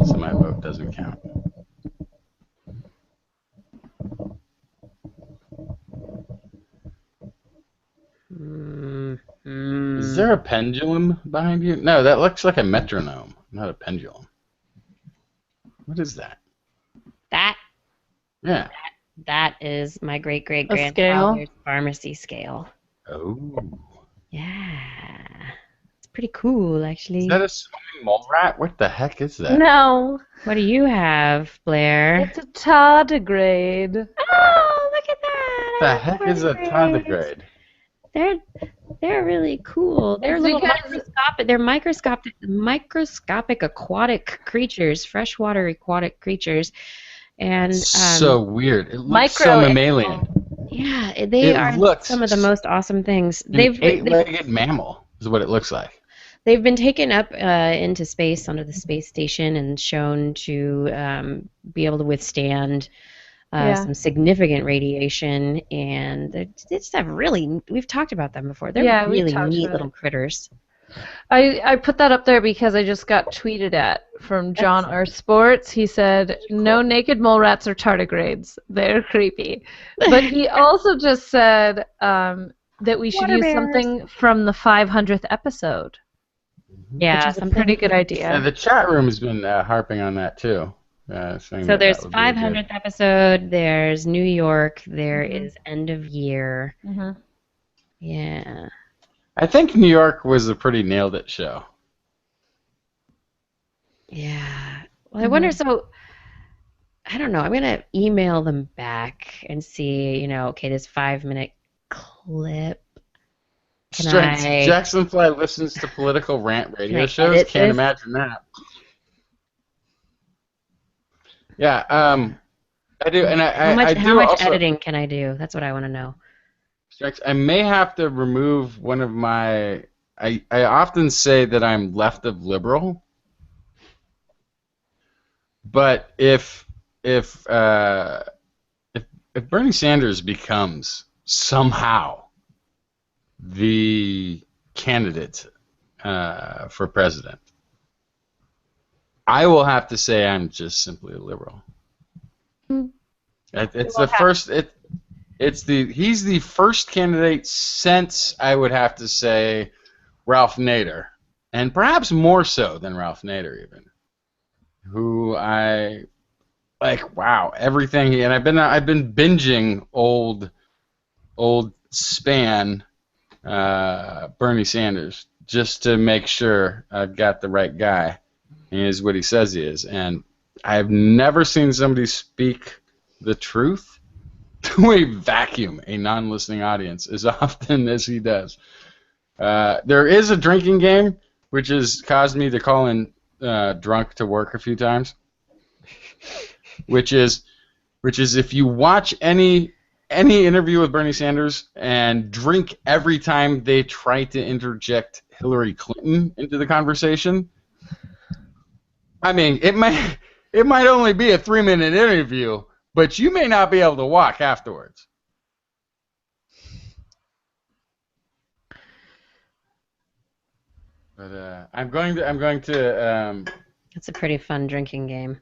So my vote doesn't count. Is there a pendulum behind you? No, that looks like a metronome, not a pendulum. What is that? Yeah. That is my great-great-grandfather's pharmacy scale. Oh. Yeah. It's pretty cool, actually. Is that a swimming mole rat? What the heck is that? No. What do you have, Blair? It's a tardigrade. Oh, look at that! What the heck is a tardigrade? They're really cool. They're little microscopic. They're microscopic aquatic creatures, freshwater aquatic creatures, and so weird. It looks so mammalian. Yeah, they are some of the most awesome things. An eight-legged mammal is what it looks like. They've been taken up into space onto the space station and shown to be able to withstand some significant radiation, and they just have we've talked about them before. They're really neat little critters. I put that up there because I just got tweeted at from John R. Sports. He said, "No naked mole rats or tardigrades. They're creepy." But he also just said, that we should Water use bears. something from the 500th episode, Yeah, which is a something. pretty good Yeah, idea. the chat room has been harping on that too. Saying So that there's that would be a good- 500th episode. There's New York. There Mhm. is end of year. hmm Yeah. I think New York was a pretty nailed it show. Yeah. Well, I wonder. So I don't know. I'm gonna email them back and see. Okay, this 5-minute clip. Can Strange. I- Jackson Fly listens to political rant radio I shows. edit Can't this? imagine that. Yeah, I do, and I How do much also. editing can I do? That's what I want to know. Strax, I may have to remove one of my. I often say that I'm left of liberal, but if Bernie Sanders becomes somehow the candidate for president, I will have to say I'm just simply a liberal. It's the first. He's the first candidate since, I would have to say, Ralph Nader, and perhaps more so than Ralph Nader even, who I like. Wow, everything and I've been binging old span Bernie Sanders just to make sure I've got the right guy. He is what he says he is, and I've never seen somebody speak the truth to a vacuum, a non-listening audience, as often as he does. There is a drinking game, which has caused me to call in drunk to work a few times. Which is if you watch any interview with Bernie Sanders and drink every time they try to interject Hillary Clinton into the conversation. I mean, it might only be a 3-minute interview, but you may not be able to walk afterwards. But I'm going to. It's a pretty fun drinking game.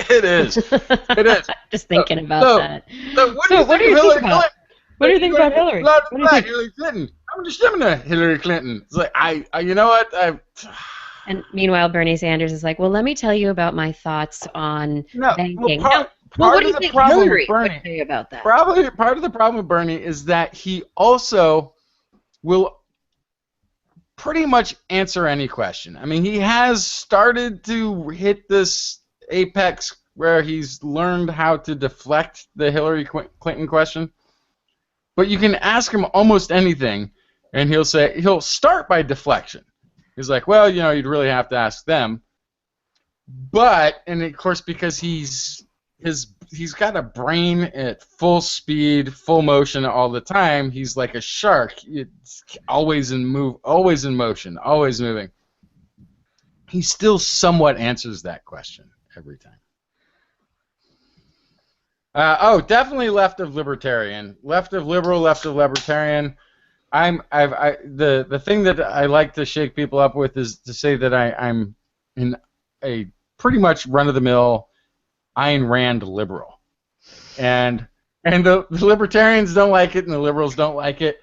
It is. It is. Just thinking about that. So what do you think of Hillary Clinton? What do you think about Hillary? Blah, What do you blah, think? Hillary Clinton. I'm just to Hillary Clinton. It's like I you know what? And meanwhile, Bernie Sanders is like, well, let me tell you about my thoughts on banking. Well, What do you of the think problem with Hillary Bernie- would say about that? Probably part of the problem with Bernie is that he also will pretty much answer any question. I mean, he has started to hit this apex where he's learned how to deflect the Hillary Clinton question. But you can ask him almost anything, and he'll start by deflection. He's like, well, you'd really have to ask them. But, and of course, because he's got a brain at full speed, full motion all the time. He's like a shark. It's always in motion, always moving. He still somewhat answers that question every time. Definitely left of libertarian, left of liberal, left of libertarian. The thing that I like to shake people up with is to say that I'm in a pretty much run-of-the-mill Ayn Rand liberal, and the libertarians don't like it, and the liberals don't like it.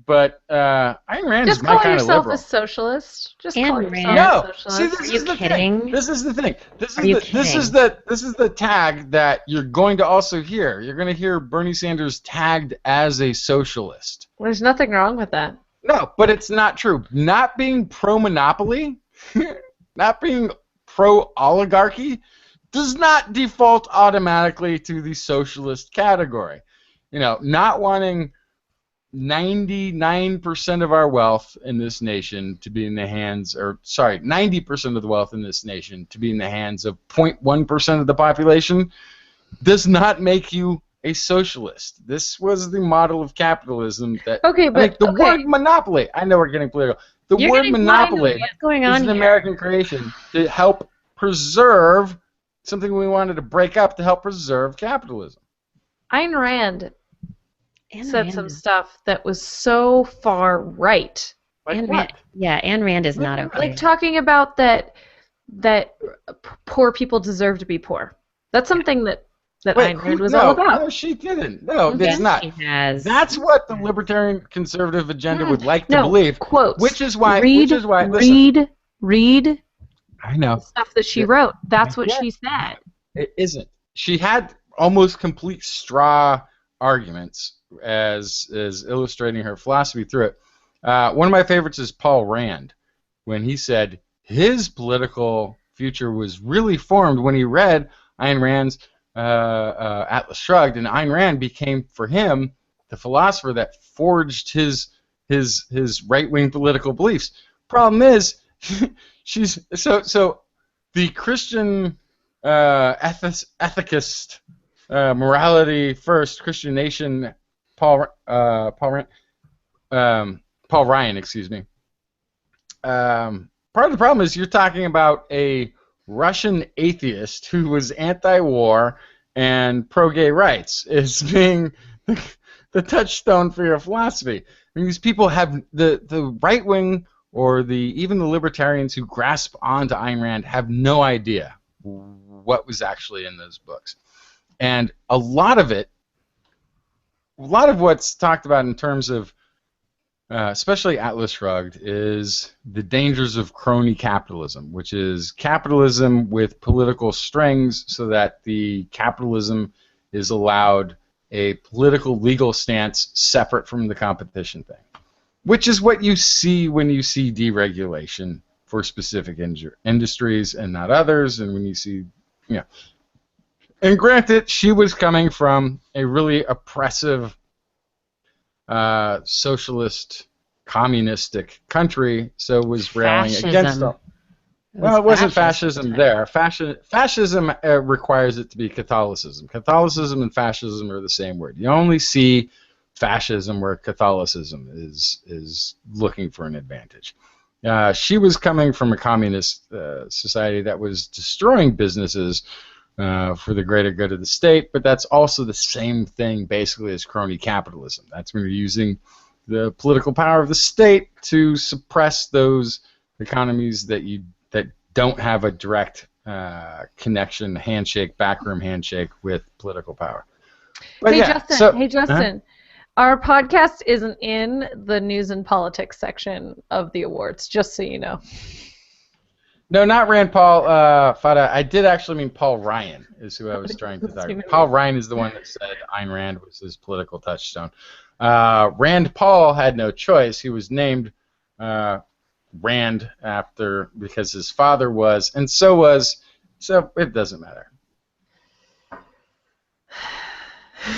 But Ayn Rand is my kind of liberal. Just call yourself a socialist. Just call Ayn yourself No, a see, socialist. this Are you is the kidding? thing. This is the thing. This Are you is the tag that you're going to also hear. You're going to hear Bernie Sanders tagged as a socialist. There's nothing wrong with that. No, but it's not true. Not being pro-monopoly, not being pro-oligarchy, does not default automatically to the socialist category. Not wanting 99% of our wealth in this nation to be in the hands, 90% of the wealth in this nation to be in the hands of 0.1% of the population does not make you a socialist. This was the model of capitalism that. Okay, but the word monopoly. I know we're getting political. The word monopoly What's going is on an here? American creation to help preserve something we wanted to break up to help preserve capitalism. Ayn Rand Ayn said Rand some is- stuff that was so far right. Like Ayn what? Rand, yeah, Ayn Rand is not okay. Like talking about that poor people deserve to be poor. That's something that that Wait, Ayn Rand was no, all about. no, she didn't. No, Yes, it's not. She has. That's what the libertarian conservative agenda would like to No, believe. quotes. Which is why. Read I know. stuff that she wrote. That's what she said. It isn't. She had almost complete straw arguments as illustrating her philosophy through it. One of my favorites is Paul Rand, when he said his political future was really formed when he read Ayn Rand's Atlas Shrugged, and Ayn Rand became for him the philosopher that forged his right-wing political beliefs. Problem is, she's so the Christian ethicist, morality first, Christian nation, Paul Ryan, excuse me. Part of the problem is you're talking about a Russian atheist who was anti-war and pro-gay rights as being the touchstone for your philosophy. I mean, these people have the right wing or even the libertarians who grasp onto Ayn Rand have no idea what was actually in those books. And a lot of what's talked about in terms of especially Atlas Shrugged is the dangers of crony capitalism, which is capitalism with political strings so that the capitalism is allowed a political legal stance separate from the competition thing, which is what you see when you see deregulation for specific industries and not others, and when you see, And granted, she was coming from a really oppressive socialist, communistic country, so was railing against them. Well, it wasn't fascism there. Fascism requires it to be Catholicism. Catholicism and fascism are the same word. You only see fascism where Catholicism is looking for an advantage. She was coming from a communist society that was destroying businesses for the greater good of the state, but that's also the same thing basically as crony capitalism. That's when you're using the political power of the state to suppress those economies that don't have a direct connection, handshake, backroom handshake with political power. But Hey Justin, our podcast isn't in the news and politics section of the awards, just so you know. No, not Rand Paul Fada. I did actually mean Paul Ryan is who I was trying to talk about. Paul Ryan is the one that said Ayn Rand was his political touchstone. Rand Paul had no choice. He was named Rand because his father was, and so it doesn't matter.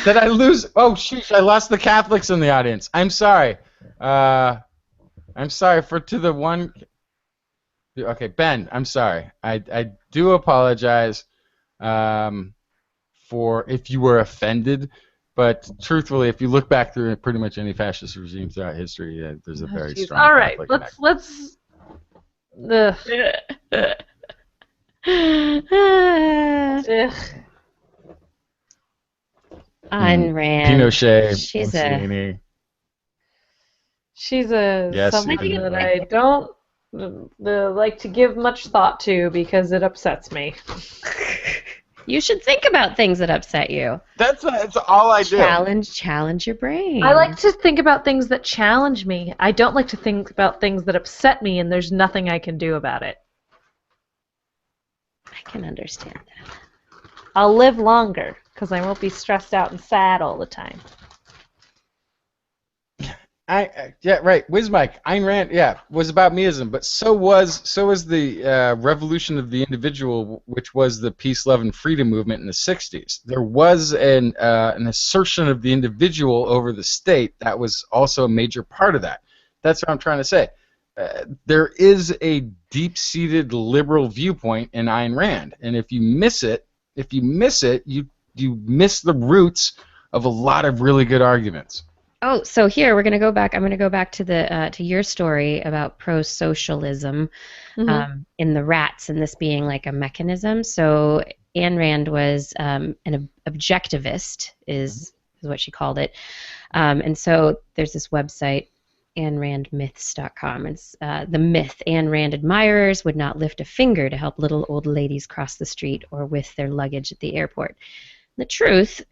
Did I lose? Oh, sheesh, I lost the Catholics in the audience. I'm sorry. I'm sorry to the one. Okay, Ben, I'm sorry. I do apologize for if you were offended, but truthfully, if you look back through pretty much any fascist regime throughout history, there's a very strong. All right, Catholic let's. Ayn Rand. Pinochet. She's something that I don't like to give much thought to because it upsets me. You should think about things that upset you. That's all I do. Challenge your brain. I like to think about things that challenge me. I don't like to think about things that upset me and there's nothing I can do about it. I can understand that. I'll live longer because I won't be stressed out and sad all the time. Yeah, right. Mike. Ayn Rand, was about meism, but so was the revolution of the individual, which was the peace, love, and freedom movement in the '60s. There was an assertion of the individual over the state that was also a major part of that. That's what I'm trying to say. There is a deep-seated liberal viewpoint in Ayn Rand, and if you miss it, you miss the roots of a lot of really good arguments. Oh, so here we're gonna go back. I'm gonna go back to the to your story about prosocialism in the rats, and this being like a mechanism. So Ayn Rand was an objectivist, is what she called it, and so there's this website, AynRandMyths.com. It's the myth: Ayn Rand admirers would not lift a finger to help little old ladies cross the street or with their luggage at the airport. The truth,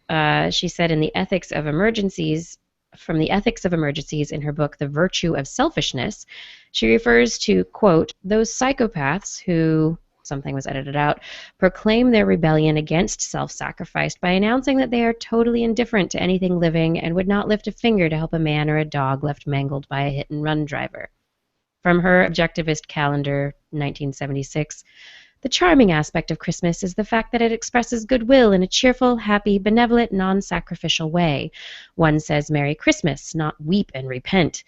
she said in the Ethics of Emergencies, from the Ethics of Emergencies in her book, The Virtue of Selfishness, she refers to, quote, those psychopaths who, something was edited out, proclaim their rebellion against self-sacrifice by announcing that they are totally indifferent to anything living and would not lift a finger to help a man or a dog left mangled by a hit-and-run driver. From her Objectivist Calendar, 1976, the charming aspect of Christmas is the fact that it expresses goodwill in a cheerful, happy, benevolent, non-sacrificial way. One says Merry Christmas, not weep and repent.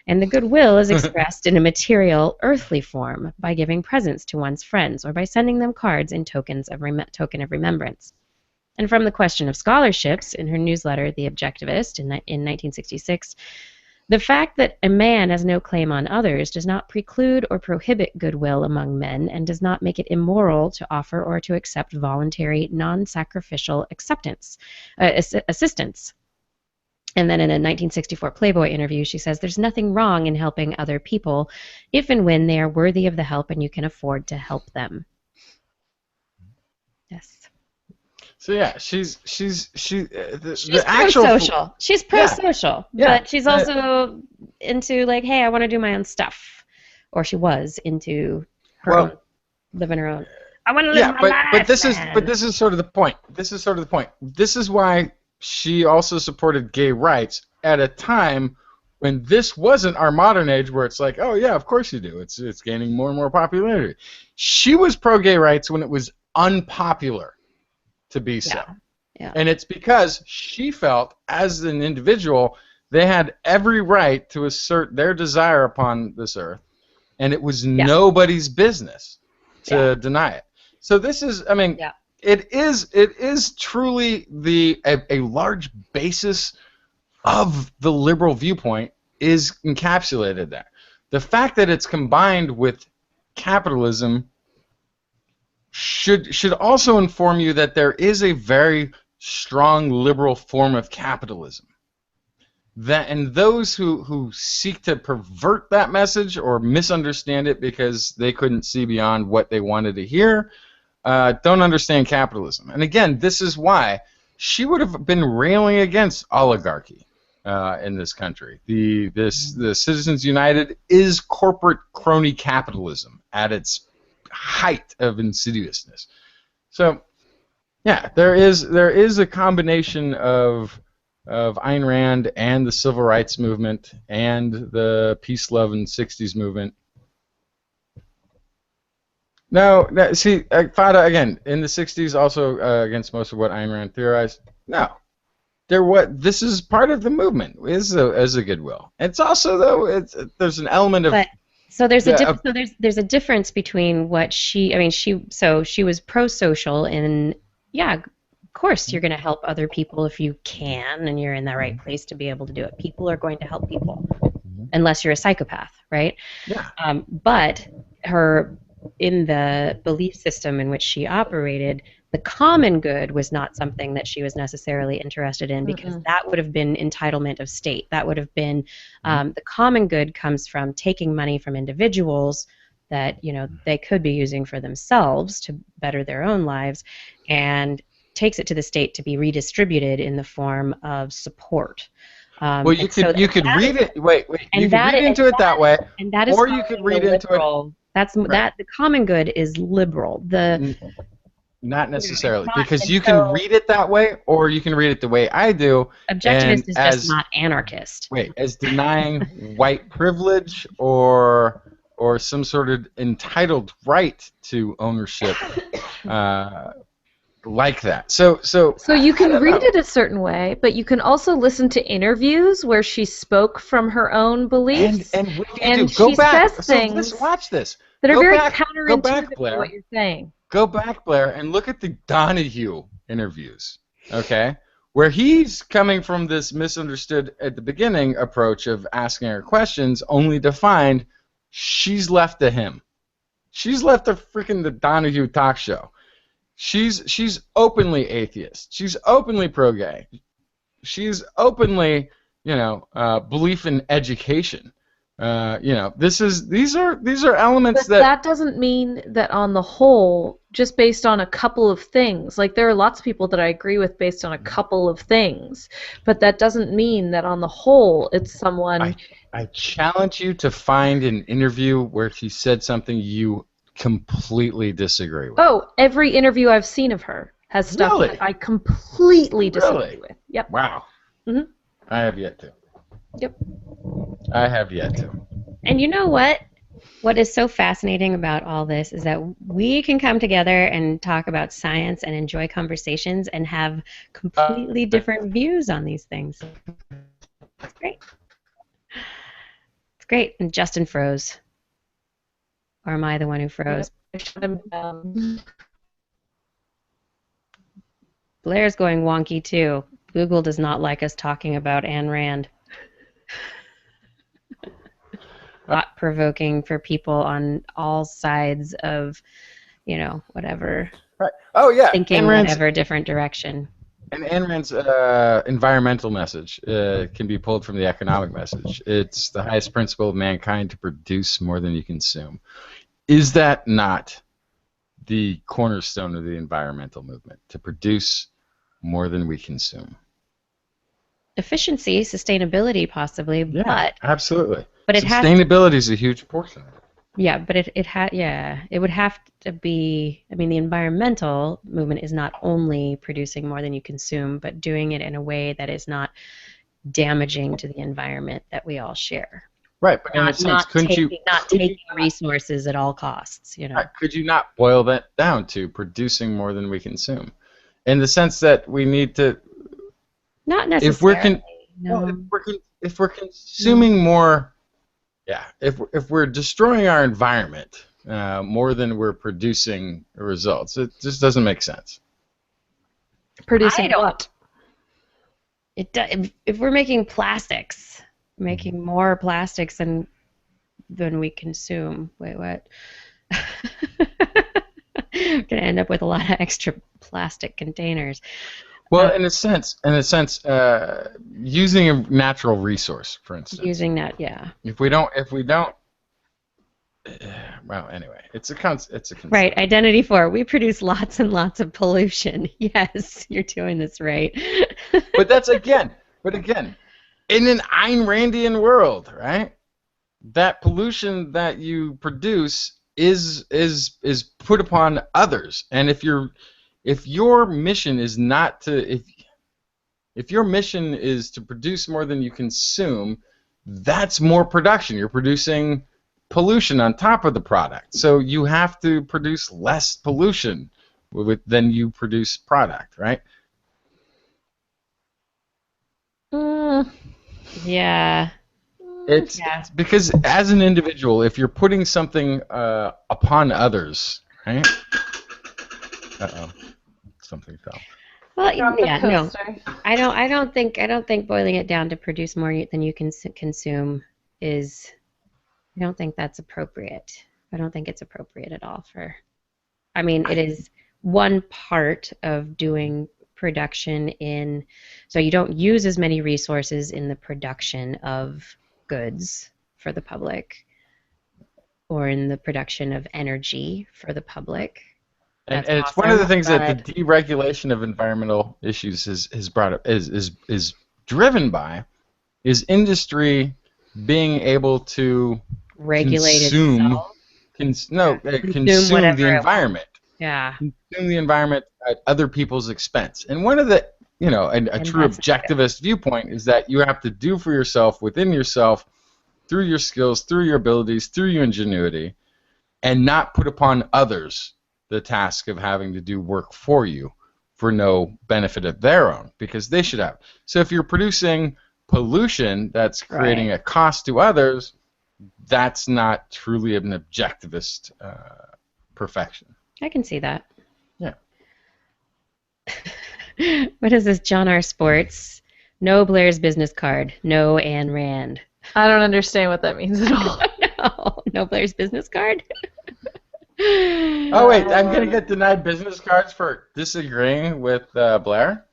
And the goodwill is expressed in a material, earthly form by giving presents to one's friends or by sending them cards in token of remembrance. And from the question of scholarships, in her newsletter, The Objectivist, in 1966, the fact that a man has no claim on others does not preclude or prohibit goodwill among men and does not make it immoral to offer or to accept voluntary, non-sacrificial assistance. And then in a 1964 Playboy interview, she says, there's nothing wrong in helping other people if and when they are worthy of the help and you can afford to help them. Yes. So yeah, she's the actual pro-social. She's pro-social, Yeah. but she's also into like, hey, I want to do my own stuff, or she was into her own, living her own. I want to live my life. But this is sort of the point. This is why she also supported gay rights at a time when this wasn't our modern age, where it's like, oh yeah, of course you do. It's gaining more and more popularity. She was pro-gay rights when it was unpopular to be so. Yeah. And it's because she felt, as an individual, they had every right to assert their desire upon this earth, and it was nobody's business to deny it. So this is, I mean, it is truly a large basis of the liberal viewpoint is encapsulated there. The fact that it's combined with capitalism should also inform you that there is a very strong liberal form of capitalism. And those who seek to pervert that message or misunderstand it because they couldn't see beyond what they wanted to hear don't understand capitalism. And again, this is why she would have been railing against oligarchy in this country. The Citizens United is corporate crony capitalism at its height of insidiousness. So, yeah, there is a combination of Ayn Rand and the Civil Rights Movement and the Peace, Love, and 60s movement. No, see, Fada, again, in the 60s, also against most of what Ayn Rand theorized. No. This is part of the movement, is a goodwill. It's also, though, there's an element of... So there's a difference between what she was pro-social and of course you're going to help other people if you can and you're in the right place to be able to do it. People are going to help people unless you're a psychopath, right? Yeah. But in the belief system in which she operated, the common good was not something that she was necessarily interested in because that would have been entitlement of state. That would have been the common good comes from taking money from individuals that they could be using for themselves to better their own lives, and takes it to the state to be redistributed in the form of support. Well, you could read it. Wait. You could read into it that way, and that is or you could read into it. That's that. The common good is liberal. Not necessarily, because you can read it that way, or you can read it the way I do. Objectivist is just not anarchist. Wait, as denying white privilege or some sort of entitled right to ownership, like that. So you can read it a certain way, but you can also listen to interviews where she spoke from her own beliefs, and she says things watch this. that are very counterintuitive to what you're saying. Go back, Blair, and look at the Donahue interviews, okay? Where he's coming from this misunderstood at the beginning approach of asking her questions, only to find she's left to him. She's left to freaking the Donahue talk show. She's openly atheist. She's openly pro-gay. She's openly, belief in education. These are elements but that doesn't mean that on the whole just based on a couple of things. Like, there are lots of people that I agree with based on a couple of things, but that doesn't mean that on the whole it's someone... I challenge you to find an interview where she said something you completely disagree with. Oh, every interview I've seen of her has stuff Really? that I completely disagree Really? with. Yep. Wow. Mhm. I have yet to. Yep. I have yet to. And you know what? What is so fascinating about all this is that we can come together and talk about science and enjoy conversations and have completely different views on these things. It's great. It's great. And Justin froze. Or am I the one who froze? Blair's going wonky too. Google does not like us talking about Ayn Rand. Thought provoking for people on all sides of, whatever. Right. Oh yeah. Thinking whatever different direction. And Ayn Rand's environmental message can be pulled from the economic message. It's the highest principle of mankind to produce more than you consume. Is that not the cornerstone of the environmental movement? To produce more than we consume. Efficiency, sustainability, possibly, Yeah, but absolutely. But sustainability is a huge portion of it. Yeah, but it would have to be. I mean, the environmental movement is not only producing more than you consume, but doing it in a way that is not damaging to the environment that we all share. Right, but in a sense, not taking resources at all costs? Right, could you not boil that down to producing more than we consume, in the sense that we need to? Not necessarily. If we're consuming more. Yeah, if we're destroying our environment more than we're producing results, it just doesn't make sense. Producing what? If we're making plastics, making more plastics than we consume. Wait, what? Gonna end up with a lot of extra plastic containers. Well, in a sense, using a natural resource, for instance. Using that, yeah. If we don't, well, anyway, it's a concept. Right, identity 4. We produce lots and lots of pollution. Yes, you're doing this right. But again, in an Ayn Randian world, right? That pollution that you produce is put upon others, and if your mission is not to if your mission is to produce more than you consume, that's more production. You're producing pollution on top of the product. So you have to produce less pollution than you produce product, right? Yeah. It's because as an individual, if you're putting something upon others, right? Uh-oh. Something fell. Well, yeah, no. I don't think boiling it down to produce more than you can consume is. I don't think that's appropriate. I don't think it's appropriate at all it is one part of doing production so you don't use as many resources in the production of goods for the public or in the production of energy for the public. And it's one of the things that the deregulation of environmental issues is brought up is driven by is industry being able to regulate consume the environment. Yeah. Consume the environment at other people's expense. And one of the a true objectivist viewpoint is that you have to do for yourself within yourself through your skills, through your abilities, through your ingenuity, and not put upon others the task of having to do work for you for no benefit of their own, because they should have. So if you're producing pollution that's creating a cost to others, that's not truly an objectivist perfection. I can see that. Yeah. What is this, John R. Sports? No Blair's business card. No Ayn Rand. I don't understand what that means at all. No Blair's business card? Oh wait, I'm gonna get denied business cards for disagreeing with Blair.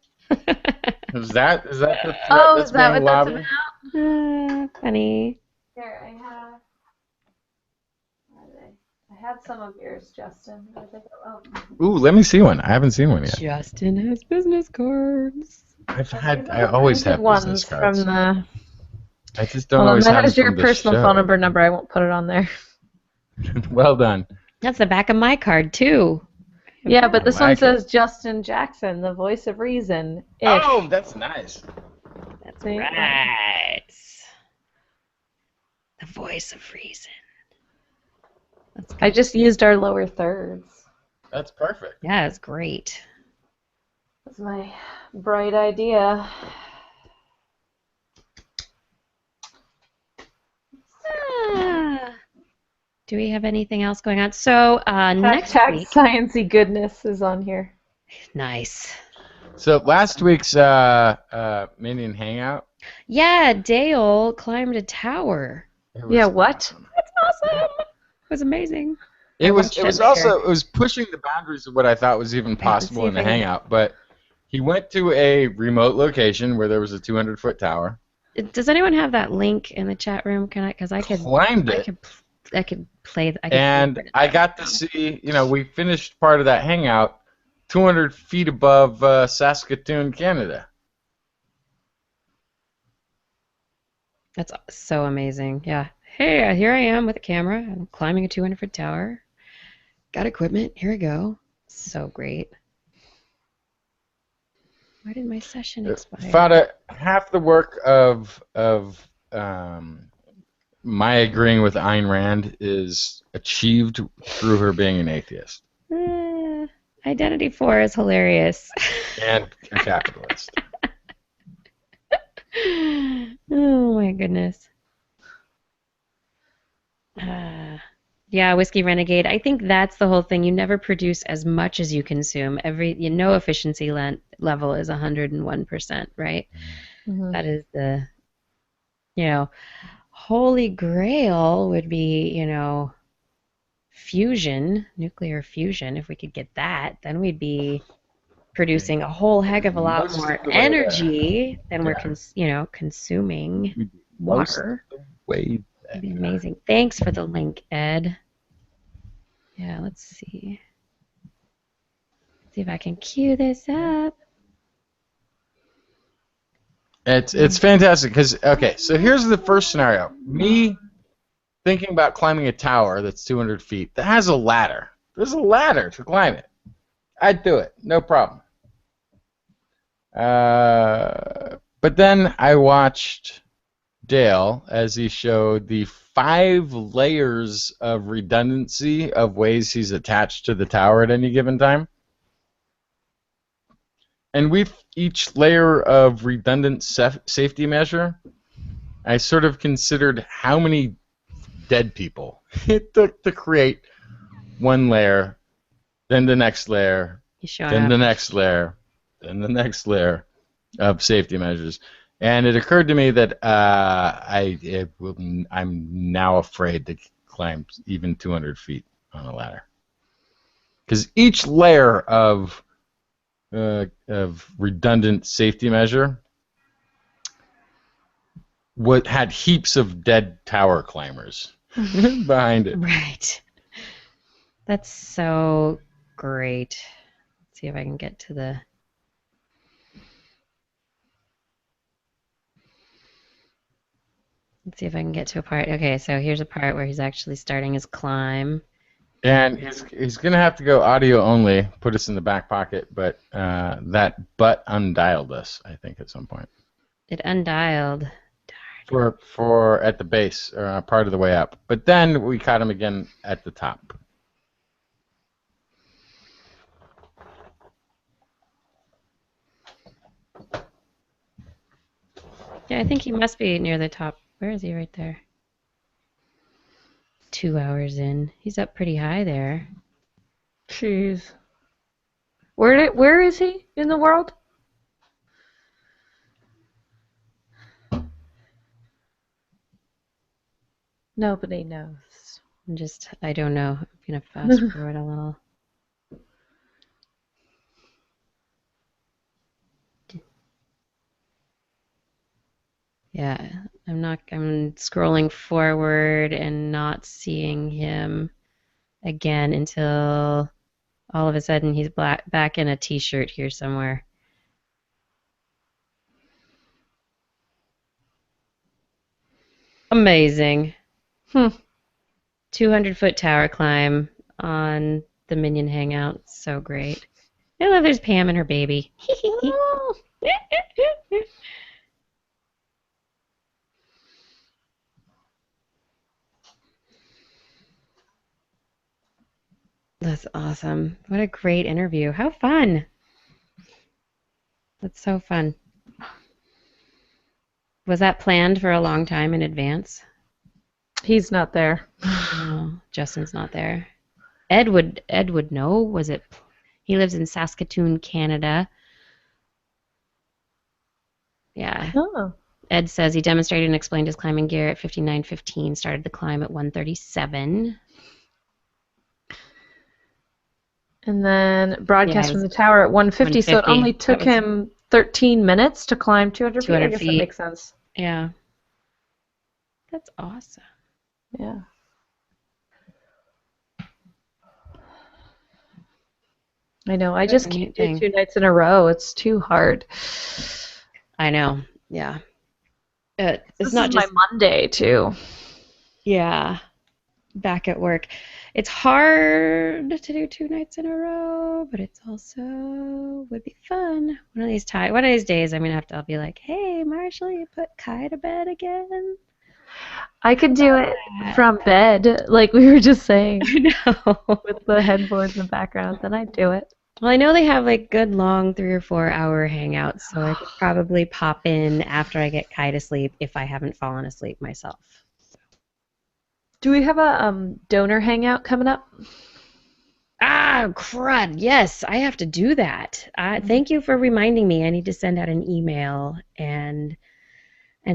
Is that the threat that's being lobbied? Funny. Here, I had some of yours, Justin. Ooh, let me see one. I haven't seen one yet. Justin has business cards. I always have business cards. From the. I just don't Hold on, always that have has them your from the personal show. phone number. I won't put it on there. Well done. That's the back of my card too. Yeah, but this I one like says Justin Jackson, the voice of reason. Ish. Oh, that's nice. That's See? right. The voice of reason. That's good. I just used our lower thirds. That's perfect. Yeah, it's great. That's my bright idea. Do we have anything else going on? So next Hashtag week, sciencey goodness is on here. nice. So last week's Minion Hangout. Yeah, Dale climbed a tower. Yeah, what? That's awesome. It was amazing. It was sure. it was pushing the boundaries of what I thought was even possible see in the if I can- Hangout. But he went to a remote location where there was a 200-foot tower. Does anyone have that link in the chat room? Can I? Because I could. Climbed it. I could play. And I got to see, we finished part of that hangout 200 feet above Saskatoon, Canada. That's so amazing. Yeah. Hey, here I am with a camera. I'm climbing a 200-foot tower. Got equipment. Here we go. So great. Why did my session expire? Found out half the work of my agreeing with Ayn Rand is achieved through her being an atheist. Identity 4 is hilarious. And a capitalist. Oh my goodness. Yeah, Whiskey Renegade. I think that's the whole thing. You never produce as much as you consume. No efficiency level is 101%, right? Mm-hmm. That is the, holy grail would be, fusion, nuclear fusion. If we could get that, then we'd be producing a whole heck of a lot Most more of the way energy than we're Yeah. consuming Most water. of the way That'd be amazing. Thanks for the link, Ed. Yeah, let's see. See if I can cue this up. It's fantastic because, okay, so here's the first scenario. Me thinking about climbing a tower that's 200 feet that has a ladder. There's a ladder to climb it. I'd do it. No problem. But then I watched Dale as he showed the 5 layers of redundancy of ways he's attached to the tower at any given time. And with each layer of redundant safety measure, I sort of considered how many dead people it took to create one layer, then the next layer, then the next layer, then the next layer of safety measures. And it occurred to me that I'm now afraid to climb even 200 feet on a ladder. Because each layer of redundant safety measure had heaps of dead tower climbers behind it. Right. That's so great. Let's see if I can get to the... Let's see if I can get to a part. Okay, so here's a part where he's actually starting his climb. And he's going to have to go audio only, put us in the back pocket, but that butt undialed us, I think, at some point. It undialed. For at the base, or part of the way up. But then we caught him again at the top. Yeah, I think he must be near the top. Where is he? Right there. 2 hours in. He's up pretty high there. Jeez. Where is he in the world? Nobody knows. I don't know. I'm going to fast forward a little. Yeah, I'm scrolling forward and not seeing him. again until all of a sudden he's back in a t-shirt here somewhere. Amazing. 200-foot tower climb on the Minion Hangout. So great. I love there's Pam and her baby. That's awesome. What a great interview. How fun. That's so fun. Was that planned for a long time in advance? He's not there. No, Justin's not there. Ed would know. Was it? He lives in Saskatoon, Canada. Yeah. Oh. Ed says he demonstrated and explained his climbing gear at 59:15. Started the climb at 1:37. And then broadcast from the tower at 1:50. So it 1:50. only took him 13 minutes to climb 200 feet. I guess that makes sense. Yeah. That's awesome. Yeah. I know. I just can't do 2 nights in a row. It's too hard. I know. Yeah. It's This not is just my Monday too. Yeah. Back at work. It's hard to do 2 nights in a row, but it's also would be fun. One of these days I'm gonna I'll be like, hey Marshall, you put Kai to bed again? I could do it from bed, like we were just saying. I know. With the headboards in the background, then I'd do it. Well, I know they have like good long 3 or 4 hour hangouts, so I could probably pop in after I get Kai to sleep if I haven't fallen asleep myself. Do we have a donor hangout coming up? Ah, crud. Yes, I have to do that. Thank you for reminding me. I need to send out an email and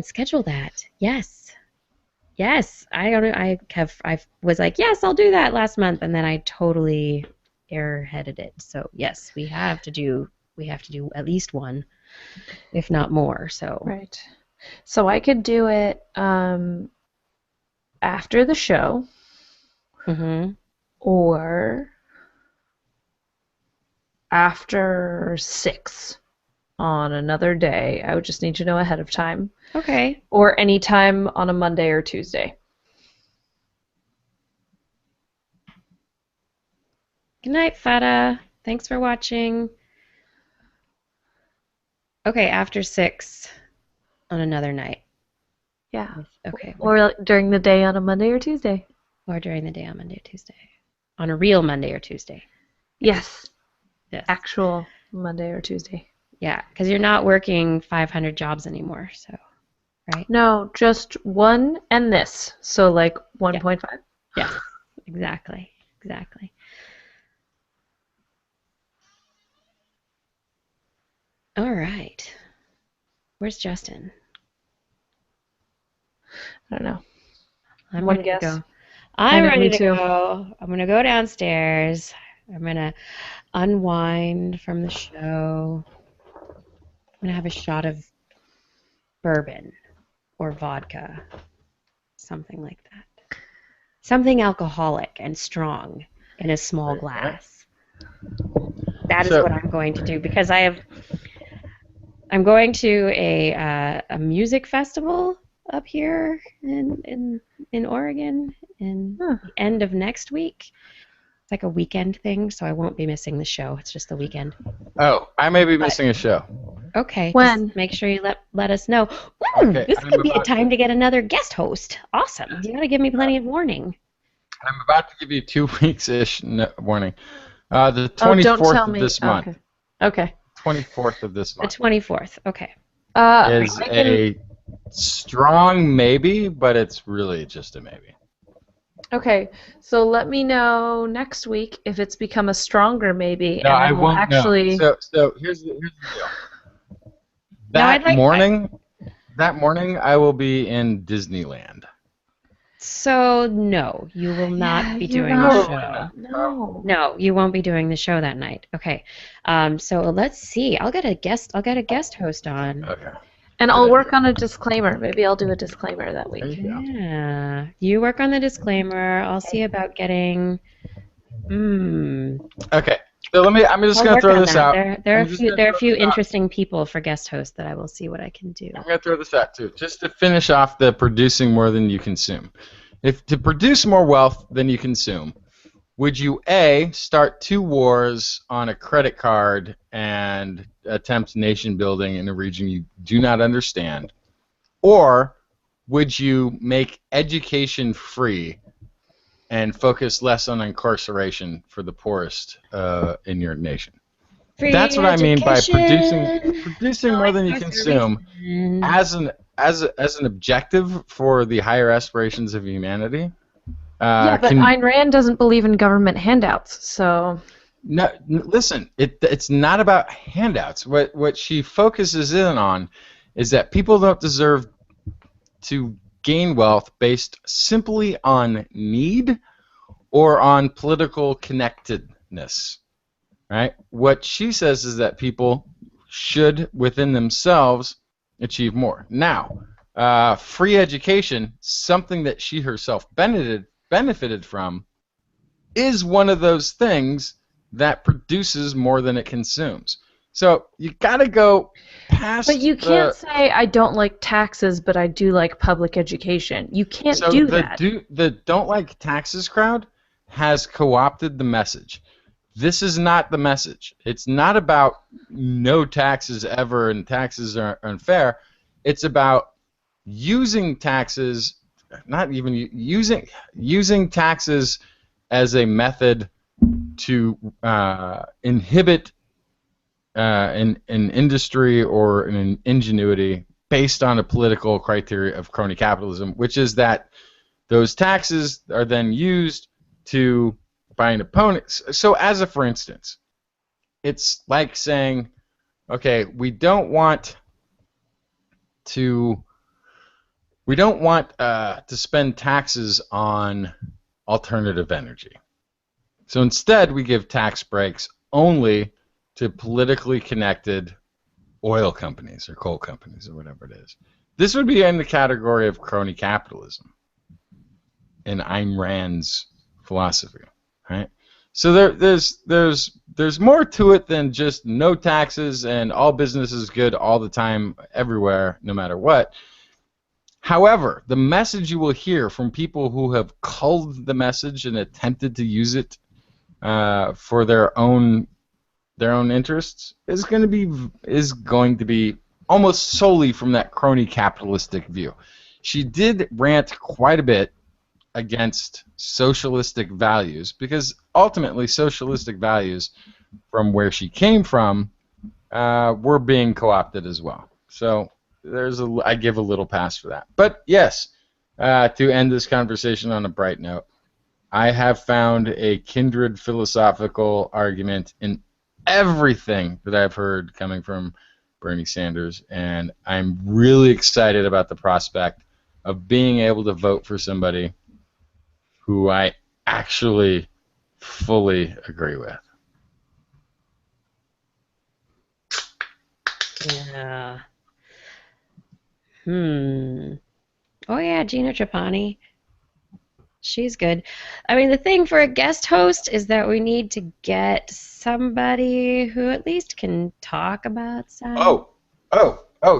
schedule that. Yes. Yes. I was like, yes, I'll do that last month, and then I totally airheaded it. So yes, we have to do at least one, if not more. So Right. So I could do it after the show, or after 6 on another day. I would just need to know ahead of time. Okay. Or any time on a Monday or Tuesday. Good night, Fada. Thanks for watching. Okay, after 6 on another night. Yeah. Okay. Or during the day on a Monday or Tuesday. Or during the day on Monday or Tuesday. On a real Monday or Tuesday. Yes. Yes. Actual Monday or Tuesday. Yeah, because you're not working 500 jobs anymore, so, right? No, just one and this. So like 1.5. Yes, exactly. All right. Where's Justin? I don't know. I'm One ready guess. to go. I'm ready to too. go. I'm going to go downstairs. I'm going to unwind from the show. I'm going to have a shot of bourbon or vodka. Something like that. Something alcoholic and strong in a small glass. That is what I'm going to do because I'm going to a music festival up here in Oregon in the end of next week. It's like a weekend thing, so I won't be missing the show. It's just the weekend. Oh, I may be missing a show. Okay. When? Just make sure you let us know. Ooh, Okay, this could be a time to get another guest host. Awesome. You got to give me plenty of warning. I'm about to give you 2 weeks-ish warning. The Oh, don't 24th tell of me. this month. Okay. 24th of this The month 24th. Okay. is a strong maybe, but it's really just a maybe. Okay, so let me know next week if it's become a stronger maybe. No, and I then we'll won't actually. know. So here's the deal. No, I'd like- That morning, I will be in Disneyland. So, no, you will not be you're doing not. the show. No. No, you won't be doing the show that night. Okay. So let's see. I'll get a guest host on. Okay. And I'll work on a disclaimer. Maybe I'll do a disclaimer that There week. you go. Yeah. You work on the disclaimer. I'll see about getting Okay. So I'm just I'll going to work throw on this that. out. There are I'm a just few. gonna There are a throw few this out. interesting people for guest hosts that I will see what I can do. I'm going to throw this out too, just to finish off the producing more than you consume. If to produce more wealth than you consume, would you A, start 2 wars on a credit card and attempt nation building in a region you do not understand, or would you make education free and focus less on incarceration for the poorest in your nation? Free That's what I mean by education. producing more than you consume as an objective for the higher aspirations of humanity. Yeah, but Ayn Rand doesn't believe in government handouts, so... No, listen, it's not about handouts. What she focuses in on is that people don't deserve to gain wealth based simply on need or on political connectedness. Right? What she says is that people should, within themselves, achieve more. Now, free education, something that she herself benefited from, is one of those things that produces more than it consumes. So you got to go past. But you can't say I don't like taxes, but I do like public education. You can't do that. The don't like taxes crowd has co-opted the message. This is not the message. It's not about no taxes ever and taxes are unfair. It's about using taxes, not even using taxes as a method to inhibit an industry or an ingenuity based on a political criteria of crony capitalism, which is that those taxes are then used to by an opponent. So for instance, it's like saying, okay, we don't want to spend taxes on alternative energy. So instead we give tax breaks only to politically connected oil companies or coal companies or whatever it is. This would be in the category of crony capitalism in Ayn Rand's philosophy. Right? So there's more to it than just no taxes and all business is good all the time, everywhere, no matter what. However, the message you will hear from people who have culled the message and attempted to use it for their own interests is going to be almost solely from that crony capitalistic view. She did rant quite a bit against socialistic values because ultimately socialistic values from where she came from were being co-opted as well. So I give a little pass for that. But yes, to end this conversation on a bright note, I have found a kindred philosophical argument in everything that I've heard coming from Bernie Sanders, and I'm really excited about the prospect of being able to vote for somebody who I actually fully agree with. Yeah. Oh yeah, Gina Trapani. She's good. I mean, the thing for a guest host is that we need to get somebody who at least can talk about science. Oh!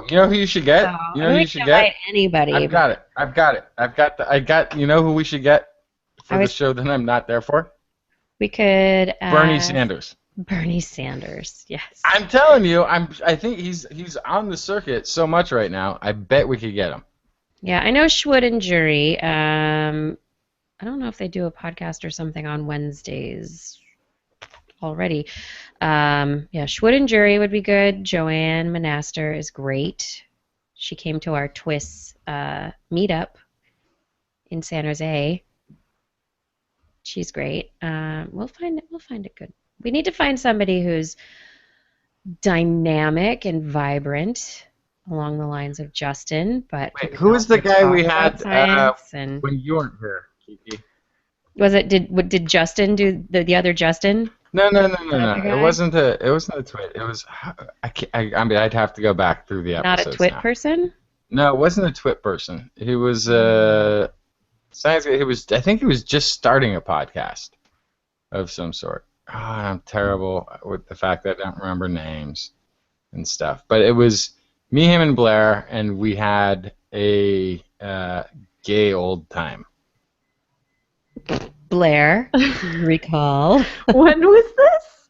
You know who you should get? You know who you should get? Anybody. I've got it. You know who we should get for the show that I'm not there for? We could. Bernie Sanders. Bernie Sanders. Yes. I'm telling you, I think he's on the circuit so much right now. I bet we could get him. Yeah, I know Schwood and Jury. I don't know if they do a podcast or something on Wednesdays already. Yeah, Schwood and Jury would be good. Joanne Monaster is great. She came to our TWIS meetup in San Jose. She's great. We'll find it good. We need to find somebody who's dynamic and vibrant along the lines of Justin. But wait, who was the guy we had when you weren't here, Kiki? Was it did Justin do the other Justin? No. It wasn't a twit. It was I mean I'd have to go back through the episodes. Not a twit person? No, it wasn't a twit person. He was science guy. I think he was just starting a podcast. of some sort. I'm terrible with the fact that I don't remember names and stuff. But it was me, him, and Blair, and we had a gay old time. Blair, recall. When was this?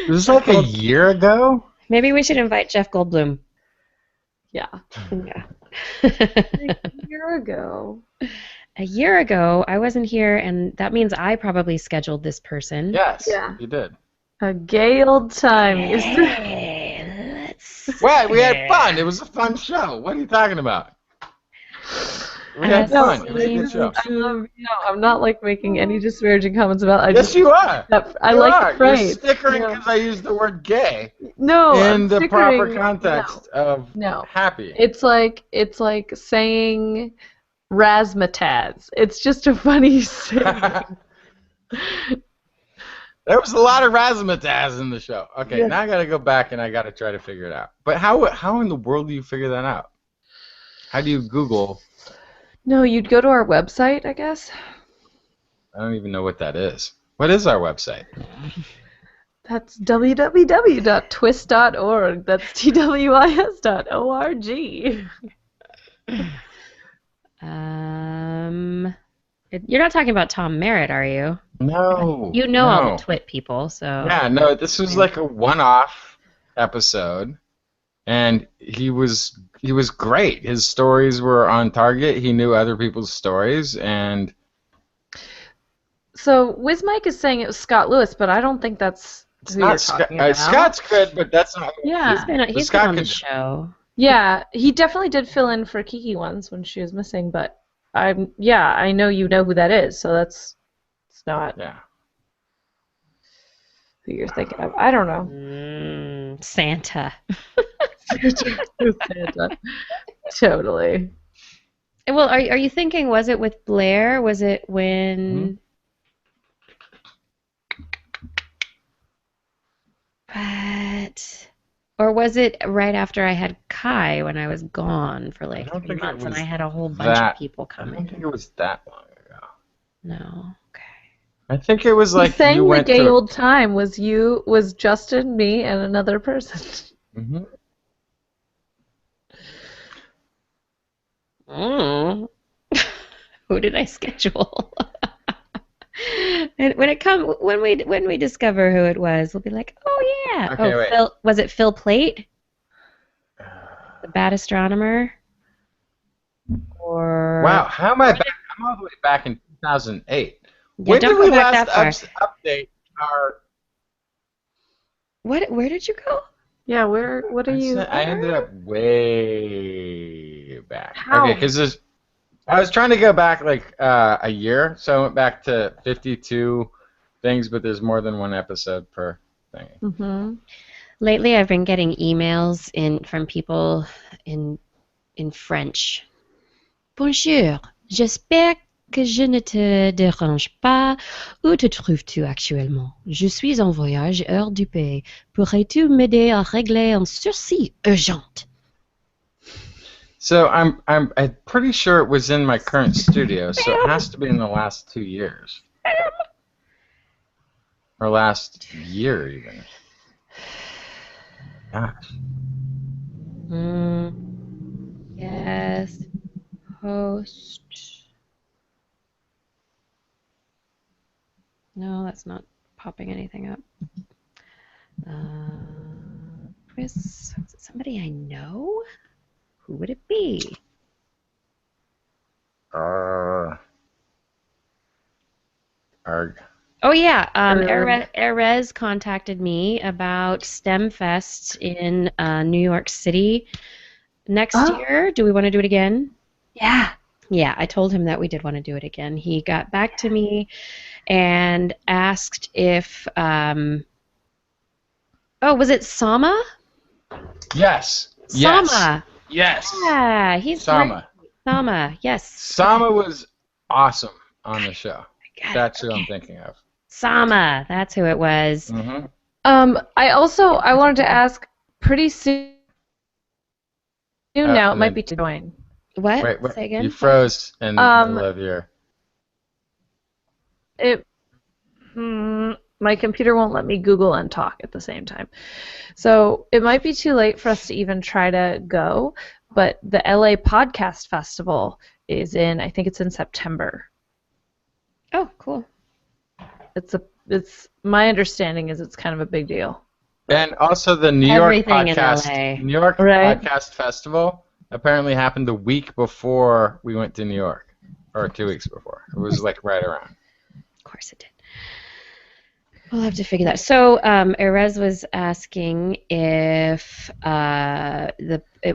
It was like a year ago. Maybe we should invite Jeff Goldblum. Yeah. Yeah. A year ago. A year ago, I wasn't here, and that means I probably scheduled this person. Yes, Yeah. you did. A gay old time. Hey, let's Well, we had fun. It was a fun show. What are you talking about? We had fun. It was a good show. No, I'm not like making any disparaging comments about. I Yes, just, you are. I You like are. the phrase. You're stickering Yeah. because I used the word gay No, in I'm the proper stickering- context of No. happy. It's like saying razzmatazz. It's just a funny saying. There was a lot of razzmatazz in the show. Okay, Yeah. now I gotta go back and I gotta try to figure it out. But how in the world do you figure that out? How do you Google? No, you'd go to our website, I guess. I don't even know what that is. What is our website? That's www.twis.org. That's TWIS.org. You're not talking about Tom Merritt, are you? No. You know all no. the twit people, so. Yeah, no, this was like a one-off episode, and he was great. His stories were on target. He knew other people's stories, and So WizMike is saying it was Scott Lewis, but I don't think that's it's who you're not Scott. talking about. Scott's good, but that's not. Yeah. He's been Scott on the could- show. Yeah, he definitely did fill in for Kiki once when she was missing, but I know you know who that is, so it's not Yeah. who you're thinking of. I don't know. Santa. Santa. Totally. Well, are you thinking, was it with Blair? Was it when... But... Or was it right after I had Kai when I was gone for like don't 3 think it months and was I had a whole bunch that- of people I come don't in? think it was that long ago. No. Okay. I think it was like Saying you the went gay to. old time was Justin, me, and another person. Mhm. Who did I schedule? And when we discover who it was, we'll be like, oh yeah. Okay, wait. Phil, was it Phil Plait? The bad astronomer? Or Wow, how am I back? I'm all the way back in 2008. Yeah, When don't did we go back last that far. update our? Where did you go? Yeah, what are you? I ended up way back. How? Okay, because I was trying to go back like a year, so I went back to 52 things, but there's more than one episode per thing. Mm-hmm. Lately, I've been getting emails from people in French. Bonjour, j'espère que je ne te dérange pas. Où te trouves-tu actuellement? Je suis en voyage hors du pays. Pourrais-tu m'aider à régler un sursis urgent? So I'm pretty sure it was in my current studio, so it has to be in the last 2 years. Or last year even. Gosh. Yes. Host. No, that's not popping anything up. Chris, is it somebody I know? Who would it be? Arg. Oh yeah, Erez contacted me about STEM Fest in New York City next year. Do we want to do it again? Yeah. Yeah, I told him that we did want to do it again. He got back to me and asked if, was it Sama? Yes. Sama. Yes. Yeah, he's Sama. great. Sama, yes. Sama was awesome on the show. Got it. That's who I'm thinking of. Sama, that's who it was. Mm-hmm. I wanted to ask, pretty soon now, it and might then- be to join. What? Wait, Say again? you froze in the middle of your. My computer won't let me Google and talk at the same time. So it might be too late for us to even try to go, but the LA Podcast Festival is I think it's in September. Oh, cool. It's my understanding is it's kind of a big deal. And also the New York Everything in Podcast, LA. New York Right. Podcast Festival apparently happened the week before we went to New York, or 2 weeks before. It was like right around. Of course it did. We'll have to figure that. So Erez was asking if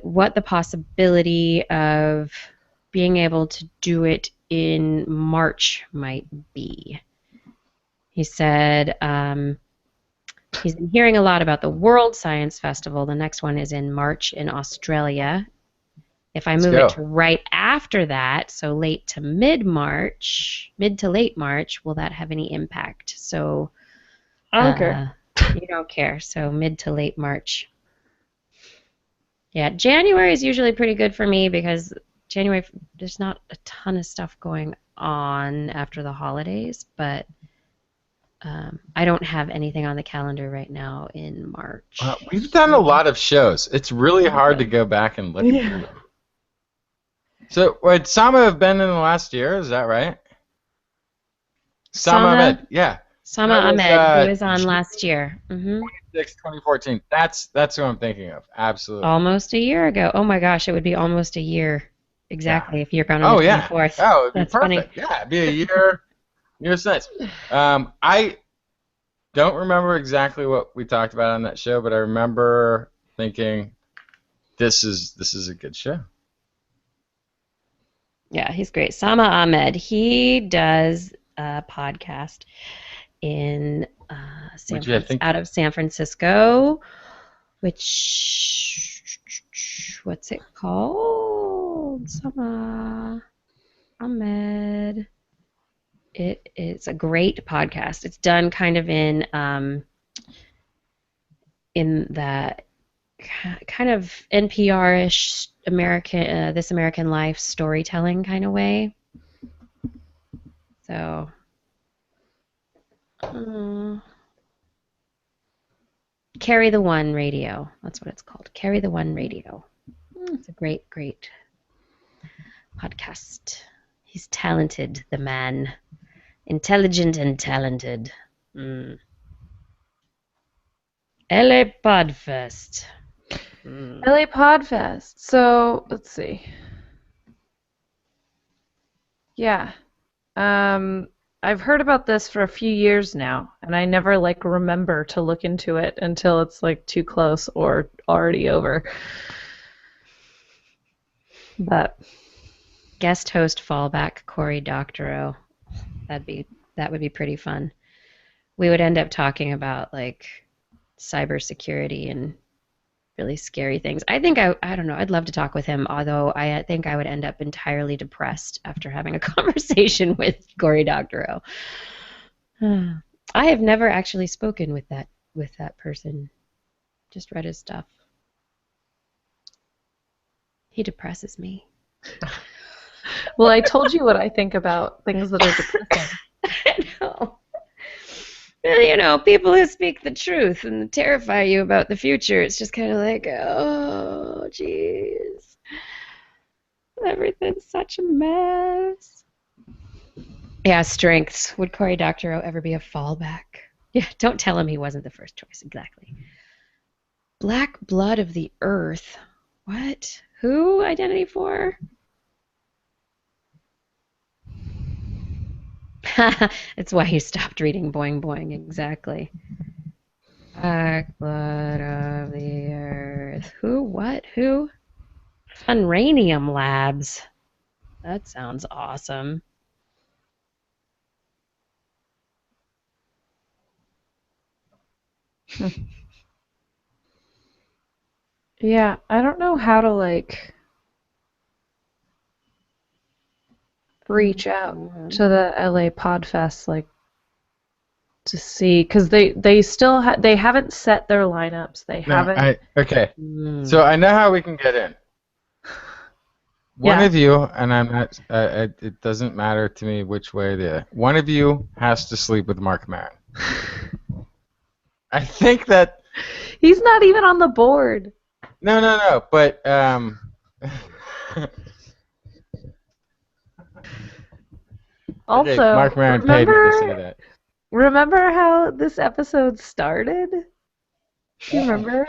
what the possibility of being able to do it in March might be. He said he's been hearing a lot about the World Science Festival. The next one is in March in Australia. If I move it to right after that, so late to mid to late March, will that have any impact? So I don't care. You don't care, so mid to late March. Yeah, January is usually pretty good for me because January, there's not a ton of stuff going on after the holidays, but I don't have anything on the calendar right now in March. We've done a lot of shows. It's really hard to go back and look at them. So, would Sama have been in the last year? Is that right? Sama Ahmed, yeah. Sama That was, Ahmed, who was on last year. 2014. That's who I'm thinking of. Absolutely. Almost a year ago. Oh my gosh, it would be almost a year exactly if you're going on the 24th. Oh, it'd be That's perfect. funny. Yeah, it'd be a year since. I don't remember exactly what we talked about on that show, but I remember thinking, this is a good show. Yeah, he's great. Sama Ahmed. He does a podcast in out of San Francisco, what's it called? Sama Ahmed. It's a great podcast. It's done kind of in that kind of NPR-ish American This American Life storytelling kind of way. So Carry the One Radio. That's what it's called. Carry the One Radio. It's a great, great podcast. He's talented, the man. Intelligent and talented. LA Podfest. LA Podfest. So, let's see. Yeah. I've heard about this for a few years now, and I never remember to look into it until it's too close or already over. But guest host fallback Cory Doctorow. That would be pretty fun. We would end up talking about cybersecurity and really scary things. I think I don't know. I'd love to talk with him, although I think I would end up entirely depressed after having a conversation with Cory Doctorow. I have never actually spoken with that person. Just read his stuff. He depresses me. Well, I told you what I think about things that are depressing. I know. Well, people who speak the truth and terrify you about the future, it's just kind of oh, jeez. Everything's such a mess. Yeah, strengths. Would Cory Doctorow ever be a fallback? Yeah, don't tell him he wasn't the first choice, exactly. Black Blood of the Earth. What? Who? Identity for? It's why he stopped reading Boing Boing, exactly. Black Blood of the Earth. Who? What? Who? Funranium Labs. That sounds awesome. Yeah, I don't know how to reach out to the LA Podfest to see, because they still they haven't set their lineups. They haven't. Okay. So I know how we can get in. One Yeah. of you, and I'm not. It doesn't matter to me which way the other. One of you has to sleep with Mark Maron. I think that. He's not even on the board. No. But Also, okay, Mark Maron paid me to say that. remember how this episode started? Do you remember?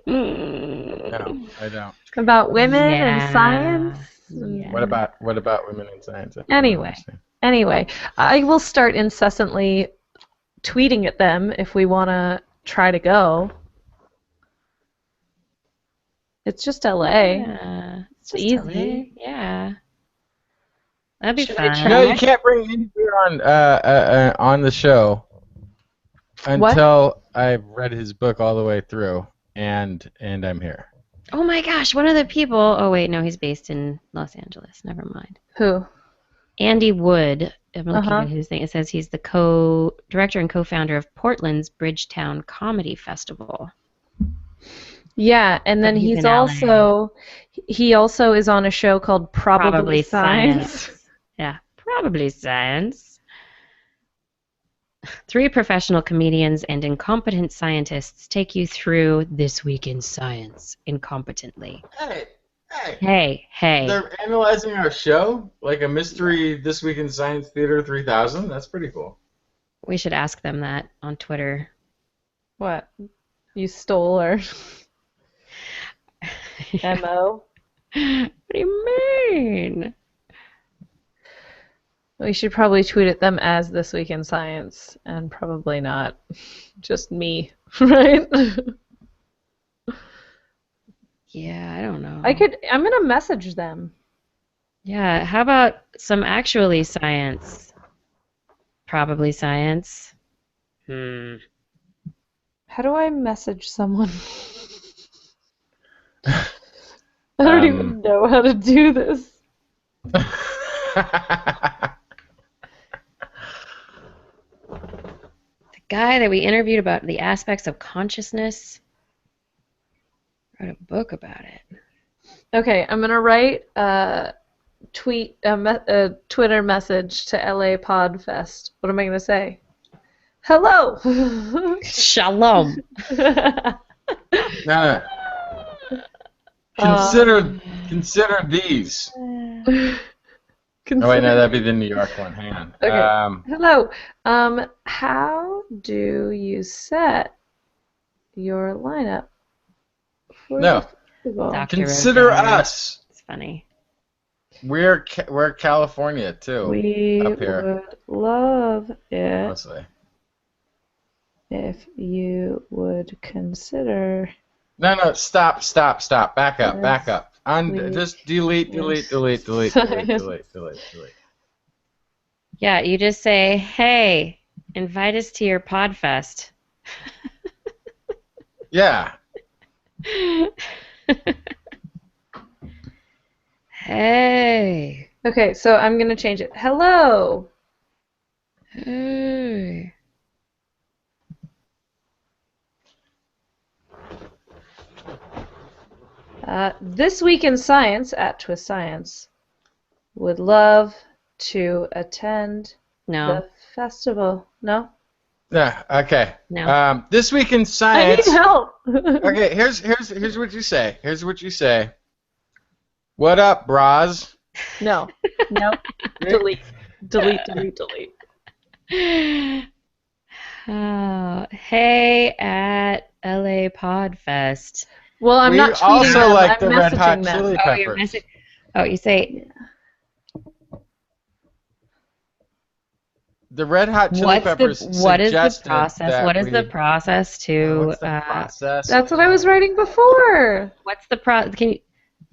No, I don't. About women and Yeah. science? Yeah. What about women in science? I don't Anyway. understand. Anyway, I will start incessantly tweeting at them if we want to try to go. It's just LA. Yeah. It's Just easy. LA. Yeah. That'd be Should I fun. try? No, you can't bring any beer on the show until I've read his book all the way through, and I'm here. Oh my gosh, one of the people. Oh wait, no, he's based in Los Angeles. Never mind. Who? Andy Wood. I'm looking Uh-huh. at his thing. It says he's the co-director and co-founder of Portland's Bridgetown Comedy Festival. Yeah, and then He's he's in LA. also he also is on a show called Probably Science. Yeah, probably science. 3 professional comedians and incompetent scientists take you through This Week in Science incompetently. Hey. They're analyzing our show like a mystery This Week in Science Theater 3000. That's pretty cool. We should ask them that on Twitter. What? You stole our MO? What do you mean? We should probably tweet at them as This Week in Science, and probably not just me, right? Yeah, I don't know. I'm gonna message them. Yeah, how about some actually science? Probably science. How do I message someone? I don't even know how to do this. The guy that we interviewed about the aspects of consciousness wrote a book about it. Okay, I'm gonna write a Twitter message to LA Podfest. What am I gonna say? Hello. Shalom. No. Consider these. Oh wait, no, that'd be the New York one. Hang on. Okay. Hello. How do you set your lineup for No. the festival? Dr. Consider Roseanne. us. It's funny. We're California too. We up here. would love it Mostly. if you would consider. No, stop. Back up. Please. Just delete. Yeah, you just say, hey, invite us to your Podfest. Yeah. Hey. Okay, so I'm gonna change it. Hello. Hey. This Week in Science at TWIS Science would love to attend No. the festival. No? Yeah. Okay. No. This week in I science. need help. Okay. Here's what you say. What up, bras? No. Delete. Oh, hey at LA Podfest. Well, I'm We not tweeting also them. like I'm the Red Hot messaging them. Chili Oh, you're Peppers. messing. Oh, you say. The Red Hot Chili Peppers What is the suggested process? that What is the we- process to? What's the process? That's what I was writing before. What's the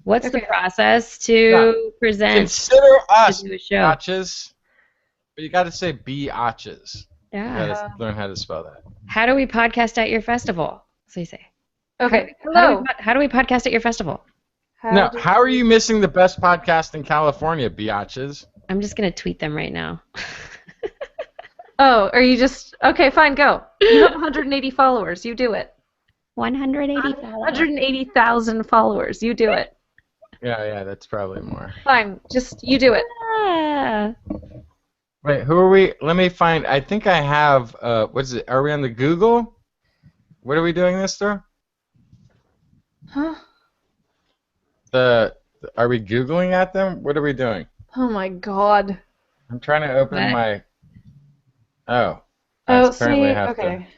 What's the Okay. process to present Consider us to do a show? biatches. But you got to say biatches. You Yeah. got to learn how to spell that. How do we podcast at your festival? So you say. Okay. Hello. How do we podcast at your festival? Now, how are you missing the best podcast in California, biatches? I'm just gonna tweet them right now. Oh, are you just okay? Fine, go. You have 180 followers. You do it. 180 180,000 followers. You do it. Yeah, that's probably more. Fine, just you do it. Ah. Wait, who are we? Let me find. I think I have. What is it? Are we on the Google? What are we doing this through? Huh? Are we Googling at them? What are we doing? Oh my god. I'm trying to open What? my. Oh. Oh, apparently see, have okay.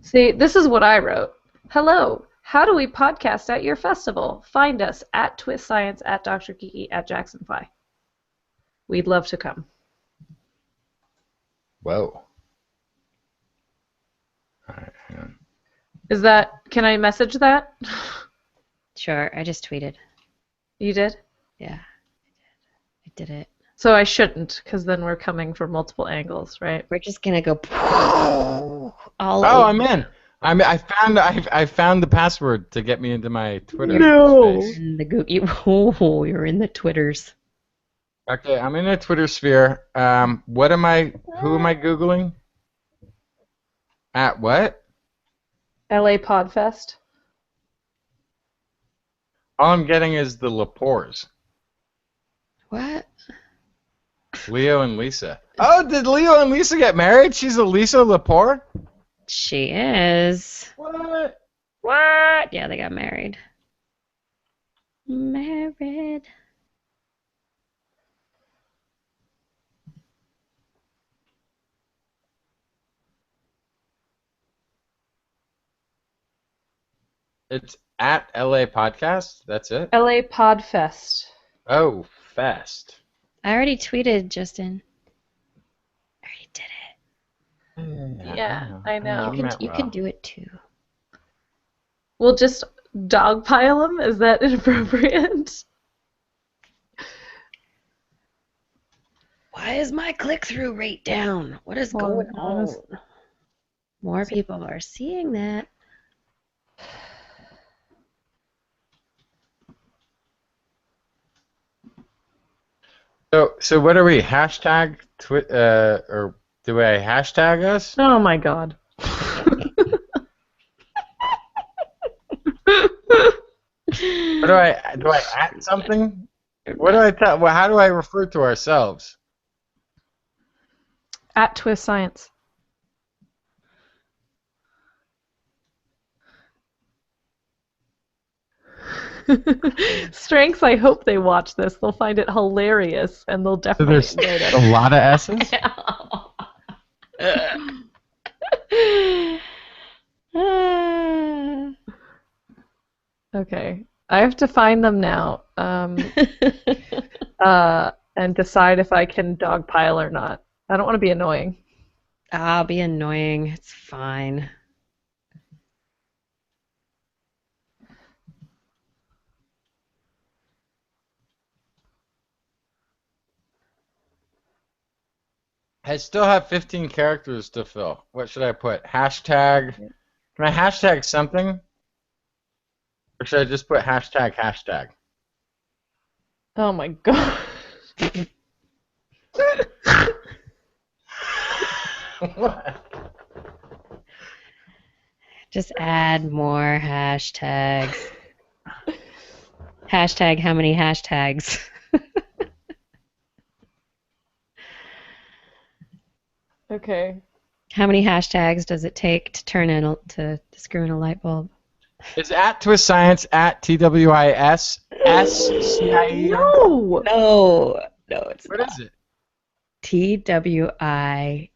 See, this is what I wrote. Hello, how do we podcast at your festival? Find us at TWIS Science, at Dr. Kiki, at JacksonFly. We'd love to come. Whoa. All right, hang on. Is that, can I message that? Sure, I just tweeted. You did? Yeah, I did it. So I shouldn't, because then we're coming from multiple angles, right? We're just gonna go all Oh, over. I'm in. I found the password to get me into my Twitter No. space. In the you're in the Twitters. Okay, I'm in a Twitter sphere. Who am I Googling? At what? LA Podfest. All I'm getting is the Lepores. What? Leo and Lisa. Oh, did Leo and Lisa get married? She's a Lisa Lepore? She is. What? What? Yeah, they got married. Married. It's at LA Podcast? That's it? LA Podfest. Oh, fast. I already tweeted, Justin. I already did it. Yeah, I know. You can do it too. We'll just dogpile them? Is that inappropriate? Why is my click-through rate down? What is going on? More people are seeing that. So what are we? Hashtag or do I hashtag us? Oh my god. What do I at something? What do I tell? Well, how do I refer to ourselves? At TWIS Science. Strengths, I hope they watch this. They'll find it hilarious and they'll So definitely there's enjoy it. a lot of S's. Okay. I have to find them now. And decide if I can dogpile or not. I don't want to be annoying. I'll be annoying. It's fine. I still have 15 characters to fill. What should I put? Hashtag. Can I hashtag something? Or should I just put hashtag? Oh my god. What? Just add more hashtags. Hashtag how many hashtags? Okay. How many hashtags does it take to turn in to screw in a light bulb? Is at TWIS Science at TWIS SCIE? No! No, it's What not. is it? TWISCIENC.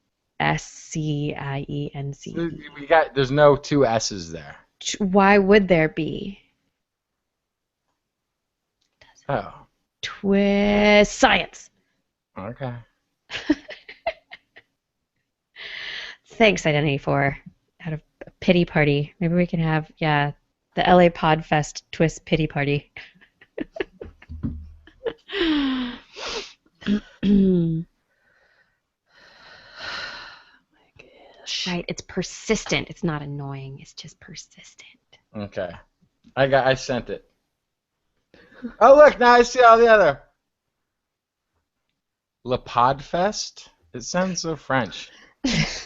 There's no two S's there. Why would there be? Oh, TWIS Science. okay. Thanks, Identity 4. Out of a pity party. Maybe we can have, the LA Podfest TWIS pity party. Right, it's persistent. It's not annoying. It's just persistent. Okay. I sent it. Oh look, now I see all the other. Le Podfest? It sounds so French.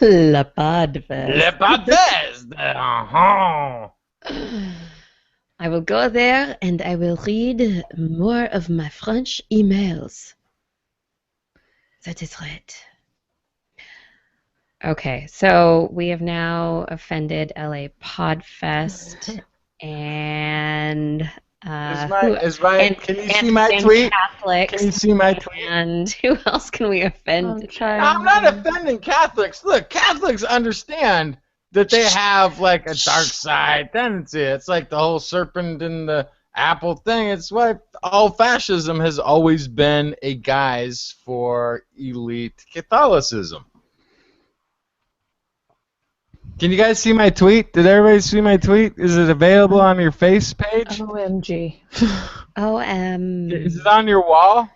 La Podfest. Le Podfest! Uh-huh. I will go there and I will read more of my French emails. That is right. Okay, so we have now offended LA Podfest and Can you see my and tweet? Catholics. Can you see my tweet? And who else can we offend? I'm not offending Catholics. Look, Catholics understand that they have like a dark side tendency. It's like the whole serpent and the apple thing. It's why all fascism has always been a guise for elite Catholicism. Can you guys see my tweet? Did everybody see my tweet? Is it available on your face page? OMG. Is it on your wall?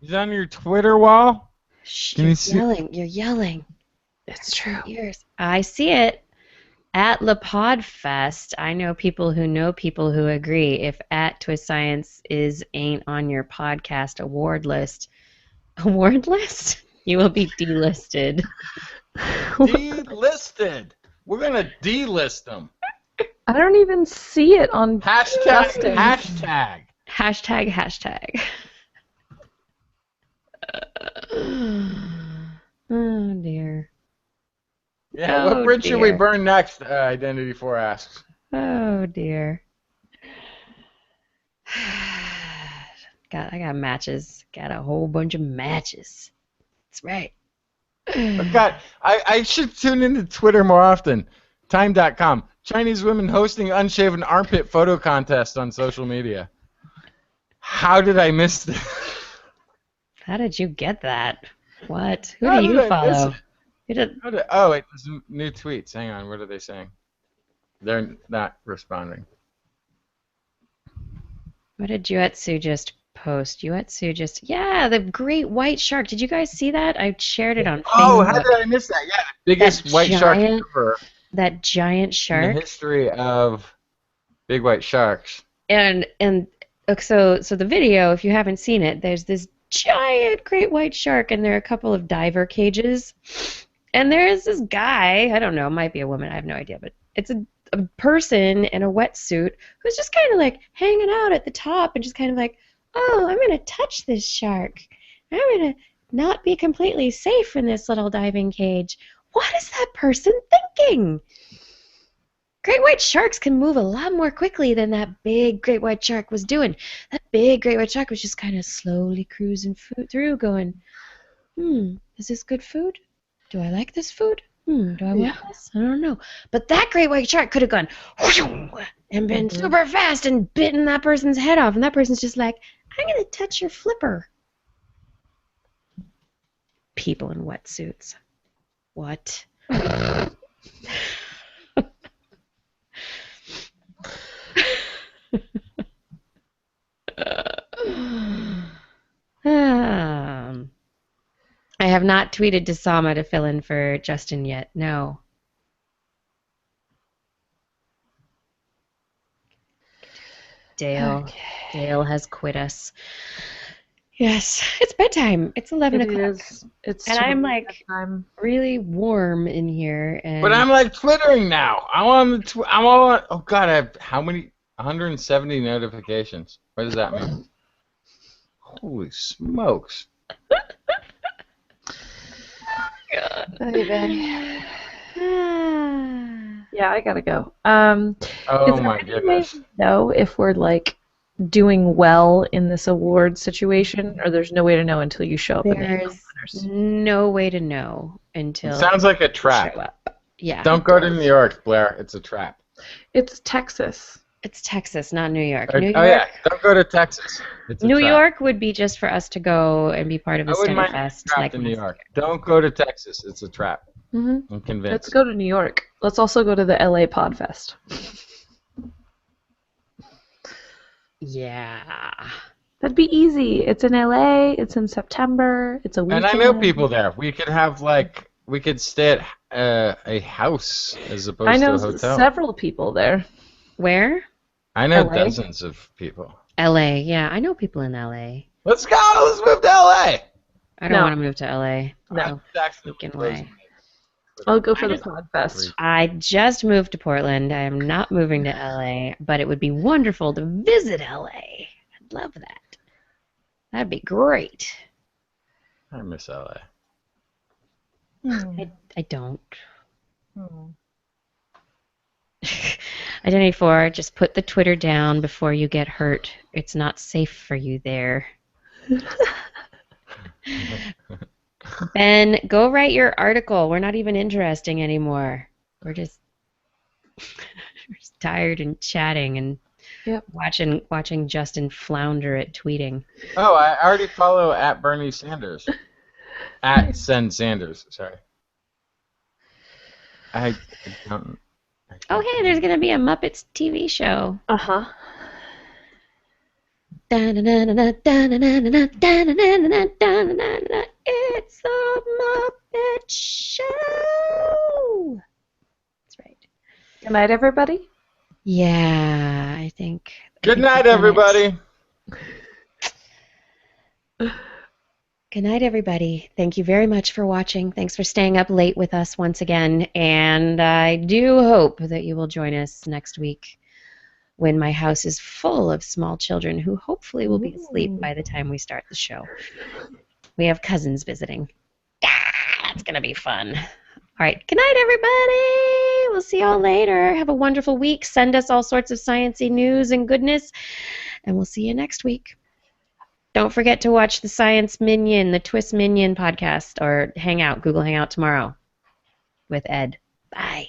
Is it on your Twitter wall? Shh, Can you're you see? yelling. You're yelling. It's true. Ears. I see it. At La Podfest, I know people who agree. If at TWIS Science ain't on your podcast award list, you will be delisted. Delisted. We're gonna delist them. I don't even see it on Hashtag. Oh dear. Yeah, Oh, what bridge should we dear. burn next? Identity 4 asks. Oh dear. I got matches. Got a whole bunch of matches. That's right. I should tune into Twitter more often. Time.com. Chinese women hosting unshaven armpit photo contest on social media. How did I miss this? How did you get that? What? Who How do did you I miss follow? it? Who did- Oh, wait, there's new tweets. Hang on, what are they saying? They're not responding. What did Yuetsu just post? Yuetsu yeah, the great white shark. Did you guys see that? I shared it on Facebook. Oh, how did I miss that? Yeah, the biggest That white shark giant ever That giant in shark. the history of big white sharks. And so the video, if you haven't seen it, there's this giant great white shark, and there are a couple of diver cages, and there's this guy, I don't know, might be a woman, I have no idea, but it's a person in a wetsuit who's just kind of like hanging out at the top and just kind of like, oh, I'm gonna touch this shark. I'm gonna not be completely safe in this little diving cage. What is that person thinking? Great white sharks can move a lot more quickly than that big great white shark was doing. That big great white shark was just kind of slowly cruising through going, is this good food? Do I like this food? Do I want this? I don't know. But that great white shark could have gone and been super fast and bitten that person's head off, and that person's just like, I'm going to touch your flipper. People in wetsuits. What? I have not tweeted to Sama to fill in for Justin yet. No. Dale. Okay. Dale has quit us. Yes, it's bedtime. It's 11 It o'clock. is. It's And I'm totally like bedtime. really warm in here. And But I'm like twittering now. I'm all on. Oh God, I have how many? 170 notifications. What does that mean? Holy smokes! God. Yeah, I gotta go. Oh Is my there any way goodness. to know if we're like doing well in this award situation, or there's no way to know until you show up in the There's winners? no way to know until It sounds like a you trap. show up. Yeah. Don't go to New York, Blair. It's a trap. It's Texas. It's Texas, not New York. Oh New York, yeah, don't go to Texas. It's a New trap. York would be just for us to go and be part of the I wouldn't mind Stunfest. being trapped in New York. Don't go to Texas. It's a trap. Mm-hmm. I'm convinced. Let's go to New York. Let's also go to the LA Podfest. Yeah. That'd be easy. It's in LA. It's in September. It's a weekend. And I know people there. We could have we could stay at a house as opposed I know to a hotel. several people there. Where? I know LA? dozens of people. LA. Yeah, I know people in LA. Let's go. Let's move to LA. I don't No. want to move to LA. No. Jackson Freaking blows way. me. I'll go for I the just- Podfest. I just moved to Portland. I am not moving to LA, but it would be wonderful to visit LA. I'd love that. That'd be great. I miss LA. I don't. Identity 4, just put the Twitter down before you get hurt. It's not safe for you there. Ben, go write your article. We're not even interesting anymore. We're just tired and chatting and watching Justin flounder at tweeting. Oh, I already follow at Bernie Sanders. At Send Sanders, sorry. I don't. Oh, hey, there's going to be a Muppets TV show. Uh-huh. It's the Muppet Show. That's right. Good night, everybody. Yeah, I think. Good night, everybody. Good night, everybody. Thank you very much for watching. Thanks for staying up late with us once again. And I do hope that you will join us next week when my house is full of small children who hopefully will be asleep by the time we start the show. We have cousins visiting. That's going to be fun. All right. Good night, everybody. We'll see y'all later. Have a wonderful week. Send us all sorts of sciencey news and goodness. And we'll see you next week. Don't forget to watch the Science Minion, the TWIS Minion podcast, or Hangout, Google Hangout tomorrow with Ed. Bye.